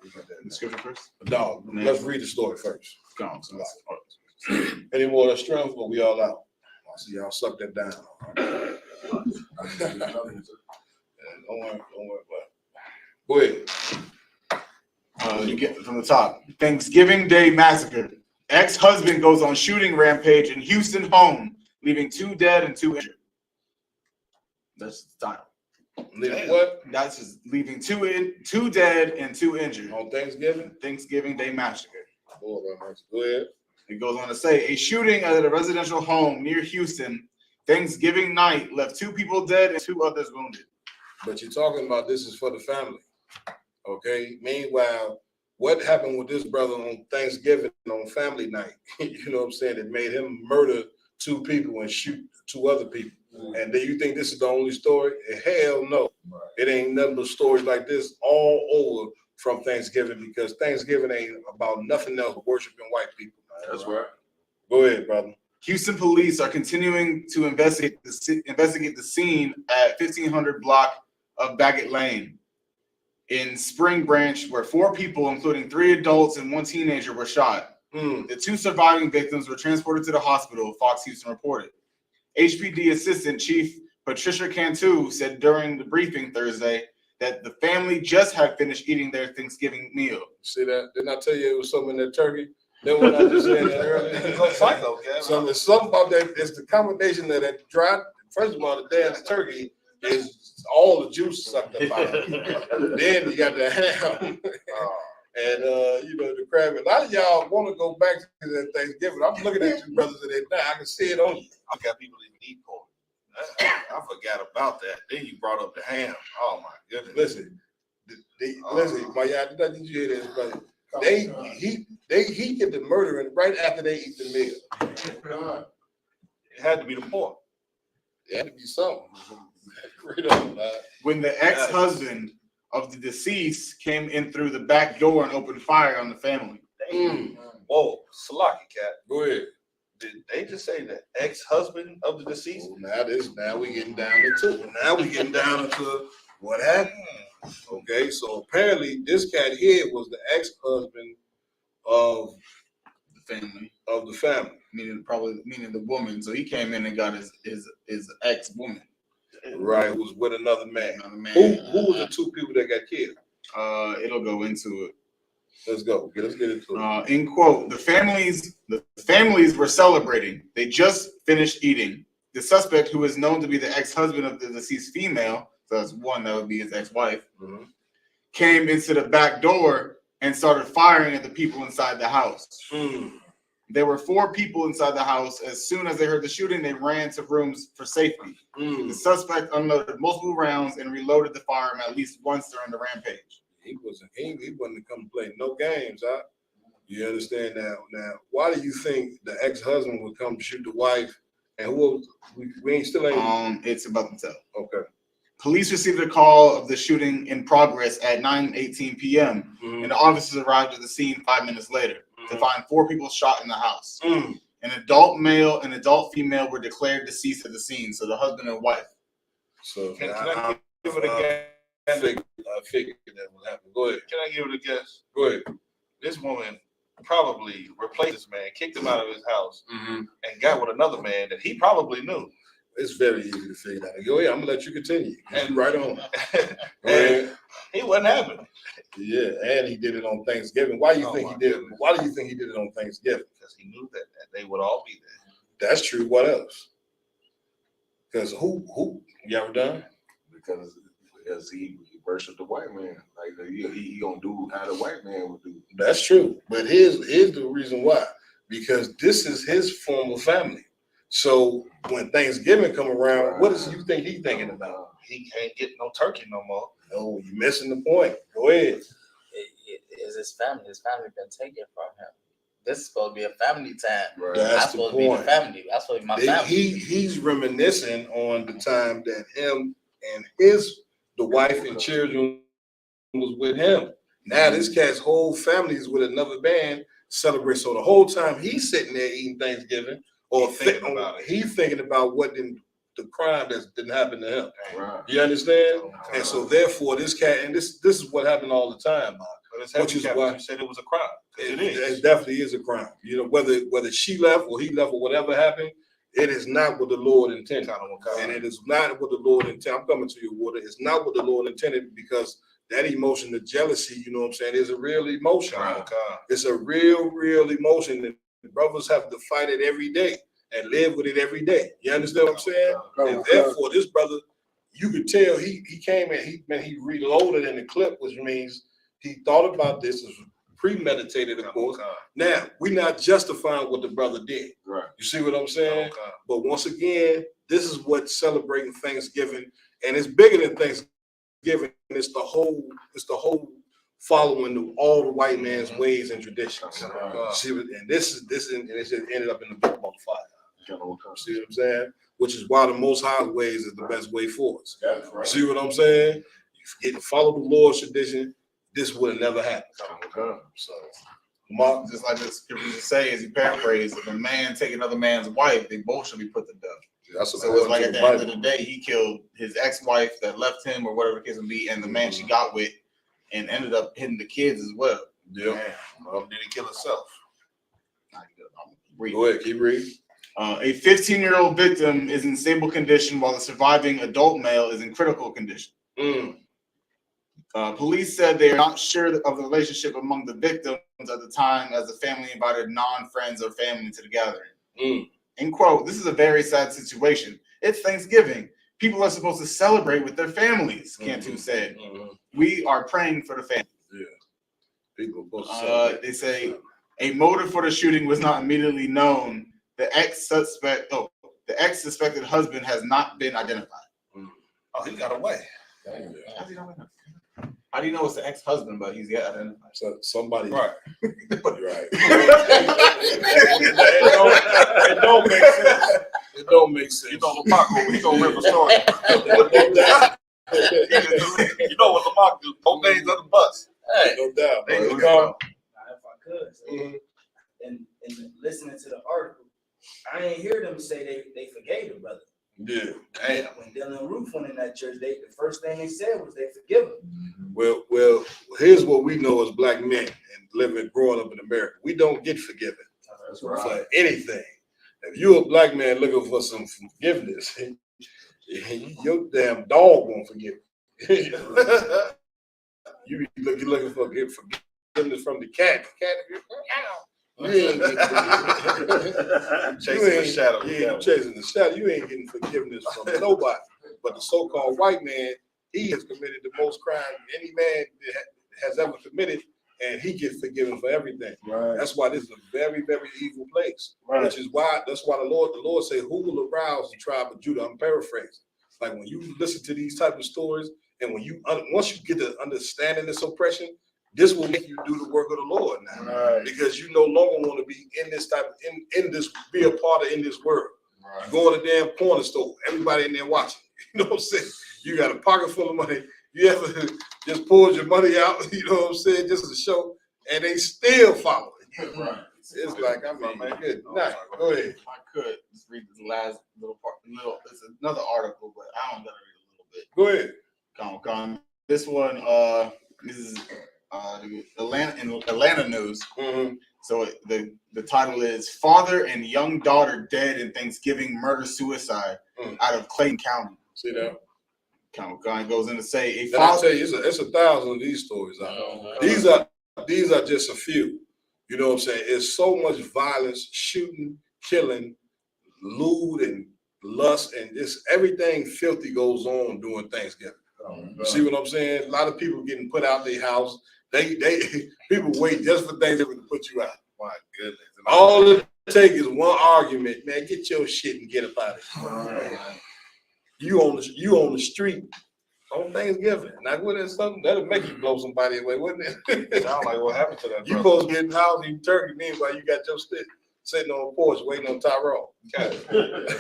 N: You got that.
L: The scripture first.
N: No, let's read the story first.
L: Go on.
N: Any more of strength, or we all out? I see y'all suck that down. Don't worry. Go ahead.
L: You get from the top. Thanksgiving Day Massacre. Ex-husband goes on shooting rampage in Houston home, leaving 2 dead and 2 injured. That's the title.
N: What?
L: That's just leaving 2 dead and 2 injured
N: on Thanksgiving.
L: Thanksgiving Day Massacre.
N: Go ahead.
L: It goes on to say a shooting at a residential home near Houston Thanksgiving night left 2 people dead and 2 others wounded.
N: But you're talking about this is for the family, okay? Meanwhile, what happened with this brother on Thanksgiving on family night? You know what I'm saying? It made him murder 2 people and shoot 2 other people. And do you think this is the only story? Hell no. Right. It ain't nothing but stories like this all over from Thanksgiving, because Thanksgiving ain't about nothing else but worshiping white people.
H: That's right.
N: Go ahead, brother.
L: Houston police are continuing to investigate the scene at 1500 block of Baggett Lane in Spring Branch, where 4 people, including 3 adults and 1 teenager, were shot. The 2 surviving victims were transported to the hospital, Fox Houston reported. HPD Assistant Chief Patricia Cantu said during the briefing Thursday that the family just had finished eating their Thanksgiving meal.
N: See that? Didn't I tell you it was something in that turkey? Then when I just said that earlier, something about that. It's the combination of that dry. First of all, the damn turkey is all the juice sucked up out of it. Then you got the ham and the crab. A lot of y'all want to go back to that Thanksgiving. I'm looking at you brothers in there now. I can see it on you.
I: I got people that eat pork. I forgot about that. Then you brought up the ham. Oh my goodness.
N: Listen, my y'all, did you hear this, brother? He get the murdering right after they eat the meal.
I: It had to be the pork.
N: It had to be something.
L: When the ex-husband of the deceased came in through the back door and opened fire on the family.
I: Whoa, Salaki cat.
N: Go ahead.
I: Did they just say the ex-husband of the deceased?
N: Now we getting down into what happened. Okay, so apparently this cat here was the ex-husband of the family.
L: Meaning the woman. So he came in and got his ex-woman.
N: Right, who was with another man. Who were the 2 people that got killed?
L: It'll go into it.
N: Let's go. Let's get into it.
L: In quote, the families were celebrating. They just finished eating. The suspect, who is known to be the ex-husband of the deceased female, so that's one that would be his ex-wife, came into the back door and started firing at the people inside the house. There were 4 people inside the house. As soon as they heard the shooting, they ran to rooms for safety. The suspect unloaded multiple rounds and reloaded the firearm at least once during the rampage.
N: He wasn't come play no games, huh? You understand now? Now, why do you think the ex-husband would come shoot the wife? And we ain't still ain't.
L: It's about to tell.
N: Okay.
L: Police received a call of the shooting in progress at 9:18 p.m. And the officers arrived at the scene 5 minutes later to find 4 people shot in the house. An adult male and adult female were declared deceased at the scene. So the husband and wife.
N: So
H: Can I give it a guess?
N: I figured that would happen. Go ahead.
H: Can I give it a guess?
N: Go ahead.
H: This woman probably replaced this man, kicked him out of his house,
N: Mm-hmm.
H: and got with another man that he probably knew.
N: It's very easy to figure out. Go ahead. I'm gonna let you continue.
H: And
N: right on.
H: And he wasn't having it.
N: Yeah, and he did it on Thanksgiving. Why do you think he did it? Why do you think he did it on Thanksgiving?
H: Because he knew that they would all be there.
N: That's true. What else? Because who you ever done?
J: Because he worshiped the white man. Like he gonna do how the white man would do.
N: That's true. But here's the reason why. Because this is his form of family. So when Thanksgiving come around, what does you think he thinking about?
H: He can't get no turkey no more.
N: No, you're missing the point. Go ahead.
K: It is his family. His family been taken from him. This is supposed to be a family time.
N: Right. That's the
K: supposed to be
N: point.
K: the family. That's supposed to be my family.
N: He's reminiscing on the time that him and the wife and children was with him. Now this cat's whole family is with another band celebrate. So the whole time he's sitting there eating Thanksgiving, or he's thinking about what the crime that didn't happen to him.
J: Right.
N: You understand? And so therefore this cat, and this is what happened all the time, Mark. Which is why
H: you said it was a crime.
N: It definitely is a crime. You know, whether she left or he left or whatever happened, it is not what the Lord intended. And it is not what the Lord intended. I'm coming to you, Water. It's not what the Lord intended, because that emotion, the jealousy, you know what I'm saying, is a real emotion. It's a real emotion, and brothers have to fight it every day and live with it every day. You understand what I'm saying? And therefore, this brother, you could tell he came in, he reloaded in the clip, which means he thought about this, as premeditated, of course. Now, we're not justifying what the brother did.
J: Right.
N: You see what I'm saying? But once again, this is what celebrating Thanksgiving, and it's bigger than Thanksgiving. It's the whole following all the white man's ways and traditions. See, and this and it just ended up in the book about fire. See what I'm saying? Which is why the Most High ways is the best way for us.
J: Right.
N: See what I'm saying? If you follow the Lord's tradition, this would have never happened. So,
L: Mark, just like the scripture say, as you paraphrase, if a man take another man's wife, they both should be put to death. So it's like at the end of the day, he killed his ex-wife that left him, or whatever the case may be, and the man she got with, and ended up hitting the kids as well.
N: Yeah.
H: Did he kill himself?
N: Go ahead, keep reading.
L: A 15-year-old victim is in stable condition, while the surviving adult male is in critical condition. Police said they are not sure of the relationship among the victims at the time, as the family invited non-friends or family to the gathering. In quote, "This is a very sad situation. It's Thanksgiving. People are supposed to celebrate with their families," Cantu said. "We are praying for the family."
N: Yeah. People
L: they say a motive for the shooting was not immediately known. The ex-suspected husband has not been identified.
H: Oh, he got away.
L: How do you know it's the ex-husband, but he's got identified?
N: So somebody,
H: right?
N: Right. It don't make sense. It don't make sense.
H: You know, Lamar, he gonna rip a story. You know what Lamar do? Both days on the bus.
K: Hey,
N: no doubt.
H: They just
K: if
H: go.
K: I could, and listening to the article, I ain't hear them say they forgave the brother.
N: Yeah.
H: Damn.
K: When Dylan and Ruth went in that church, the first thing they said was they forgive him.
N: Well, here's what we know as black men and growing up in America. We don't get forgiven for anything. If you're a black man looking for some forgiveness, your damn dog won't forgive you. You're looking for forgiveness from the cat. You ain't
H: chasing the shadow.
N: Yeah, you chasing the shadow. You ain't getting forgiveness from nobody. But the so-called white man, he has committed the most crime any man has ever committed, and he gets forgiven for everything.
M: Right.
N: That's why this is a very, very evil place.
M: Right.
N: Which is why the Lord say, "Who will arouse the tribe of Judah?" I'm paraphrasing. Like when you listen to these type of stories, and once you get the understanding this oppression, this will make you do the work of the Lord now, because you no longer want to be in this type in this, be a part of in this world. Right. You go in a damn corner store, everybody in there watching. You know what I'm saying? You got a pocket full of money. You ever just pulled your money out? You know what I'm saying? Just as a show, and they still follow it.
L: Right.
N: It's like, I mean, good night. Go ahead.
L: If I could just read this last little part. It's another article, but I don't gotta read a little bit.
N: Go ahead.
L: Come. This one, this is the Atlanta news.
N: Mm-hmm.
L: So the title is "Father and Young Daughter Dead in Thanksgiving Murder Suicide" out of Clayton County.
N: See that?
L: Kind goes in to say a
N: And I
L: father.
N: tell you, it's 1,000 of these stories out there. These are just a few. You know what I'm saying? It's so much violence, shooting, killing, lewd, and lust, and just everything filthy goes on during Thanksgiving. You see what I'm saying? A lot of people getting put out their house. They people wait just for Thanksgiving to put you out. My goodness. All it takes is one argument, man. Get your shit and get up out of here. You on the street on Thanksgiving. Now, what is something that'll make you blow somebody away, wouldn't it?
I: Sound like what happened to that?
N: You supposed to get in the house eating turkey, meanwhile you got your stick sitting on the porch waiting on Tyrone.
I: Okay.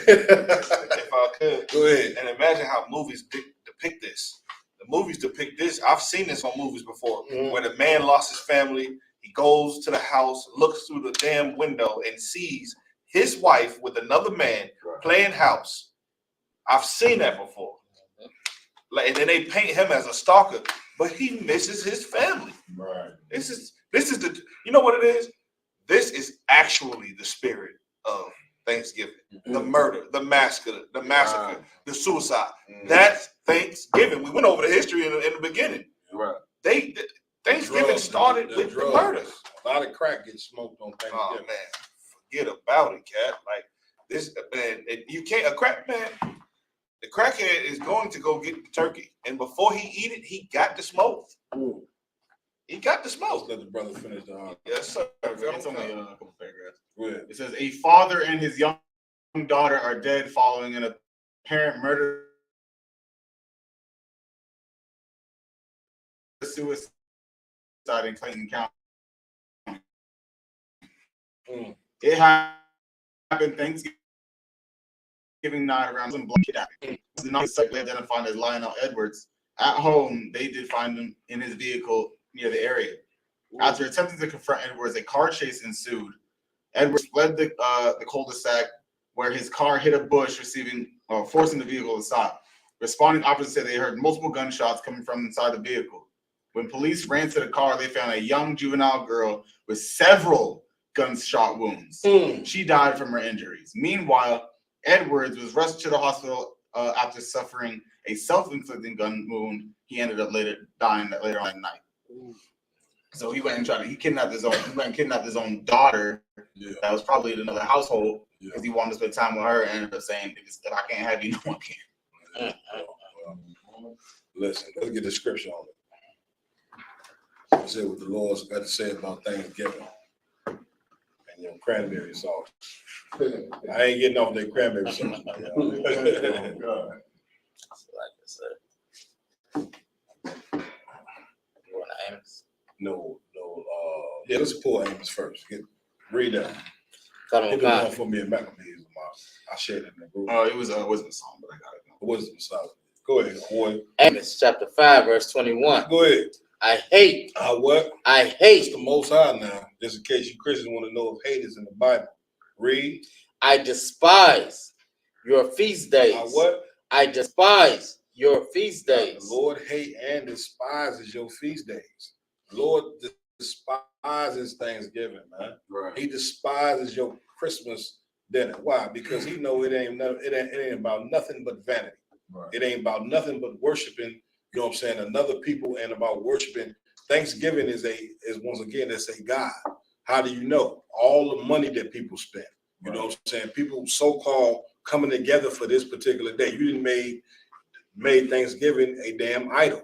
I: If I could,
N: go ahead.
I: And imagine how movies depict this. The movies depict this. I've seen this on movies before, where the man lost his family. He goes to the house, looks through the damn window, and sees his wife with another man playing house. I've seen that before. Like, and then they paint him as a stalker, but he misses his family.
N: Right.
I: This is the, you know what it is? This is actually the spirit of Thanksgiving. The murder, the massacre, the suicide. That's Thanksgiving. We went over the history in the beginning.
N: Right.
I: Thanksgiving started with the murders.
N: A lot of crack gets smoked on Thanksgiving.
I: Oh man, forget about it, cat. Like this, man. You can't. A crack man. The crackhead is going to go get the turkey, and before he eat it, he got the smoke. He got the smoke.
N: Let the brother finish the argument.
I: Yes, sir.
L: It's only a couple paragraphs.
N: Good.
L: It says a father and his young daughter are dead following an apparent murder suicide in Clayton County. It happened Thanksgiving night around some block kidnapping. The night subject identified as Lionel Edwards. At home, they did find him in his vehicle near the area. After attempting to confront Edwards, a car chase ensued. Edwards fled the cul-de-sac where his car hit a bush, forcing the vehicle to stop. Responding officers said they heard multiple gunshots coming from inside the vehicle. When police ran to the car, they found a young juvenile girl with several gunshot wounds. She died from her injuries. Meanwhile, Edwards was rushed to the hospital after suffering a self-inflicted gun wound. He ended up dying later on at night. So he went and kidnapped his own daughter.
N: Yeah.
L: That was probably in another household because he wanted to spend time with her, and ended up saying, "If I can't have you, no one can."
N: Listen, let's get the scripture on it. Let's see what the Lord's got to say about Thanksgiving and your cranberry sauce. I ain't getting off that cranberry sauce. No. Yeah, let's pull Amos first. Read that. Hit the one for me and Maccabees. I shared it in the group.
L: It was a wisdom song, but I got it.
N: Wisdom song. Go ahead, boy.
K: Amos chapter 5, verse 21.
N: Go ahead.
K: I hate.
N: What?
K: I hate.
N: It's the Most High now. Just in case you Christians want to know if hate is in the Bible. Read.
K: I despise your feast days.
N: What?
K: I despise your feast days.
N: The Lord hate and despises your feast days. The Lord despises Thanksgiving, man.
J: Right.
N: He despises your Christmas dinner. Why? Because he know it ain't about nothing but vanity.
J: Right.
N: It ain't about nothing but worshiping, you know what I'm saying, another people, and about worshiping. Thanksgiving is once again, it's a God. How do you know? All the money that people spend. You know what I'm saying? People so-called coming together for this particular day. You didn't made Thanksgiving a damn idol.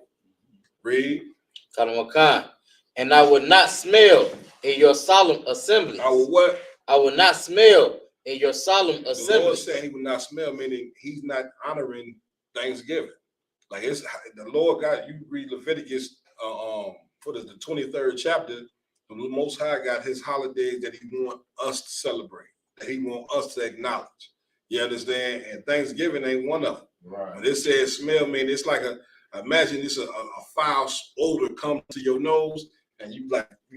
N: Read.
K: And I will not smell in your solemn assembly.
N: I will what?
K: I will not smell in your solemn assembly.
N: The Lord said he will not smell, meaning he's not honoring Thanksgiving. Like it's the Lord God, you read Leviticus for the 23rd chapter, the Most High got his holidays that he want us to celebrate, that he want us to acknowledge. You understand? And Thanksgiving ain't one of them.
J: Right.
N: But it says smell, mean it's like imagine it's a foul odor come to your nose and you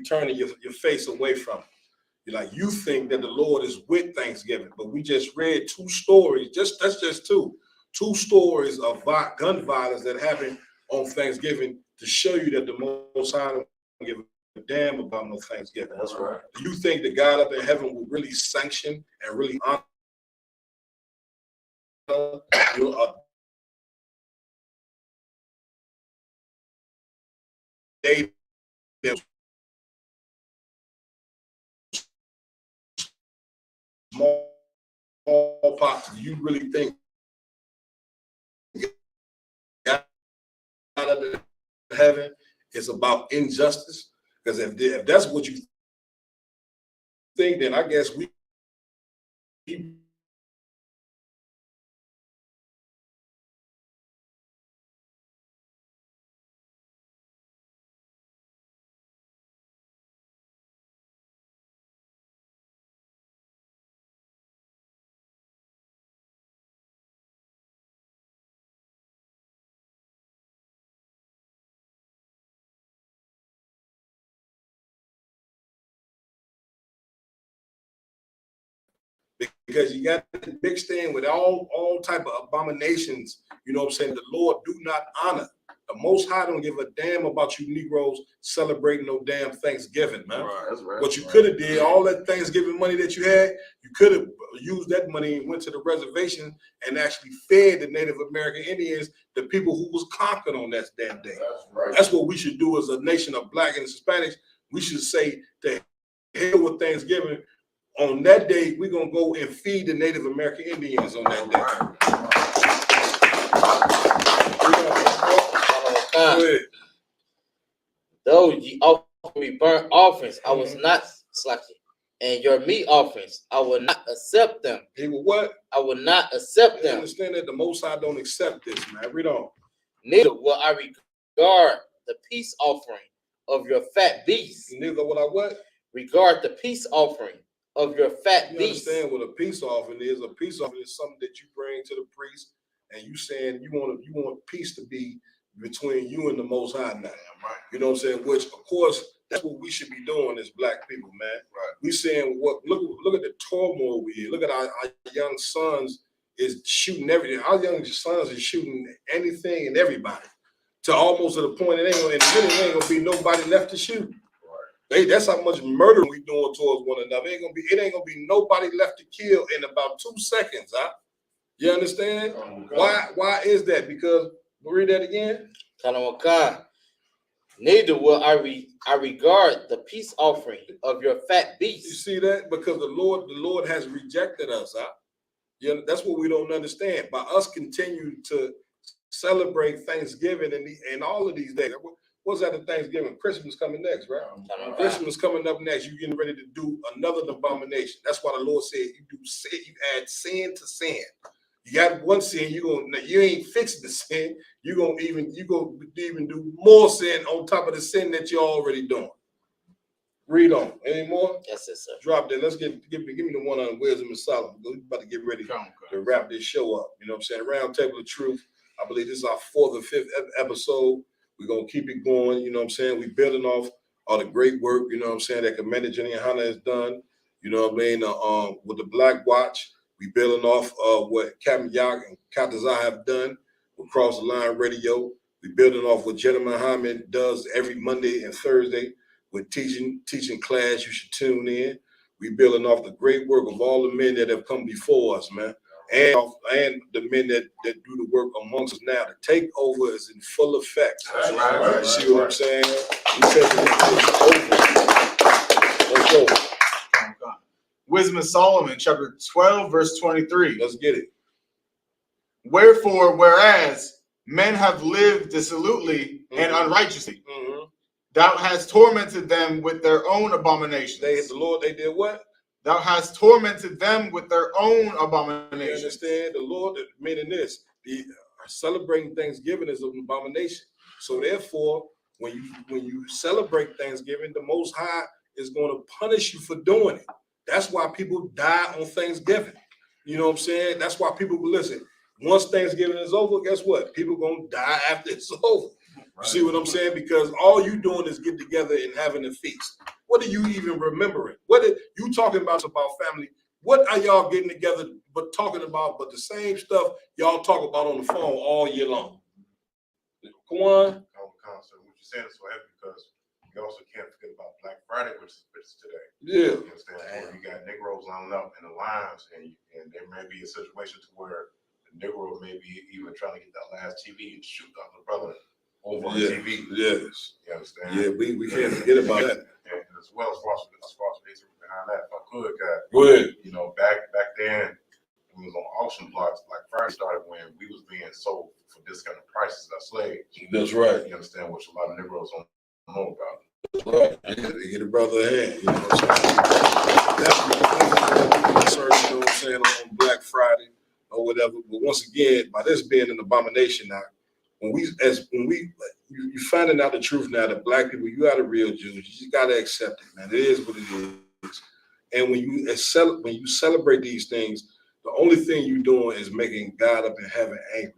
N: turning your face away from it. you think that the Lord is with Thanksgiving, but we just read two stories. That's just two stories of gun violence that happened on Thanksgiving to show you that the Most High don't give a damn about no Thanksgiving.
J: That's right.
N: Do you think the God up in heaven will really sanction and really honor a day that smallpox? Do you really think God up in heaven is about injustice? Because if that's what you think, then I guess we because you got the big stand with all type of abominations, you know what I'm saying? The Lord do not honor. The Most High don't give a damn about you Negroes celebrating no damn Thanksgiving, man.
J: Right, that's right.
N: What you could have did, all that Thanksgiving money that you had, you could have used that money and went to the reservation and actually fed the Native American Indians, the people who was conquered on that damn day.
J: That's right.
N: That's what we should do as a nation of Black and Hispanics. We should say to hell with Thanksgiving. On that day, we're going to go and feed the Native American Indians on that day.
K: Though ye offer me burnt offerings, I was not slacking. And your meat offerings, I will not accept them.
N: He will what?
K: I will not accept them.
N: Understand that the Most High don't accept this, man. Read on.
K: Neither will I regard the peace offering of your fat beasts.
N: Neither will I what?
K: Regard the peace offering of your fat beasts.
N: You understand what a peace offering is? A peace offering is something that you bring to the priest, and you saying you want peace to be between you and the Most High now.
J: Right.
N: You know what I'm saying? Which, of course, that's what we should be doing as Black people, man.
J: Right. We
N: saying look at the turmoil we in. Look at our young sons is shooting everything. Our young sons is shooting anything and everybody to almost to the point it ain't gonna be nobody left to shoot. That's how much murder we doing towards one another. It ain't gonna be nobody left to kill in about 2 seconds, huh? You understand? Why is that? Because read that again.
K: Neither will I regard the peace offering of your fat beasts.
N: You see that? Because the Lord has rejected us, huh? That's what we don't understand. By us continue to celebrate Thanksgiving and all of these days. What's that? Thanksgiving? Christmas coming next, right? Christmas coming up next. You're getting ready to do another abomination. That's why the Lord said you add sin to sin. You got one sin, you ain't fixing the sin. You gonna even do more sin on top of the sin that you're already doing. Read on. Any more?
K: Yes, sir.
N: Drop that. Let's give me the one on wisdom and Solomon. We're about to get ready to wrap this show up. You know what I'm saying? Round Table of Truth. I believe this is our 4th or 5th episode. We're going to keep it going, you know what I'm saying? We're building off all the great work, you know what I'm saying, that Commander GEN.YAHANNA has done, you know what I mean, with the Black Watch. We're building off what Captain Yak and Captain Zah have done with Cross the Line Radio. We're building off what General Muhammad does every Monday and Thursday with teaching class. You should tune in. We're building off the great work of all the men that have come before us, man. And the men that do the work amongst us now. The takeover is in full effect.
J: That's right.
N: You see what I'm saying? We taking this over. Let's go.
L: Wisdom of Solomon, chapter 12, verse 23.
N: Let's get it.
L: Wherefore, whereas men have lived dissolutely and unrighteously, thou hast tormented them with their own abominations.
N: They did what?
L: Thou hast tormented them with their own abominations.
N: You understand? The Lord, meaning this, celebrating Thanksgiving is an abomination. So therefore, when you celebrate Thanksgiving, the Most High is going to punish you for doing it. That's why people die on Thanksgiving. You know what I'm saying? That's why people listen. Once Thanksgiving is over, guess what? People gonna die after it's over. Right. See what I'm saying? Because all you doing is getting together and having a feast. What are you even remembering? What are you talking about family? What are y'all getting together but talking about but the same stuff y'all talk about on the phone all year long? Come on.
J: Concert. What you're saying is so heavy because you also can't forget about Black Friday, which is today.
N: Yeah.
J: You understand? Where you got Negroes lining up in the lines, and there may be a situation to where the Negro may be even trying to get that last TV and shoot the other brother over on TV.
N: Yes.
J: You understand?
N: Yeah, we can't forget about that.
J: And as well as far as the history behind that, if I could, God,
N: Go ahead.
J: you know, back then, it was on auction blocks. Like Friday started when we was being sold for discounted prices as slaves.
N: That's right.
J: You understand, which a lot of Negroes don't know about.
N: That's right. Yeah, they get a brother ahead. You know what I'm saying? That's research, you know what I'm saying, on Black Friday or whatever. But once again, by this being an abomination now, you finding out the truth now that Black people, you are the real Jews. You just gotta accept it, man. It is what it is. And when you celebrate these things, the only thing you're doing is making God up in heaven angry.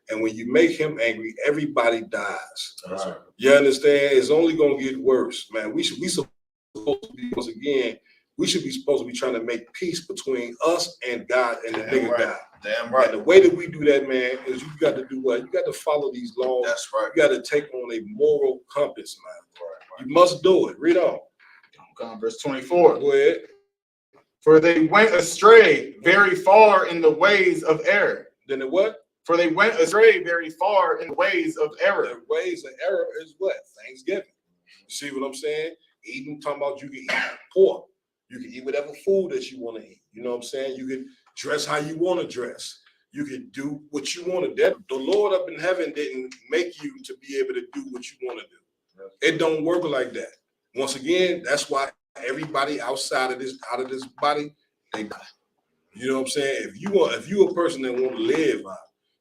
N: And when you make him angry, everybody dies.
J: Right.
N: You understand? It's only gonna get worse, man. We supposed to be, once again, we should be supposed to be trying to make peace between us and God and the nigga God.
I: Damn right.
N: And the way that we do that, man, is you got to do what? You got to follow these laws.
I: That's right.
N: You got to take on a moral compass, man. Right. You must do it. Read on.
L: Verse 24.
N: Go ahead.
L: For they went astray very far in the ways of error.
N: Then it what?
L: For they went astray very far in the ways of error.
N: The ways of error is what? Thanksgiving. You see what I'm saying? Eating, talking about you can eat pork. You can eat whatever food that you want to eat. You know what I'm saying? You can dress how you want to dress. You can do what you want to do. The Lord up in heaven didn't make you to be able to do what you want to do. It don't work like that. Once again, that's why everybody outside of this, out of this body, they die. You know what I'm saying? If you a person that want to live,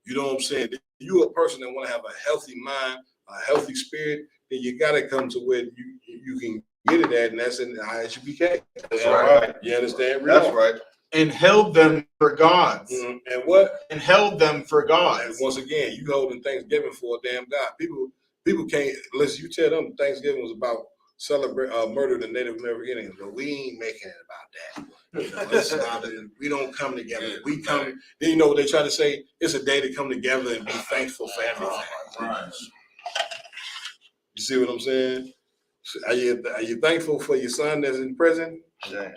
N: you know what I'm saying? If you a person that want to have a healthy mind, a healthy spirit, then you got to come to where you can get it at, and that's in the ISUPK.
I: That's right.
N: You understand?
I: That's right.
L: And held them for gods.
N: Mm-hmm. And what?
L: And held them for gods.
N: And once again, you holding Thanksgiving for a damn God. People can't, unless you tell them Thanksgiving was about murder the Native Americans, but we ain't making it about that. You know, it's not, we don't come together. We come, then you know what they try to say? It's a day to come together and be thankful for everything.
I: Right.
N: You see what I'm saying? Are you thankful for your son that's in prison?
I: Yeah.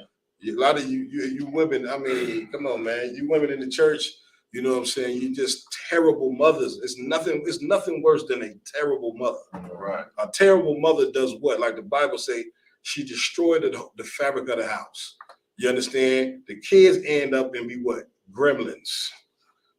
N: A lot of you women, I mean, come on, man. You women in the church, you know what I'm saying? You just terrible mothers. It's nothing worse than a terrible mother.
I: Right.
N: A terrible mother does what? Like the Bible say, she destroyed the fabric of the house. You understand? The kids end up and be what? Gremlins.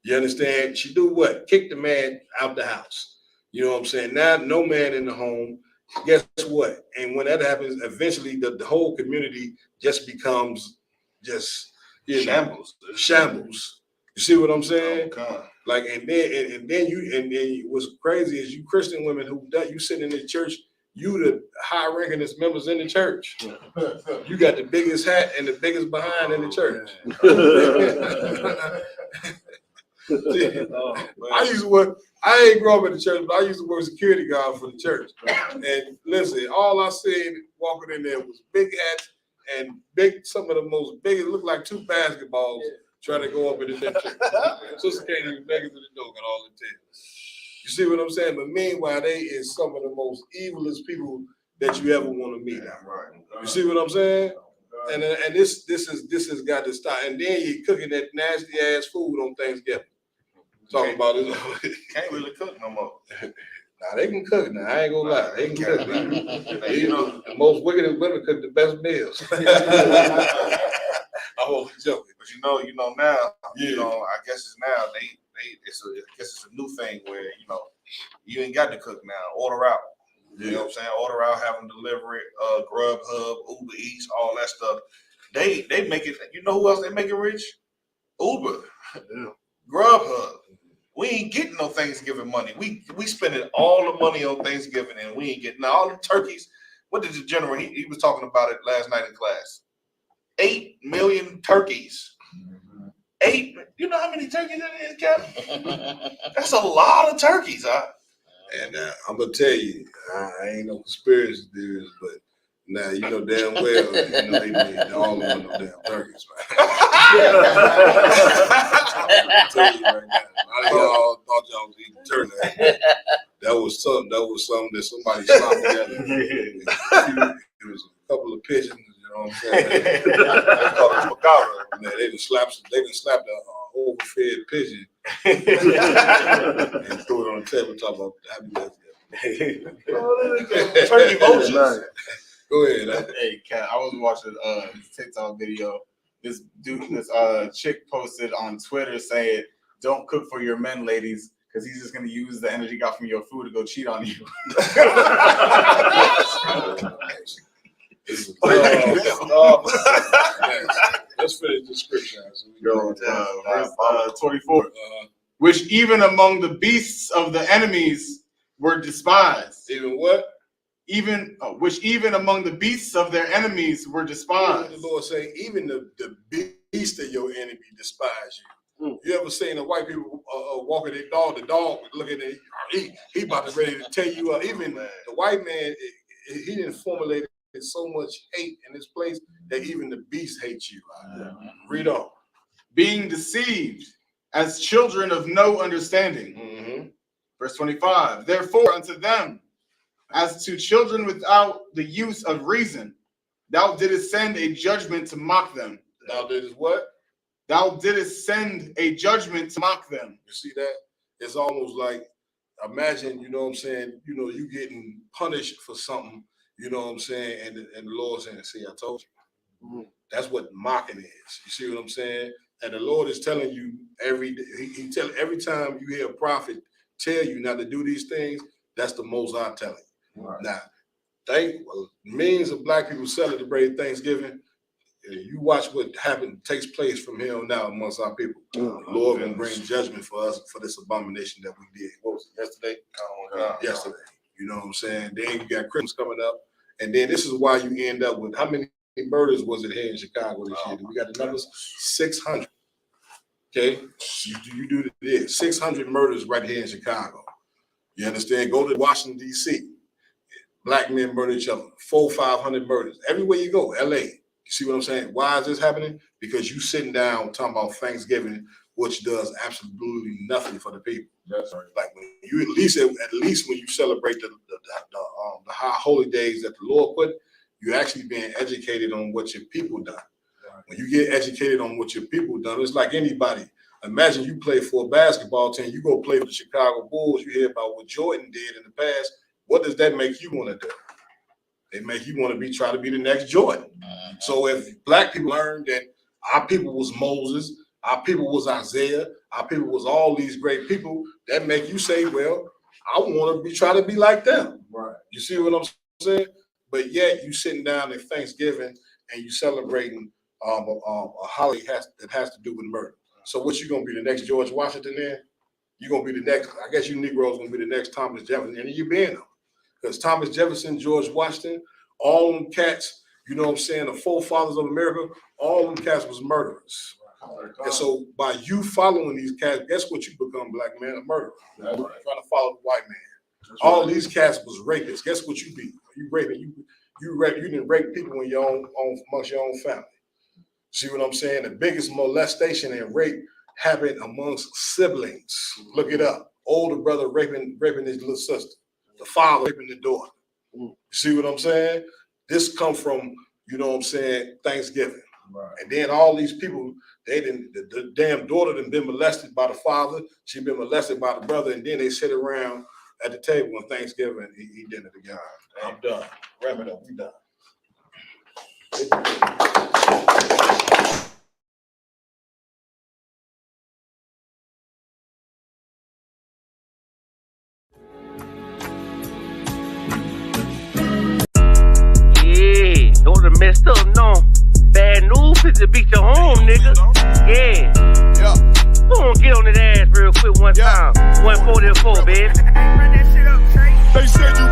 N: You understand? She do what? Kick the man out the house. You know what I'm saying? Now, no man in the home. Guess what? And when that happens, eventually the whole community just becomes just
I: shambles.
N: Shambles. You see what I'm saying?
I: Okay.
N: Like, and then what's crazy is you Christian women who you sitting in the church, you the high rankingest members in the church. You got the biggest hat and the biggest behind in the church. I ain't grow up in the church, but I used to work security guard for the church. And listen, all I seen walking in there was big hats and some of the most biggest, look like two basketballs trying to go up in the church. Sister can't even make it to the door, got all the tails. You see what I'm saying? But meanwhile, they is some of the most evilest people that you ever want to meet.
I: Right.
N: You see what I'm saying? And this has got to stop. And then you're cooking that nasty ass food on Thanksgiving. Talking about it.
I: Can't really cook no more.
N: Nah, they can cook now. I ain't gonna lie. They can cook. You know, the most wickedest women cook the best meals. I'm only joking.
I: But you know now, you know, I guess it's now it's a new thing where, you know, you ain't got to cook now. Order out. You know what I'm saying? Order out, have them deliver it, Grubhub, Uber Eats, all that stuff. They make it, you know who else they make it rich? Uber.
N: Yeah.
I: Grubhub. We ain't getting no Thanksgiving money. We spending all the money on Thanksgiving and we ain't getting all the turkeys. What did the general, he was talking about it last night in class. 8 million turkeys. 8, you know how many turkeys that is, Captain? That's a lot of turkeys, huh?
N: And I'm gonna tell you, I ain't no conspiracy theorist, but Now you know damn well, you know they all on no damn turkeys, man. I tell you right now, a lot of y'all thought y'all was eating turkey. That was something that somebody slapped together. It was a couple of pigeons, you know what I'm saying? They call it picaro. Man, they done slapped the overfed pigeon and threw it on the tabletop of happy birthday.
L: Turkey vultures.
N: Go ahead.
L: Hey, Kat, I was watching this TikTok video. This chick posted on Twitter saying, "Don't cook for your men, ladies, because he's just gonna use the energy you got from your food to go cheat on you."
N: Let's finish the scripture. So we
L: go verse 24. Which even among the beasts of the enemies were despised.
N: Even what?
L: Which even among the beasts of their enemies were despised.
N: The Lord say, even the beast of your enemy despise you. You ever seen a white people walking their dog? The dog looking at he about to ready to tear you up. Even the white man, he didn't formulate so much hate in this place that even the beast hates you. Read on.
L: Being deceived as children of no understanding. Verse 25. Therefore unto them, as to children without the use of reason, thou didst send a judgment to mock them.
N: Thou didst what?
L: Thou didst send a judgment to mock them.
N: You see that? It's almost like, imagine, you know what I'm saying, you know, you getting punished for something, you know what I'm saying, and the Lord saying, see, I told you. That's what mocking is. You see what I'm saying? And the Lord is telling you every time you hear a prophet tell you not to do these things, that's the Most High telling you. Now, millions of black people celebrate Thanksgiving. You watch what takes place from here on out amongst our people. The Lord gonna bring judgment for us for this abomination that we did. What was it, yesterday? Yesterday. You know what I'm saying? Then you got Christmas coming up, and then this is why you end up with how many murders was it here in Chicago this year? We got the numbers 600. Okay, you do this 600 murders right here in Chicago. You understand? Go to Washington D.C. Black men murder each other. 400-500 murders everywhere you go. L.A. You see what I'm saying? Why is this happening? Because you sitting down talking about Thanksgiving, which does absolutely nothing for the people.
L: That's right.
N: Like when you at least when you celebrate the high holy days that the Lord put, you're actually being educated on what your people done. Right. When you get educated on what your people done, it's like anybody. Imagine you play for a basketball team, you go play for the Chicago Bulls, you hear about what Jordan did in the past. What does that make you want to do? It make you want to try to be the next Jordan. So if black people learned that our people was Moses, our people was Isaiah, our people was all these great people, that make you say, well, I want to try to be like them.
L: Right.
N: You see what I'm saying? But yet you sitting down at Thanksgiving and you celebrating a holiday that has to do with murder. So what you gonna be, the next George Washington then? You're gonna be the next, I guess you Negroes gonna be the next Thomas Jefferson, and you being them. Because Thomas Jefferson, George Washington, all them cats, you know what I'm saying, the forefathers of America, all them cats was murderers. And so by you following these cats, guess what you become, black man? A murderer. Right. Trying to follow the white man. That's all right. These cats was rapists. Guess what you be? You raping, you didn't rape people in your own amongst your own family. See what I'm saying? The biggest molestation and rape happened amongst siblings. Look it up. Older brother raping his little sister. The father raping the daughter. You see what I'm saying? This come from, you know what I'm saying, Thanksgiving. Right. And then all these people, the damn daughter done been molested by the father. She been molested by the brother. And then they sit around at the table on Thanksgiving and eat dinner together. I'm done. Wrap it up. We done.
G: Don't have messed up, no. Bad news is to beat your home, nigga. Yeah. Go on, get on that ass real quick one time. 144, baby.
C: They said you